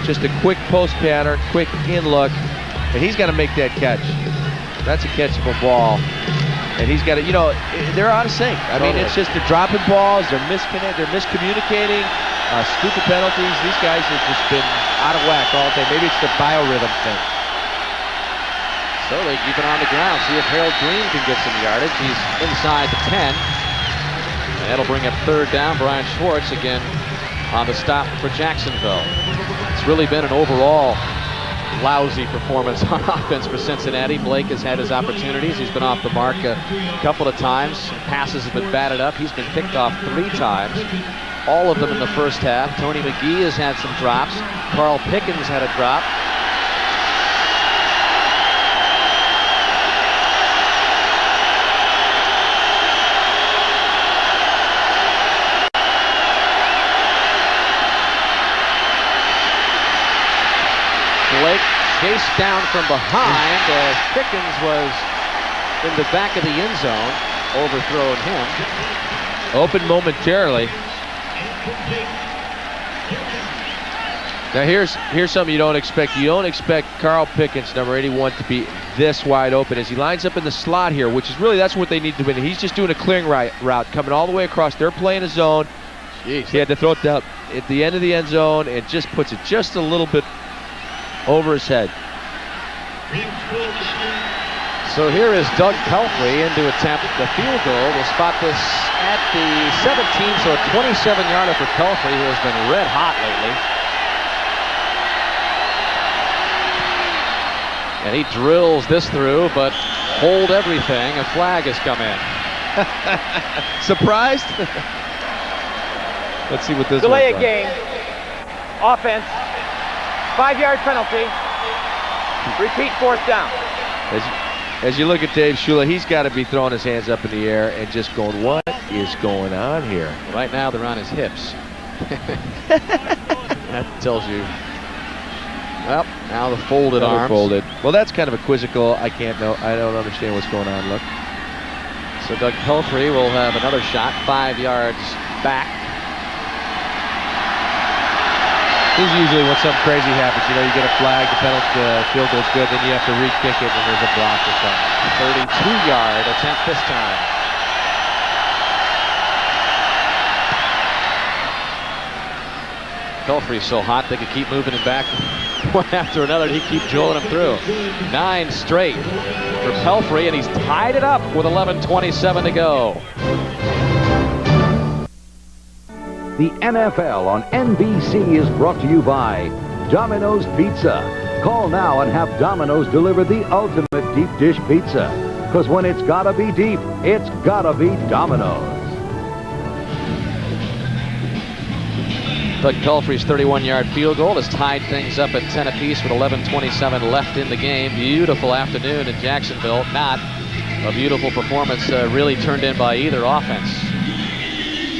just a quick post pattern, quick in look, and he's got to make that catch. That's a catchable ball. And he's got to, they're out of sync. I mean, it's just they're dropping balls, they're miscommunicating, stupid penalties. These guys have just been out of whack all day. Maybe it's the biorhythm thing. So they keep it on the ground. See if Harold Green can get some yardage. He's inside the 10. And that'll bring up 3rd down. Brian Schwartz again on the stop for Jacksonville. It's really been an overall lousy performance on offense for Cincinnati. Blake has had his opportunities. He's been off the mark a couple of times. Passes have been batted up. He's been picked off 3 times. All of them in the first half. Tony McGee has had some drops. Carl Pickens had a drop. Blake chased down from behind as Pickens was in the back of the end zone, overthrowing him. Open momentarily. Now here's something you don't expect. You don't expect Carl Pickens, number 81, to be this wide open as he lines up in the slot here, which is really, that's what they need to win. He's just doing a clearing route, coming all the way across. They're playing a zone. Jeez. He had to throw it down at the end of the end zone and just puts it just a little bit over his head. So here is Doug Pelfrey in to attempt the field goal. We'll spot this at the 17, so a 27-yarder for Pelfrey, who has been red hot lately. And he drills this through, but hold everything. A flag has come in. Surprised? Let's see what this delay one's a game. Offense. 5-yard penalty. Repeat 4th down. As you look at Dave Shula, he's got to be throwing his hands up in the air and just going, what is going on here? Right now they're on his hips. That tells you. Well, now the folded arms. Folded. Well, that's kind of a quizzical. I don't understand what's going on. Look. So Doug Pelfrey will have another shot, 5 yards back. This is usually when something crazy happens. You get a flag, the penalty, field goal's good, then you have to re-kick it, and there's a block or something. 32-yard attempt this time. Pelfrey's so hot they could keep moving him back one after another, and he keep drilling him through. 9 straight for Pelfrey, and he's tied it up with 11:27 to go. The NFL on NBC is brought to you by Domino's Pizza. Call now and have Domino's deliver the ultimate deep dish pizza. Because when it's gotta be deep, it's gotta be Domino's. Doug Pelfrey's 31-yard field goal has tied things up at 10 apiece with 11:27 left in the game. Beautiful afternoon in Jacksonville. Not a beautiful performance really turned in by either offense.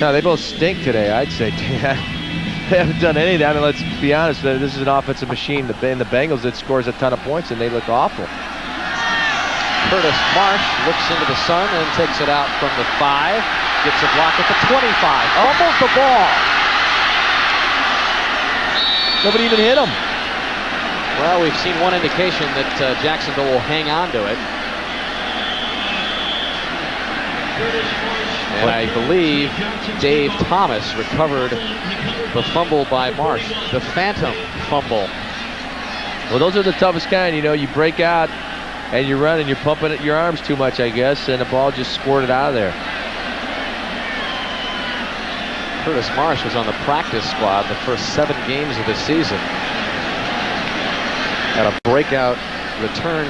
No, they both stink today, I'd say. They haven't done any of that. I mean, let's be honest. This is an offensive machine. The Bengals that scores a ton of points, and they look awful. Curtis Marsh looks into the sun and takes it out from the 5. Gets a block at the 25. Fumbles the ball. Nobody even hit him. Well, we've seen one indication that Jacksonville will hang on to it. And I believe Dave Thomas recovered the fumble by Marsh, the phantom fumble. Well, those are the toughest kind. You break out and you run and you're pumping at your arms too much, I guess, and the ball just squirted out of there. Curtis Marsh was on the practice squad the first 7 games of the season. Had a breakout return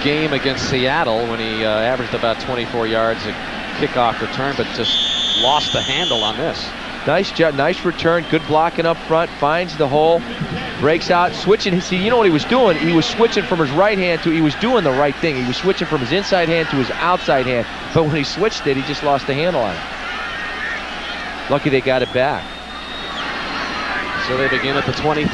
game against Seattle when he averaged about 24 yards a kickoff return, but just lost the handle on this. Nice job, nice return, good blocking up front, finds the hole, breaks out, switching. See, you know what he was doing? He was switching from his right hand to, he was doing the right thing. He was switching from his inside hand to his outside hand, but when he switched it, he just lost the handle on it. Lucky they got it back. So they begin at the 23.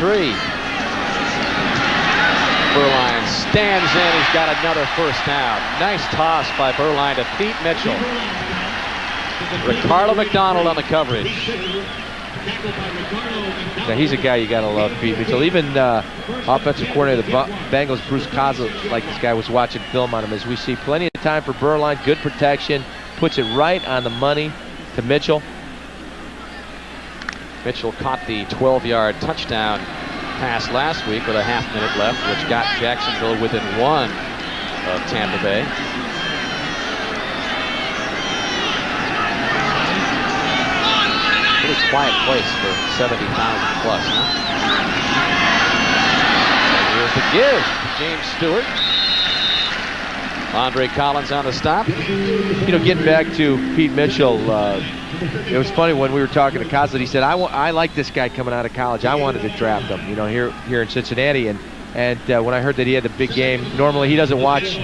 Beuerlein stands in. He's got another first down. Nice toss by Beuerlein to Pete Mitchell. Ricardo McDonald on the coverage. Now he's a guy you gotta love, Pete Mitchell. Even offensive coordinator of the Bengals, Bruce Kozler, like this guy was watching film on him, as we see plenty of time for Beuerlein. Good protection, puts it right on the money to Mitchell. Mitchell caught the 12-yard touchdown pass last week with a half-minute left, which got Jacksonville within 1 of Tampa Bay. Pretty quiet place for 70,000 plus, huh? And here's the give. James Stewart. Andre Collins on the stop. You know, getting back to Pete Mitchell, it was funny when we were talking to Kozlet. He said, I like this guy coming out of college. I wanted to draft him, you know, here in Cincinnati. And when I heard that he had the big game, normally he doesn't watch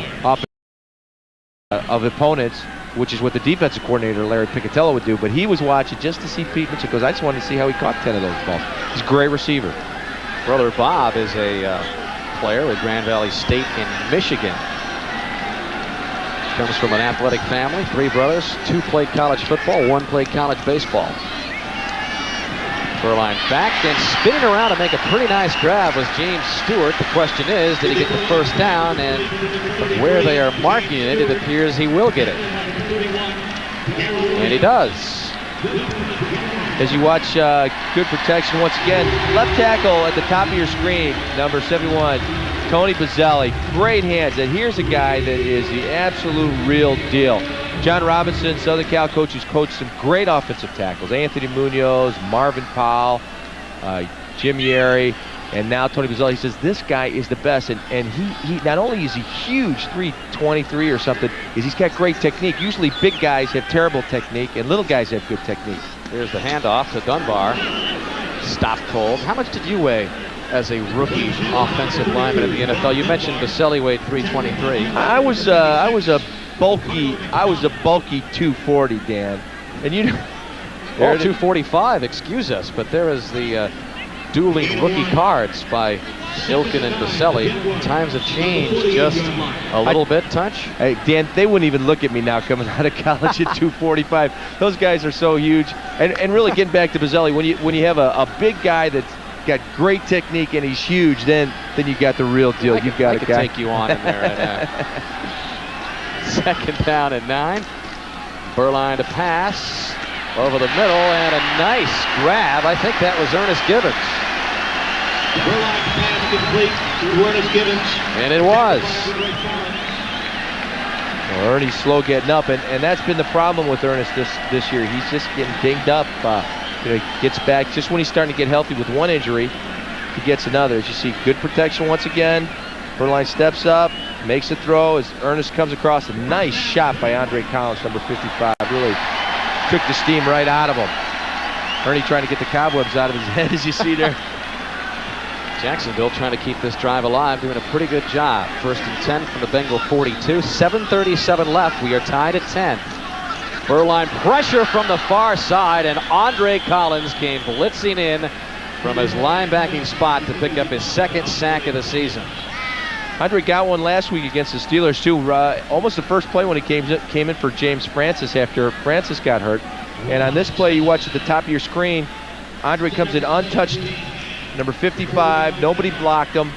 of opponents, which is what the defensive coordinator, Larry Piccatello, would do. But he was watching just to see Pete Mitchell, because I just wanted to see how he caught 10 of those balls. He's a great receiver. Brother Bob is a player with Grand Valley State in Michigan. Comes from an athletic family, 3 brothers, 2 played college football, 1 played college baseball. Beuerlein back and spinning around to make a pretty nice grab was James Stewart. The question is, did he get the first down? And from where they are marking it, it appears he will get it. And he does. As you watch good protection once again, left tackle at the top of your screen, number 71. Tony Beuerlein, great hands, and here's a guy that is the absolute real deal. John Robinson, Southern Cal coach, who's coached some great offensive tackles. Anthony Munoz, Marvin Powell, Jim Yerry, and now Tony Beuerlein. He says this guy is the best, and he not only is he huge, 323 or something, is he's got great technique. Usually big guys have terrible technique, and little guys have good technique. Here's the handoff to Dunbar. Stopped cold. How much did you weigh as a rookie offensive lineman in the NFL? You mentioned Beuerlein weighed 323. I was a bulky 240, Dan. And you know, well, 245, excuse us, but there is the dueling rookie cards by Ilkin and Beuerlein. Times have changed just a little bit, Tunch. Hey, Dan, they wouldn't even look at me now coming out of college at 245. Those guys are so huge. And really getting back to Beuerlein, when you have a big guy that's got great technique and he's huge, then you got the real deal. You've got a guy. I could take you on in there right now. 2nd down and 9. Beuerlein to pass over the middle, and a nice grab. I think that was Ernest Gibbons. Beuerlein pass complete to Ernest Gibbons. And it was. Well, Ernie's slow getting up, and that's been the problem with Ernest this year. He's just getting dinged up. You know, he gets back just when he's starting to get healthy with one injury. He gets another. As you see, good protection once again. Beuerlein steps up, makes a throw as Ernest comes across. A nice shot by Andre Collins, number 55. Really took the steam right out of him. Ernie trying to get the cobwebs out of his head, as you see there. Jacksonville trying to keep this drive alive, doing a pretty good job. 1st and 10 from the Bengal 42. 7:37 left. We are tied at 10. Beuerlein pressure from the far side, and Andre Collins came blitzing in from his linebacking spot to pick up his 2nd sack of the season. Andre got one last week against the Steelers too. Almost the first play when he came in for James Francis after Francis got hurt. And on this play, you watch at the top of your screen, Andre comes in untouched, number 55. Nobody blocked him.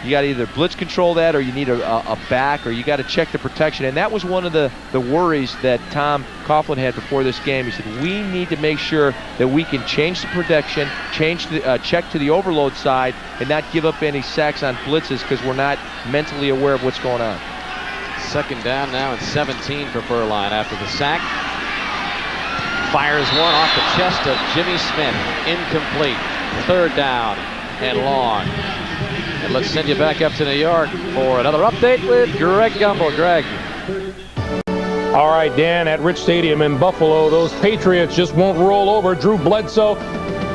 You got to either blitz control that, or you need a back, or you got to check the protection. And that was one of the worries that Tom Coughlin had before this game. He said, we need to make sure that we can change the protection, check to the overload side, and not give up any sacks on blitzes because we're not mentally aware of what's going on. 2nd down now and 17 for Beuerlein after the sack. Fires one off the chest of Jimmy Smith. Incomplete. 3rd down and long. And let's send you back up to New York for another update with Greg Gumbel. Greg. All right, Dan, at Rich Stadium in Buffalo, those Patriots just won't roll over. Drew Bledsoe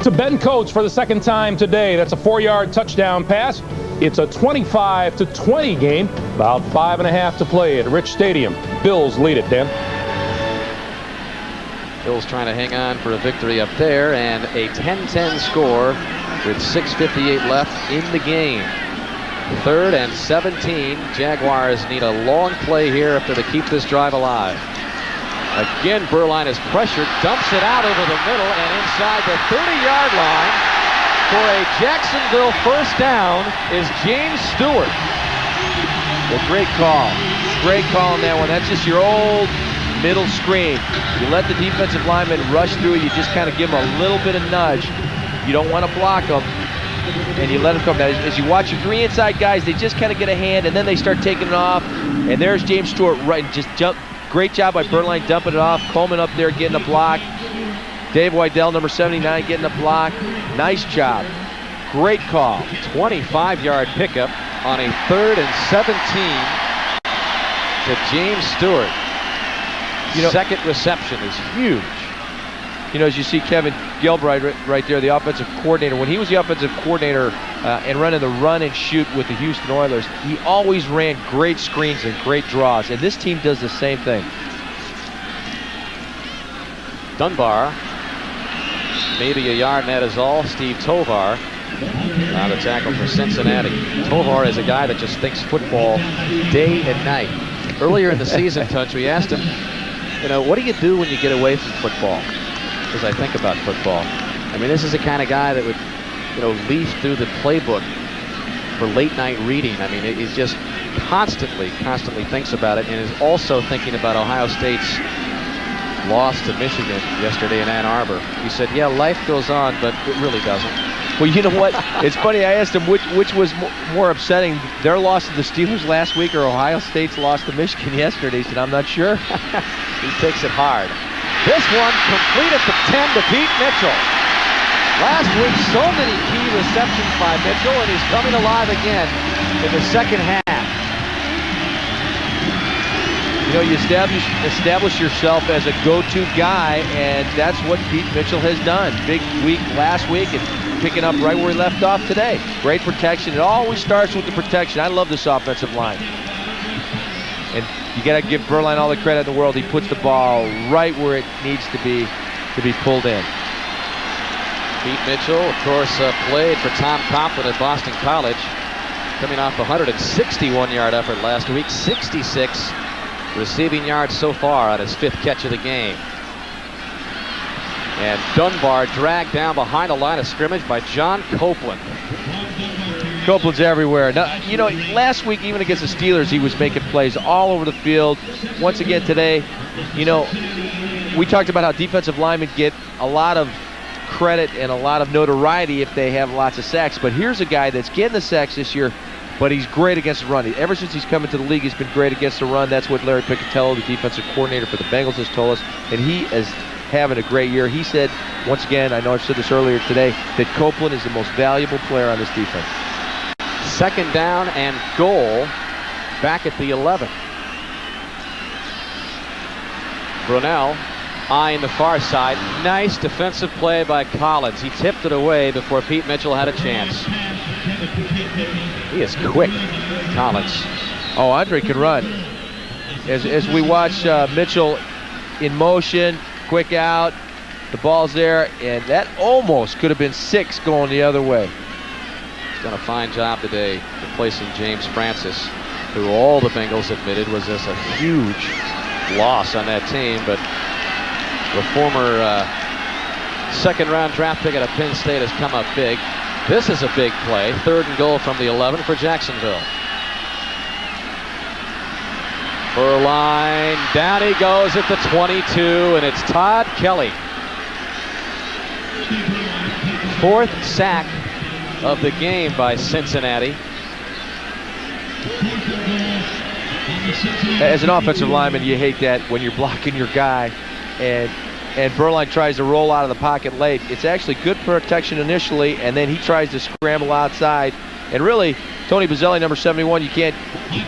to Ben Coates for the second time today. That's a 4-yard touchdown pass. It's a 25-20 game. About 5.5 to play at Rich Stadium. Bills lead it, Dan. Bills trying to hang on for a victory up there, and a 10-10 score with 6:58 left in the game. 3rd and 17. Jaguars need a long play here if they're to keep this drive alive. Again, Beuerlein is pressured, dumps it out over the middle and inside the 30-yard line for a Jacksonville first down is James Stewart. Well, great call. Great call on that one. That's just your old middle screen. You let the defensive lineman rush through. You just kind of give them a little bit of nudge. You don't want to block them, and you let them come. Now, as you watch your 3 inside guys, they just kind of get a hand, and then they start taking it off. And there's James Stewart right, just jump. Great job by Beuerlein dumping it off. Coleman up there getting a block. Dave Weidel, number 79, getting a block. Nice job. Great call. 25-yard pickup on a 3rd and 17 to James Stewart. Second reception is huge. As you see Kevin Gilbride right there, the offensive coordinator, when he was the offensive coordinator and running the run and shoot with the Houston Oilers, he always ran great screens and great draws, and this team does the same thing. Dunbar, maybe a yard, and that is all. Steve Tovar on the tackle for Cincinnati. Tovar is a guy that just thinks football day and night. Earlier in the season, Tunch, we asked him, what do you do when you get away from football? As I think about football, I mean, this is the kind of guy that would, leaf through the playbook for late night reading. I mean, he's just constantly thinks about it, and is also thinking about Ohio State's loss to Michigan yesterday in Ann Arbor. He said, yeah, life goes on, but it really doesn't. Well, you know what? It's funny, I asked him which was more upsetting, their loss to the Steelers last week or Ohio State's loss to Michigan yesterday. He said, I'm not sure. He takes it hard. This one complete at the 10 to Pete Mitchell. Last week, so many key receptions by Mitchell, and he's coming alive again in the second half. You establish yourself as a go-to guy, and that's what Pete Mitchell has done. Big week last week and picking up right where he left off today. Great protection. It always starts with the protection. I love this offensive line. And you got to give Beuerlein all the credit in the world. He puts the ball right where it needs to be pulled in. Pete Mitchell, of course, played for Tom Coughlin at Boston College, coming off a 161-yard effort last week, 66 receiving yards so far on his 5th catch of the game. And Dunbar dragged down behind the line of scrimmage by John Copeland. Copeland's everywhere. Now, last week, even against the Steelers, he was making plays all over the field. Once again today, we talked about how defensive linemen get a lot of credit and a lot of notoriety if they have lots of sacks. But here's a guy that's getting the sacks this year, but he's great against the run. Ever since he's come into the league, he's been great against the run. That's what Larry Piccatello, the defensive coordinator for the Bengals, has told us. And he is having a great year. He said, once again, I know I've said this earlier today, that Copeland is the most valuable player on this defense. 2nd down and goal back at the 11. Brunell eyeing the far side. Nice defensive play by Collins. He tipped it away before Pete Mitchell had a chance. He is quick, Collins. Oh, Andre can run. As we watch Mitchell in motion, quick out, the ball's there, and that almost could have been 6 going the other way. Done a fine job today replacing James Francis, who all the Bengals admitted was just a huge loss on that team, but the former 2nd-round draft pick out of Penn State has come up big. This is a big play. 3rd and goal from the 11 for Jacksonville. Beuerlein, down he goes at the 22, and it's Todd Kelly. 4th sack of the game by Cincinnati. As an offensive lineman, you hate that when you're blocking your guy and Beuerlein tries to roll out of the pocket late. It's actually good protection initially, and then he tries to scramble outside. And really, Tony Beuerlein, number 71, you can't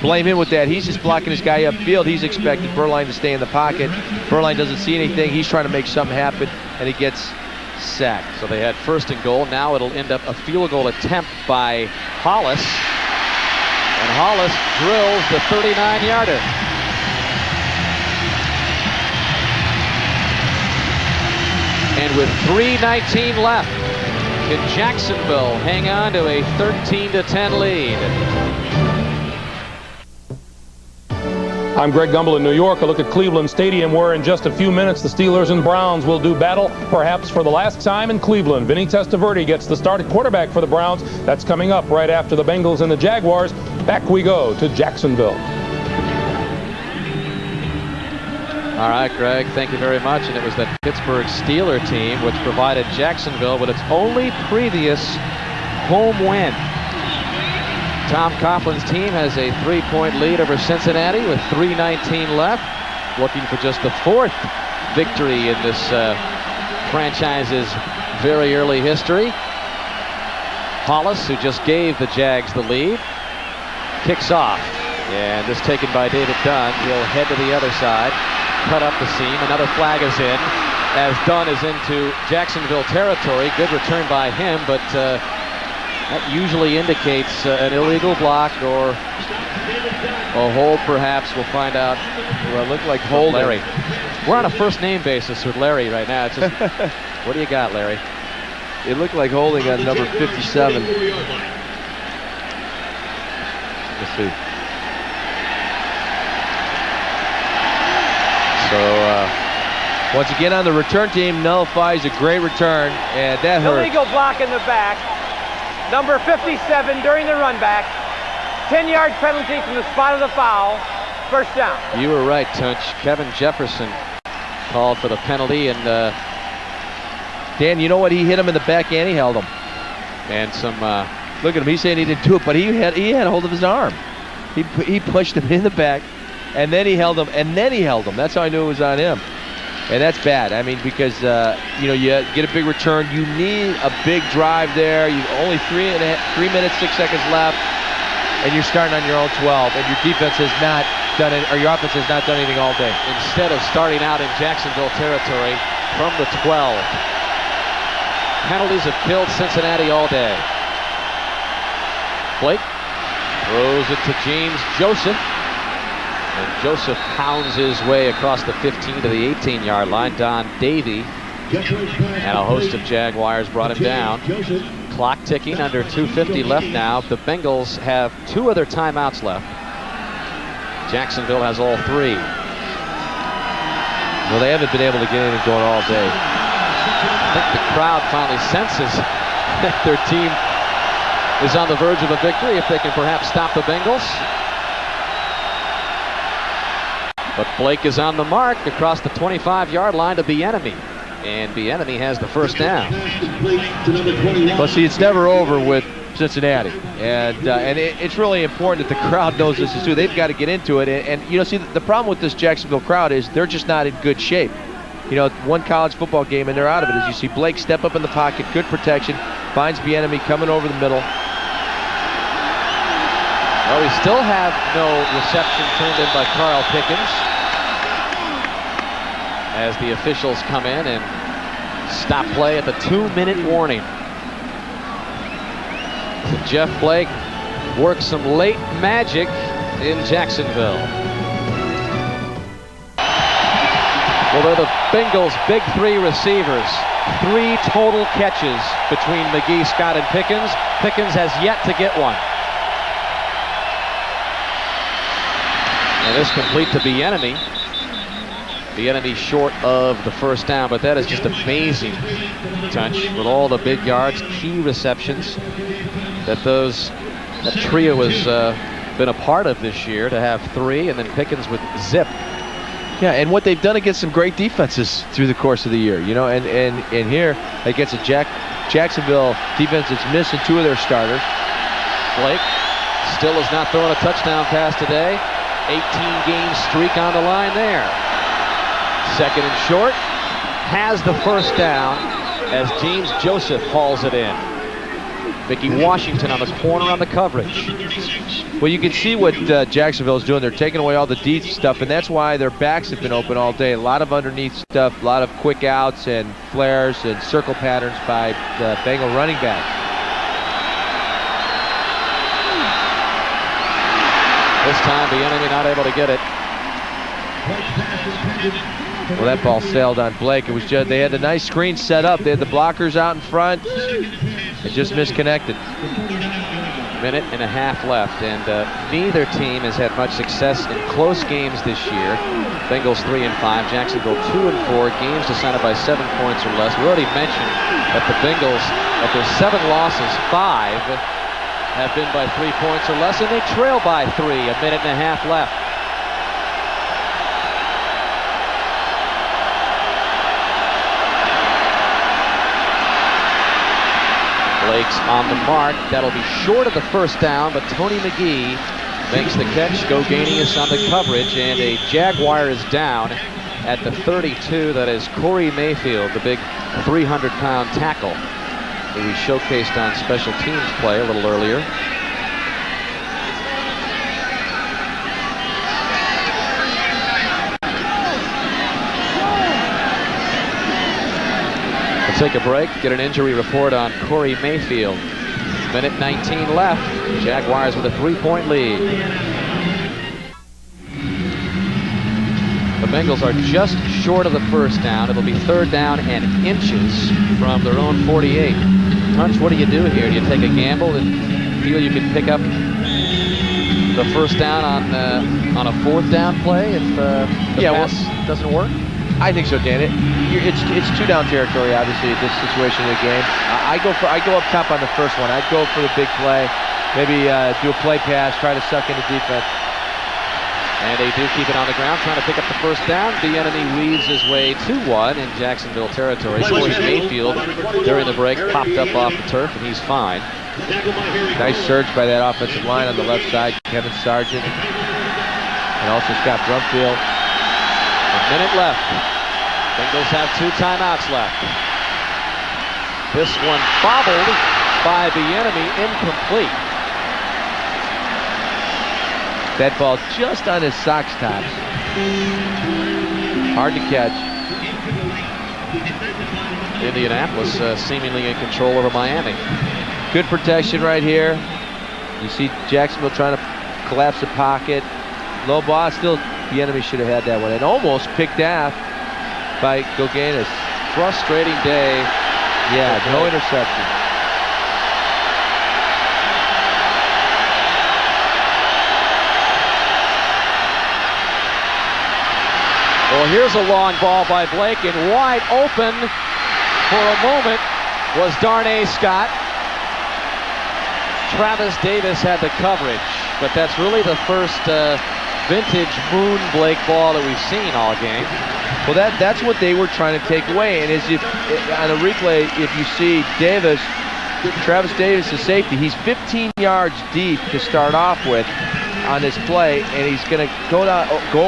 blame him with that. He's just blocking his guy upfield. He's expected Beuerlein to stay in the pocket. Beuerlein doesn't see anything. He's trying to make something happen, and he gets sacked. So they had 1st and goal. Now it'll end up a field goal attempt by Hollis. And Hollis drills the 39-yarder. And with 3:19 left, can Jacksonville hang on to a 13-10 lead? I'm Greg Gumbel in New York. A look at Cleveland Stadium, where in just a few minutes the Steelers and Browns will do battle, perhaps for the last time in Cleveland. Vinny Testaverde gets the start at quarterback for the Browns. That's coming up right after the Bengals and the Jaguars. Back we go to Jacksonville. All right, Greg, thank you very much. And it was the Pittsburgh Steeler team which provided Jacksonville with its only previous home win. Tom Coughlin's team has a 3-point lead over Cincinnati with 3:19 left, looking for just the 4th victory in this franchise's very early history. Hollis, who just gave the Jags the lead, kicks off, and this taken by David Dunn. He'll head to the other side, cut up the seam. Another flag is in as Dunn is into Jacksonville territory. Good return by him, but that usually indicates an illegal block or a hold, perhaps. We'll find out. Well, it looked like holding. Larry. We're on a first-name basis with Larry right now. It's just, what do you got, Larry? It looked like holding on number 57. Let's see. So, once again on the return team, nullifies a great return, and that hurt. Illegal block in the back. Number 57 during the run back. 10-yard penalty from the spot of the foul. First down. You were right, Tunch. Kevin Jefferson called for the penalty, and Dan, you know what? He hit him in the back and he held him. And some look at him. He's saying he didn't do it, but he had a hold of his arm. He pushed him in the back, and then he held him, and then he held him. That's how I knew it was on him. And that's bad. I mean, because you get a big return. You need a big drive there. You only 3 minutes 6 seconds left, and you're starting on your own 12, and your defense has not done it, or your offense has not done anything all day. Instead of starting out in Jacksonville territory from the 12, penalties have killed Cincinnati all day. Blake throws it to James Joseph. And Joseph pounds his way across the 15 to the 18-yard line. Don Davey and a host of Jaguars brought him down. Clock ticking, under 2:50 left now. The Bengals have 2 of their timeouts left. Jacksonville has all 3. Well, they haven't been able to get anything going all day. I think the crowd finally senses that their team is on the verge of a victory if they can perhaps stop the Bengals. But Blake is on the mark across the 25-yard line to Beuerlein. And Beuerlein has the first down. Well, see, it's never over with Cincinnati. And it's really important that the crowd knows this too. They've got to get into it. And see, the problem with this Jacksonville crowd is they're just not in good shape. One college football game and they're out of it. As you see Blake step up in the pocket, good protection, finds Beuerlein coming over the middle. Well, we still have no reception turned in by Carl Pickens as the officials come in and stop play at the 2-minute warning. Jeff Blake works some late magic in Jacksonville. Well, they're the Bengals' big 3 receivers. 3 total catches between McGee, Scott, and Pickens. Pickens has yet to get one. And this complete to Beuerlein. Beuerlein short of the first down, but that is just amazing, Tunch, with all the big yards, key receptions that trio has been a part of this year, to have 3, and then Pickens with zip. Yeah, and what they've done against some great defenses through the course of the year, and here against a Jacksonville defense that's missing 2 of their starters. Blake still has not thrown a touchdown pass today. 18-game streak on the line there. Second and short, has the first down as James Joseph hauls it in. Mickey Washington on the corner on the coverage. Well, you can see what Jacksonville is doing. They're taking away all the deep stuff, and that's why their backs have been open all day. A lot of underneath stuff, a lot of quick outs and flares and circle patterns by the Bengal running back. This time the enemy not able to get it. Well, that ball sailed on Blake. It was just, they had the nice screen set up. They had the blockers out in front. It just misconnected. Minute and a half left, and neither team has had much success in close games this year. Bengals 3-5, Jacksonville 2-4, games decided by 7 points or less. We already mentioned that the Bengals, of their 7 losses, 5 have been by 3 points or less, and they trail by 3, a minute and a half left. Blake's on the mark. That'll be short of the first down, but Tony McGee makes the catch. Gogenius on the coverage, and a Jaguar is down at the 32. That is Corey Mayfield, the big 300-pound tackle that we showcased on special teams play a little earlier. Take a break, get an injury report on Corey Mayfield. Minute 19 left. Jaguars with a 3-point lead. The Bengals are just short of the first down. It'll be 3rd down and inches from their own 48. Tunch, what do you do here? Do you take a gamble and feel you can pick up the first down on a 4th down play if the pass doesn't work? I think so, Dan. It's 2-down territory, obviously, at this situation of the game. I go up top on the first one. I'd go for the big play, maybe do a play pass, try to suck into defense. And they do keep it on the ground, trying to pick up the first down. The enemy weaves his way to one in Jacksonville territory. Corey Mayfield, during the break, popped up off the turf, and he's fine. Nice surge by that offensive line on the left side, Kevin Sargent, and also Scott Brumfield. A minute left. Bengals have 2 timeouts left. This one bobbled by the enemy, incomplete. That ball just on his socks tops. Hard to catch. Indianapolis seemingly in control over Miami. Good protection right here. You see Jacksonville trying to collapse the pocket. Low ball, still the enemy should have had that one. And almost picked off by Gogenius. Frustrating day. Yeah, no interception. Well, here's a long ball by Blake, and wide open for a moment was Darnay Scott. Travis Davis had the coverage, but that's really the first vintage Moon Blake ball that we've seen all game. Well, that's what they were trying to take away. And as if on a replay, if you see Davis, Travis Davis, the safety, he's 15 yards deep to start off with on this play, and he's going to go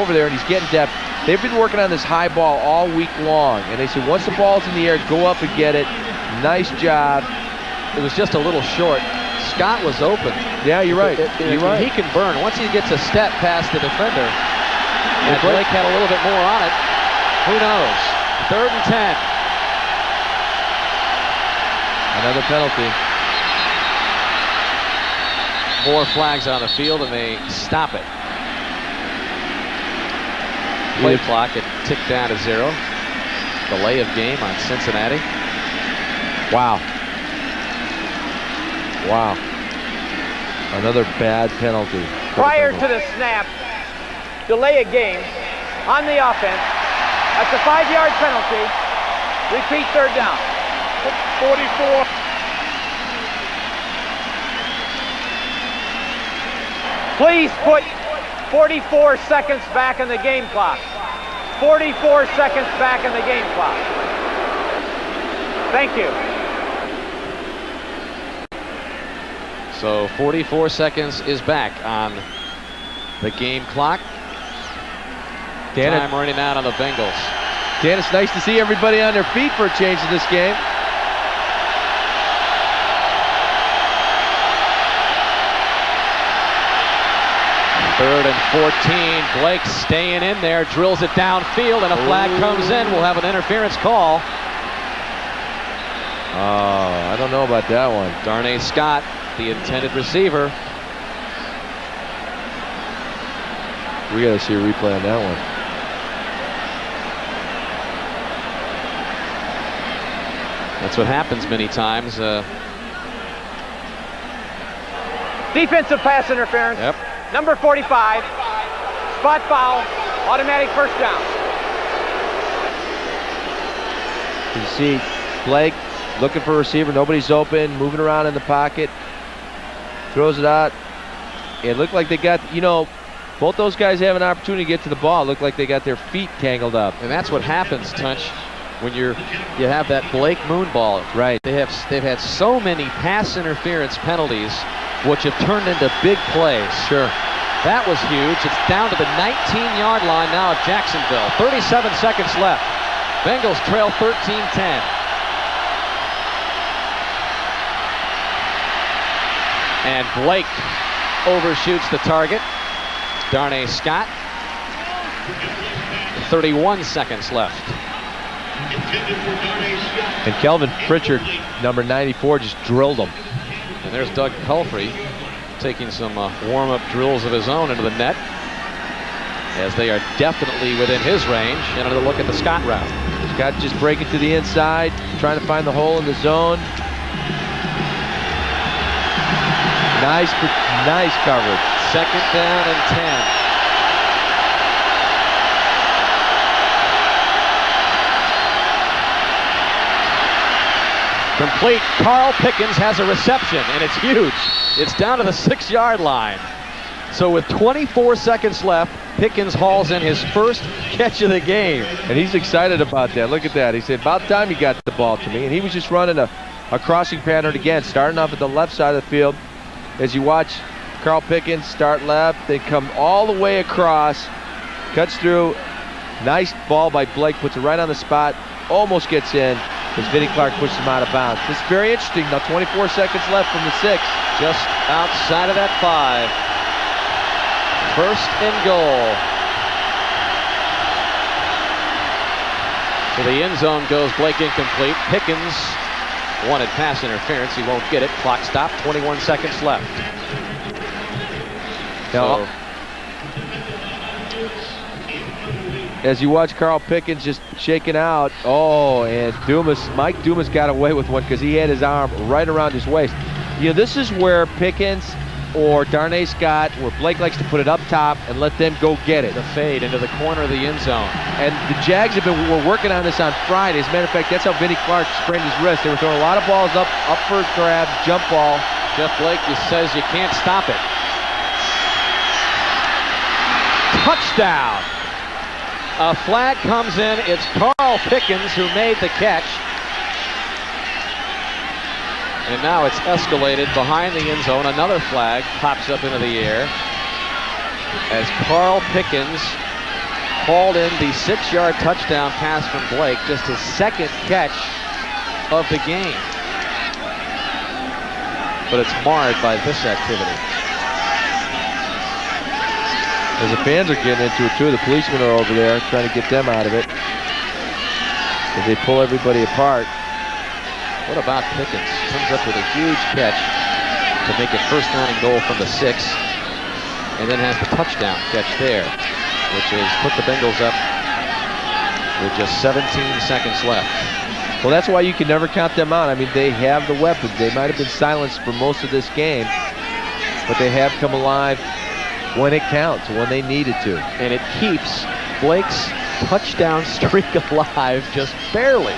over there, and he's getting depth. They've been working on this high ball all week long, and they said once the ball's in the air, go up and get it. Nice job. It was just a little short. Scott was open. Yeah, you're right. You're right. He can burn once he gets a step past the defender. And Blake had a little bit more on it. Who knows? 3rd and 10. Another penalty. More flags on the field, and they stop it. Play clock had ticked down to 0. Delay of game on Cincinnati. Wow. Wow. Another bad penalty. Prior to the snap, delay a game on the offense. That's a 5-yard penalty. Repeat 3rd down. 44. Please put 44 seconds back in the game clock. 44 seconds back in the game clock. Thank you. So 44 seconds is back on the game clock. Time running out on the Bengals. Dan, it's nice to see everybody on their feet for a change in this game. 3rd and 14. Blake staying in there, drills it downfield, and a flag comes in. We'll have an interference call. Oh, I don't know about that one. Darnay Scott, the intended receiver. We got to see a replay on that one. That's what happens many times. Defensive pass interference. Yep. Number 45. Spot foul. Automatic first down. You see Blake looking for a receiver. Nobody's open. Moving around in the pocket. Throws it out. It looked like they got, both those guys have an opportunity to get to the ball. It looked like they got their feet tangled up. And that's what happens, Tunch, when you have that Blake Moon ball. Right. They've had so many pass interference penalties, which have turned into big plays. Sure. That was huge. It's down to the 19-yard line now of Jacksonville. 37 seconds left. Bengals trail 13-10. And Blake overshoots the target. Darnay Scott. 31 seconds left. And Kelvin Pritchard, number 94, just drilled him. And there's Doug Pelfrey taking some warm-up drills of his own into the net, as they are definitely within his range. And another look at the Scott route. Scott just breaking to the inside, trying to find the hole in the zone. Nice coverage. 2nd down and 10. Complete. Carl Pickens has a reception, and it's huge. It's down to the 6-yard line. So with 24 seconds left, Pickens hauls in his first catch of the game. And he's excited about that. Look at that. He said, about time you got the ball to me. And he was just running a crossing pattern again, starting off at the left side of the field. As you watch Carl Pickens start left, they come all the way across, cuts through. Nice ball by Blake, puts it right on the spot, almost gets in as Vinnie Clark pushes him out of bounds. This is very interesting. Now 24 seconds left from the 6. Just outside of that 5. 1st and goal. So the end zone goes. Blake incomplete. Pickens wanted pass interference. He won't get it. Clock stopped. 21 seconds left. Now, as you watch Carl Pickens just shaking out, and Mike Dumas got away with one because he had his arm right around his waist. This is where Pickens or Darnay Scott, where Blake likes to put it up top and let them go get it. The fade into the corner of the end zone. And the Jags were working on this on Friday. As a matter of fact, that's how Vinnie Clark sprained his wrist. They were throwing a lot of balls up for grabs, jump ball. Jeff Blake just says you can't stop it. Touchdown. A flag comes in. It's Carl Pickens who made the catch. And now it's escalated behind the end zone. Another flag pops up into the air as Carl Pickens hauled in the 6-yard touchdown pass from Blake. Just his 2nd catch of the game. But it's marred by this activity. As the fans are getting into it too, the policemen are over there trying to get them out of it as they pull everybody apart. What about Pickens? Comes up with a huge catch to make it 1st down and goal from the 6, and then has the touchdown catch there, which has put the Bengals up with just 17 seconds left. Well, that's why you can never count them out. I mean, they have the weapons. They might have been silenced for most of this game, but they have come alive when it counts, when they needed to. And it keeps Blake's touchdown streak alive just barely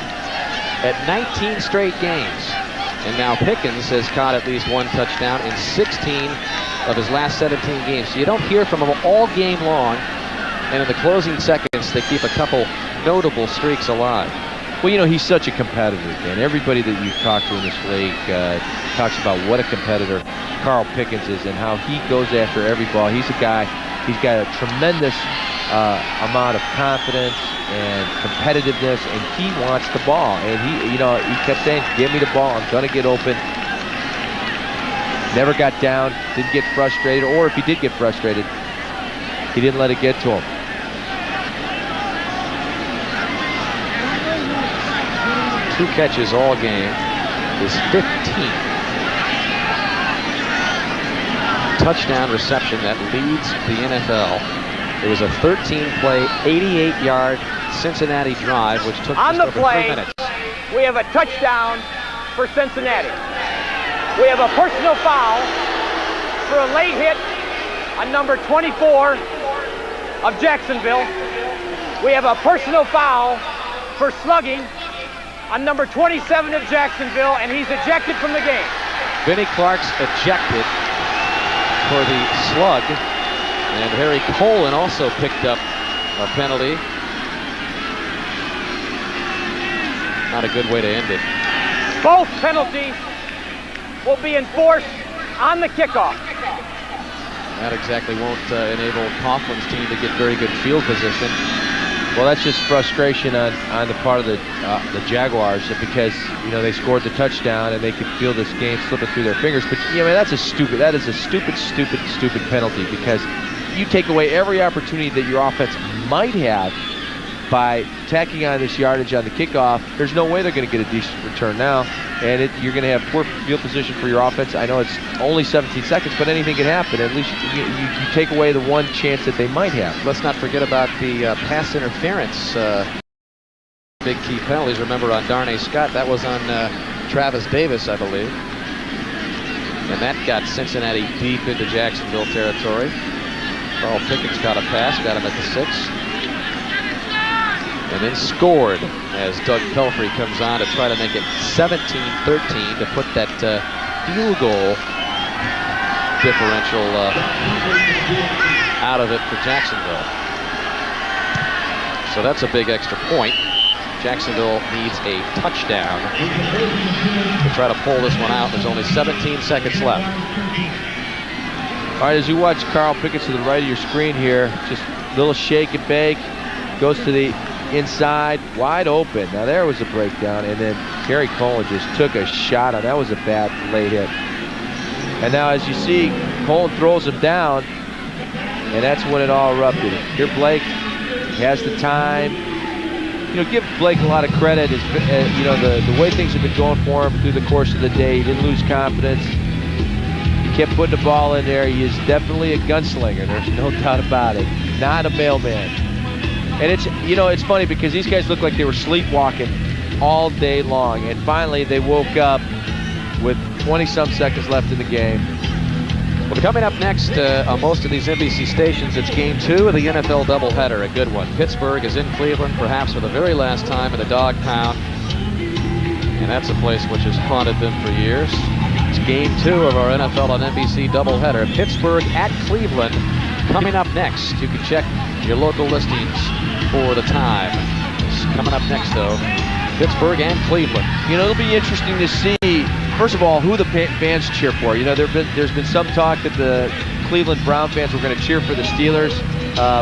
at 19 straight games. And now Pickens has caught at least one touchdown in 16 of his last 17 games. So you don't hear from him all game long. And in the closing seconds, they keep a couple notable streaks alive. Well, he's such a competitor, Dan. Everybody that you've talked to in this league talks about what a competitor Carl Pickens is and how he goes after every ball. He's a guy, he's got a tremendous amount of confidence and competitiveness, and he wants the ball. And he kept saying, give me the ball, I'm going to get open. Never got down, didn't get frustrated, or if he did get frustrated, he didn't let it get to him. Two catches all game. His 15th touchdown reception that leads the NFL. It was a 13-play, 88-yard Cincinnati drive, which took on just the over play, 3 minutes. We have a touchdown for Cincinnati. We have a personal foul for a late hit on number 24 of Jacksonville. We have a personal foul for slugging on number 27 of Jacksonville, and he's ejected from the game. Vinnie Clark's ejected for the slug, and Harry Colin also picked up a penalty. Not a good way to end it. Both penalties will be enforced on the kickoff. That exactly won't enable Coughlin's team to get very good field position. Well, that's just frustration on the part of the Jaguars, because they scored the touchdown and they could feel this game slipping through their fingers. But that is a stupid penalty, because you take away every opportunity that your offense might have by tacking on this yardage on the kickoff. There's no way they're going to get a decent return now, and you're going to have poor field position for your offense. I know it's only 17 seconds, but anything can happen. At least you take away the one chance that they might have. Let's not forget about the pass interference. Big key penalties. Remember, on Darnay Scott, that was on Travis Davis, I believe. And that got Cincinnati deep into Jacksonville territory. Carl Pickens got a pass, got him at the 6. And then scored as Doug Pelfrey comes on to try to make it 17-13 to put that field goal differential out of it for Jacksonville. So that's a big extra point. Jacksonville needs a touchdown to try to pull this one out. There's only 17 seconds left. All right, as you watch Carl Pickens to the right of your screen here, just a little shake and bake, goes to the inside, wide open. Now there was a breakdown, and then Harry Colin just took a shot on. That was a bad late hit. And now, as you see, Colin throws him down, and that's when it all erupted. Here Blake has the time. Give Blake a lot of credit. The way things have been going for him through the course of the day. He didn't lose confidence. He kept putting the ball in there. He is definitely a gunslinger. There's no doubt about it. Not a mailman. And it's funny, because these guys look like they were sleepwalking all day long, and finally they woke up with 20-some seconds left in the game. Well, coming up next on most of these NBC stations, it's Game 2 of the NFL doubleheader, a good one. Pittsburgh is in Cleveland, perhaps for the very last time in the Dog Pound, and that's a place which has haunted them for years. It's Game 2 of our NFL on NBC doubleheader. Pittsburgh at Cleveland coming up next. You can check your local listings for the time. It's coming up next, though, Pittsburgh and Cleveland. It'll be interesting to see, first of all, who the fans cheer for. There's been some talk that the Cleveland Brown fans were going to cheer for the Steelers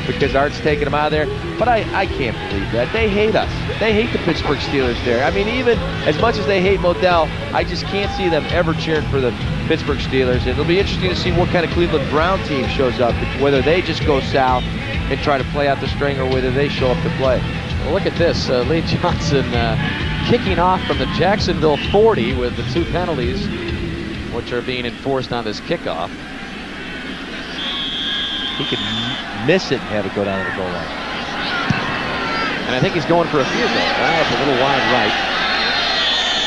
because Art's taking them out of there. But I can't believe that. They hate us. They hate the Pittsburgh Steelers there. I mean, even as much as they hate Modell, I just can't see them ever cheering for the Pittsburgh Steelers. And it'll be interesting to see what kind of Cleveland Brown team shows up, whether they just go south and try to play out the string, or whether they show up to play. Well, look at this. Lee Johnson kicking off from the Jacksonville 40 with the 2 penalties, which are being enforced on this kickoff. He could miss it and have it go down to the goal line. And I think he's going for a field goal. That's a little wide right.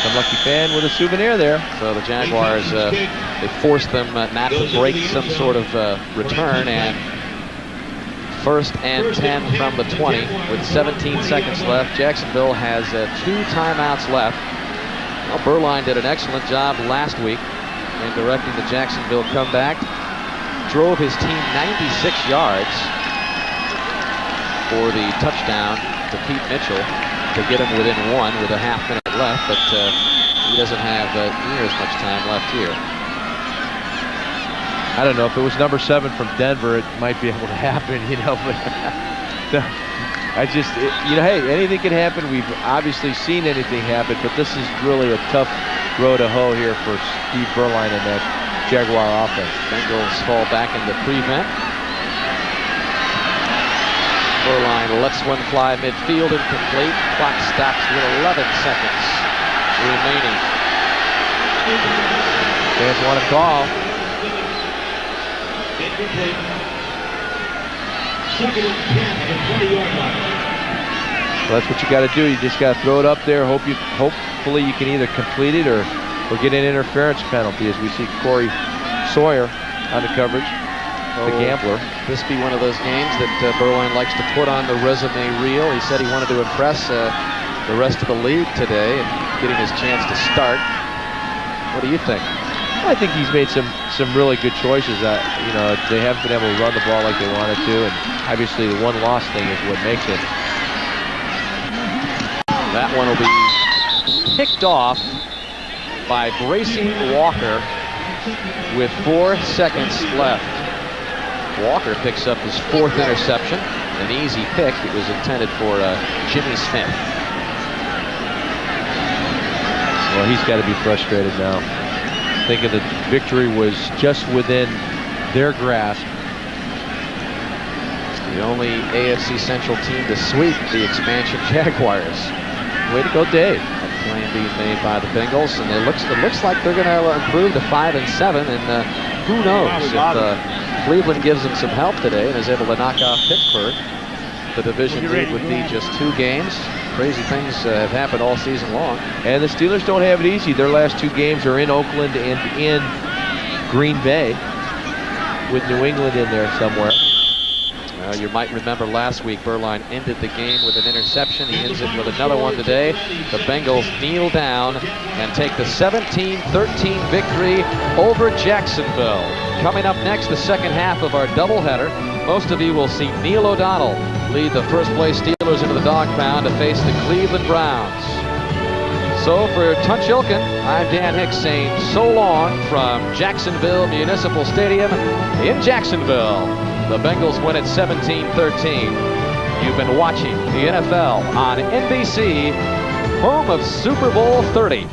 Some lucky fan with a souvenir there. So the Jaguars, they forced them not to break some sort of return, and 1st and 10 from the 20 with 17 seconds left. Jacksonville has 2 timeouts left. Well, Beuerlein did an excellent job last week in directing the Jacksonville comeback. Drove his team 96 yards for the touchdown to Pete Mitchell to get him within 1 with a half minute left, but he doesn't have near as much time left here. I don't know, if it was number 7 from Denver, it might be able to happen, but hey, anything can happen. We've obviously seen anything happen, but this is really a tough row to hoe here for Steve Beuerlein and that Jaguar offense. Bengals fall back into prevent. Beuerlein lets one fly midfield, incomplete. Clock stops with 11 seconds remaining. Fans want a call. Second and 10 at the 20-yard line. Well, that's what you got to do. You just got to throw it up there. Hopefully you can either complete it or get an interference penalty, as we see Corey Sawyer on the coverage. The gambler. This be one of those games that Beuerlein likes to put on the resume reel. He said he wanted to impress the rest of the league today and getting his chance to start. What do you think? I think he's made some really good choices. You know, they haven't been able to run the ball like they wanted to, and obviously the one loss thing is what makes it. That one will be picked off by Grayson Walker with 4 seconds left. Walker picks up his 4th interception. An easy pick. It was intended for Jimmy Smith. Well, he's got to be frustrated now. Thinking the victory was just within their grasp. The only AFC Central team to sweep the expansion Jaguars. Way to go, Dave. Claim being made by the Bengals, and it looks like they're going to improve to 5-7. And who knows if Cleveland gives them some help today and is able to knock off Pittsburgh. The division lead would be just 2 games. Crazy things have happened all season long. And the Steelers don't have it easy. Their last 2 games are in Oakland and in Green Bay, with New England in there somewhere. You might remember last week, Beuerlein ended the game with an interception. He ends it with another one today. The Bengals kneel down and take the 17-13 victory over Jacksonville. Coming up next, the second half of our doubleheader. Most of you will see Neil O'Donnell lead the first-place Steelers into the dog pound to face the Cleveland Browns. So for Tunch Ilkin, I'm Dan Hicks saying so long from Jacksonville Municipal Stadium in Jacksonville. The Bengals win at 17-13. You've been watching the NFL on NBC, home of Super Bowl 30.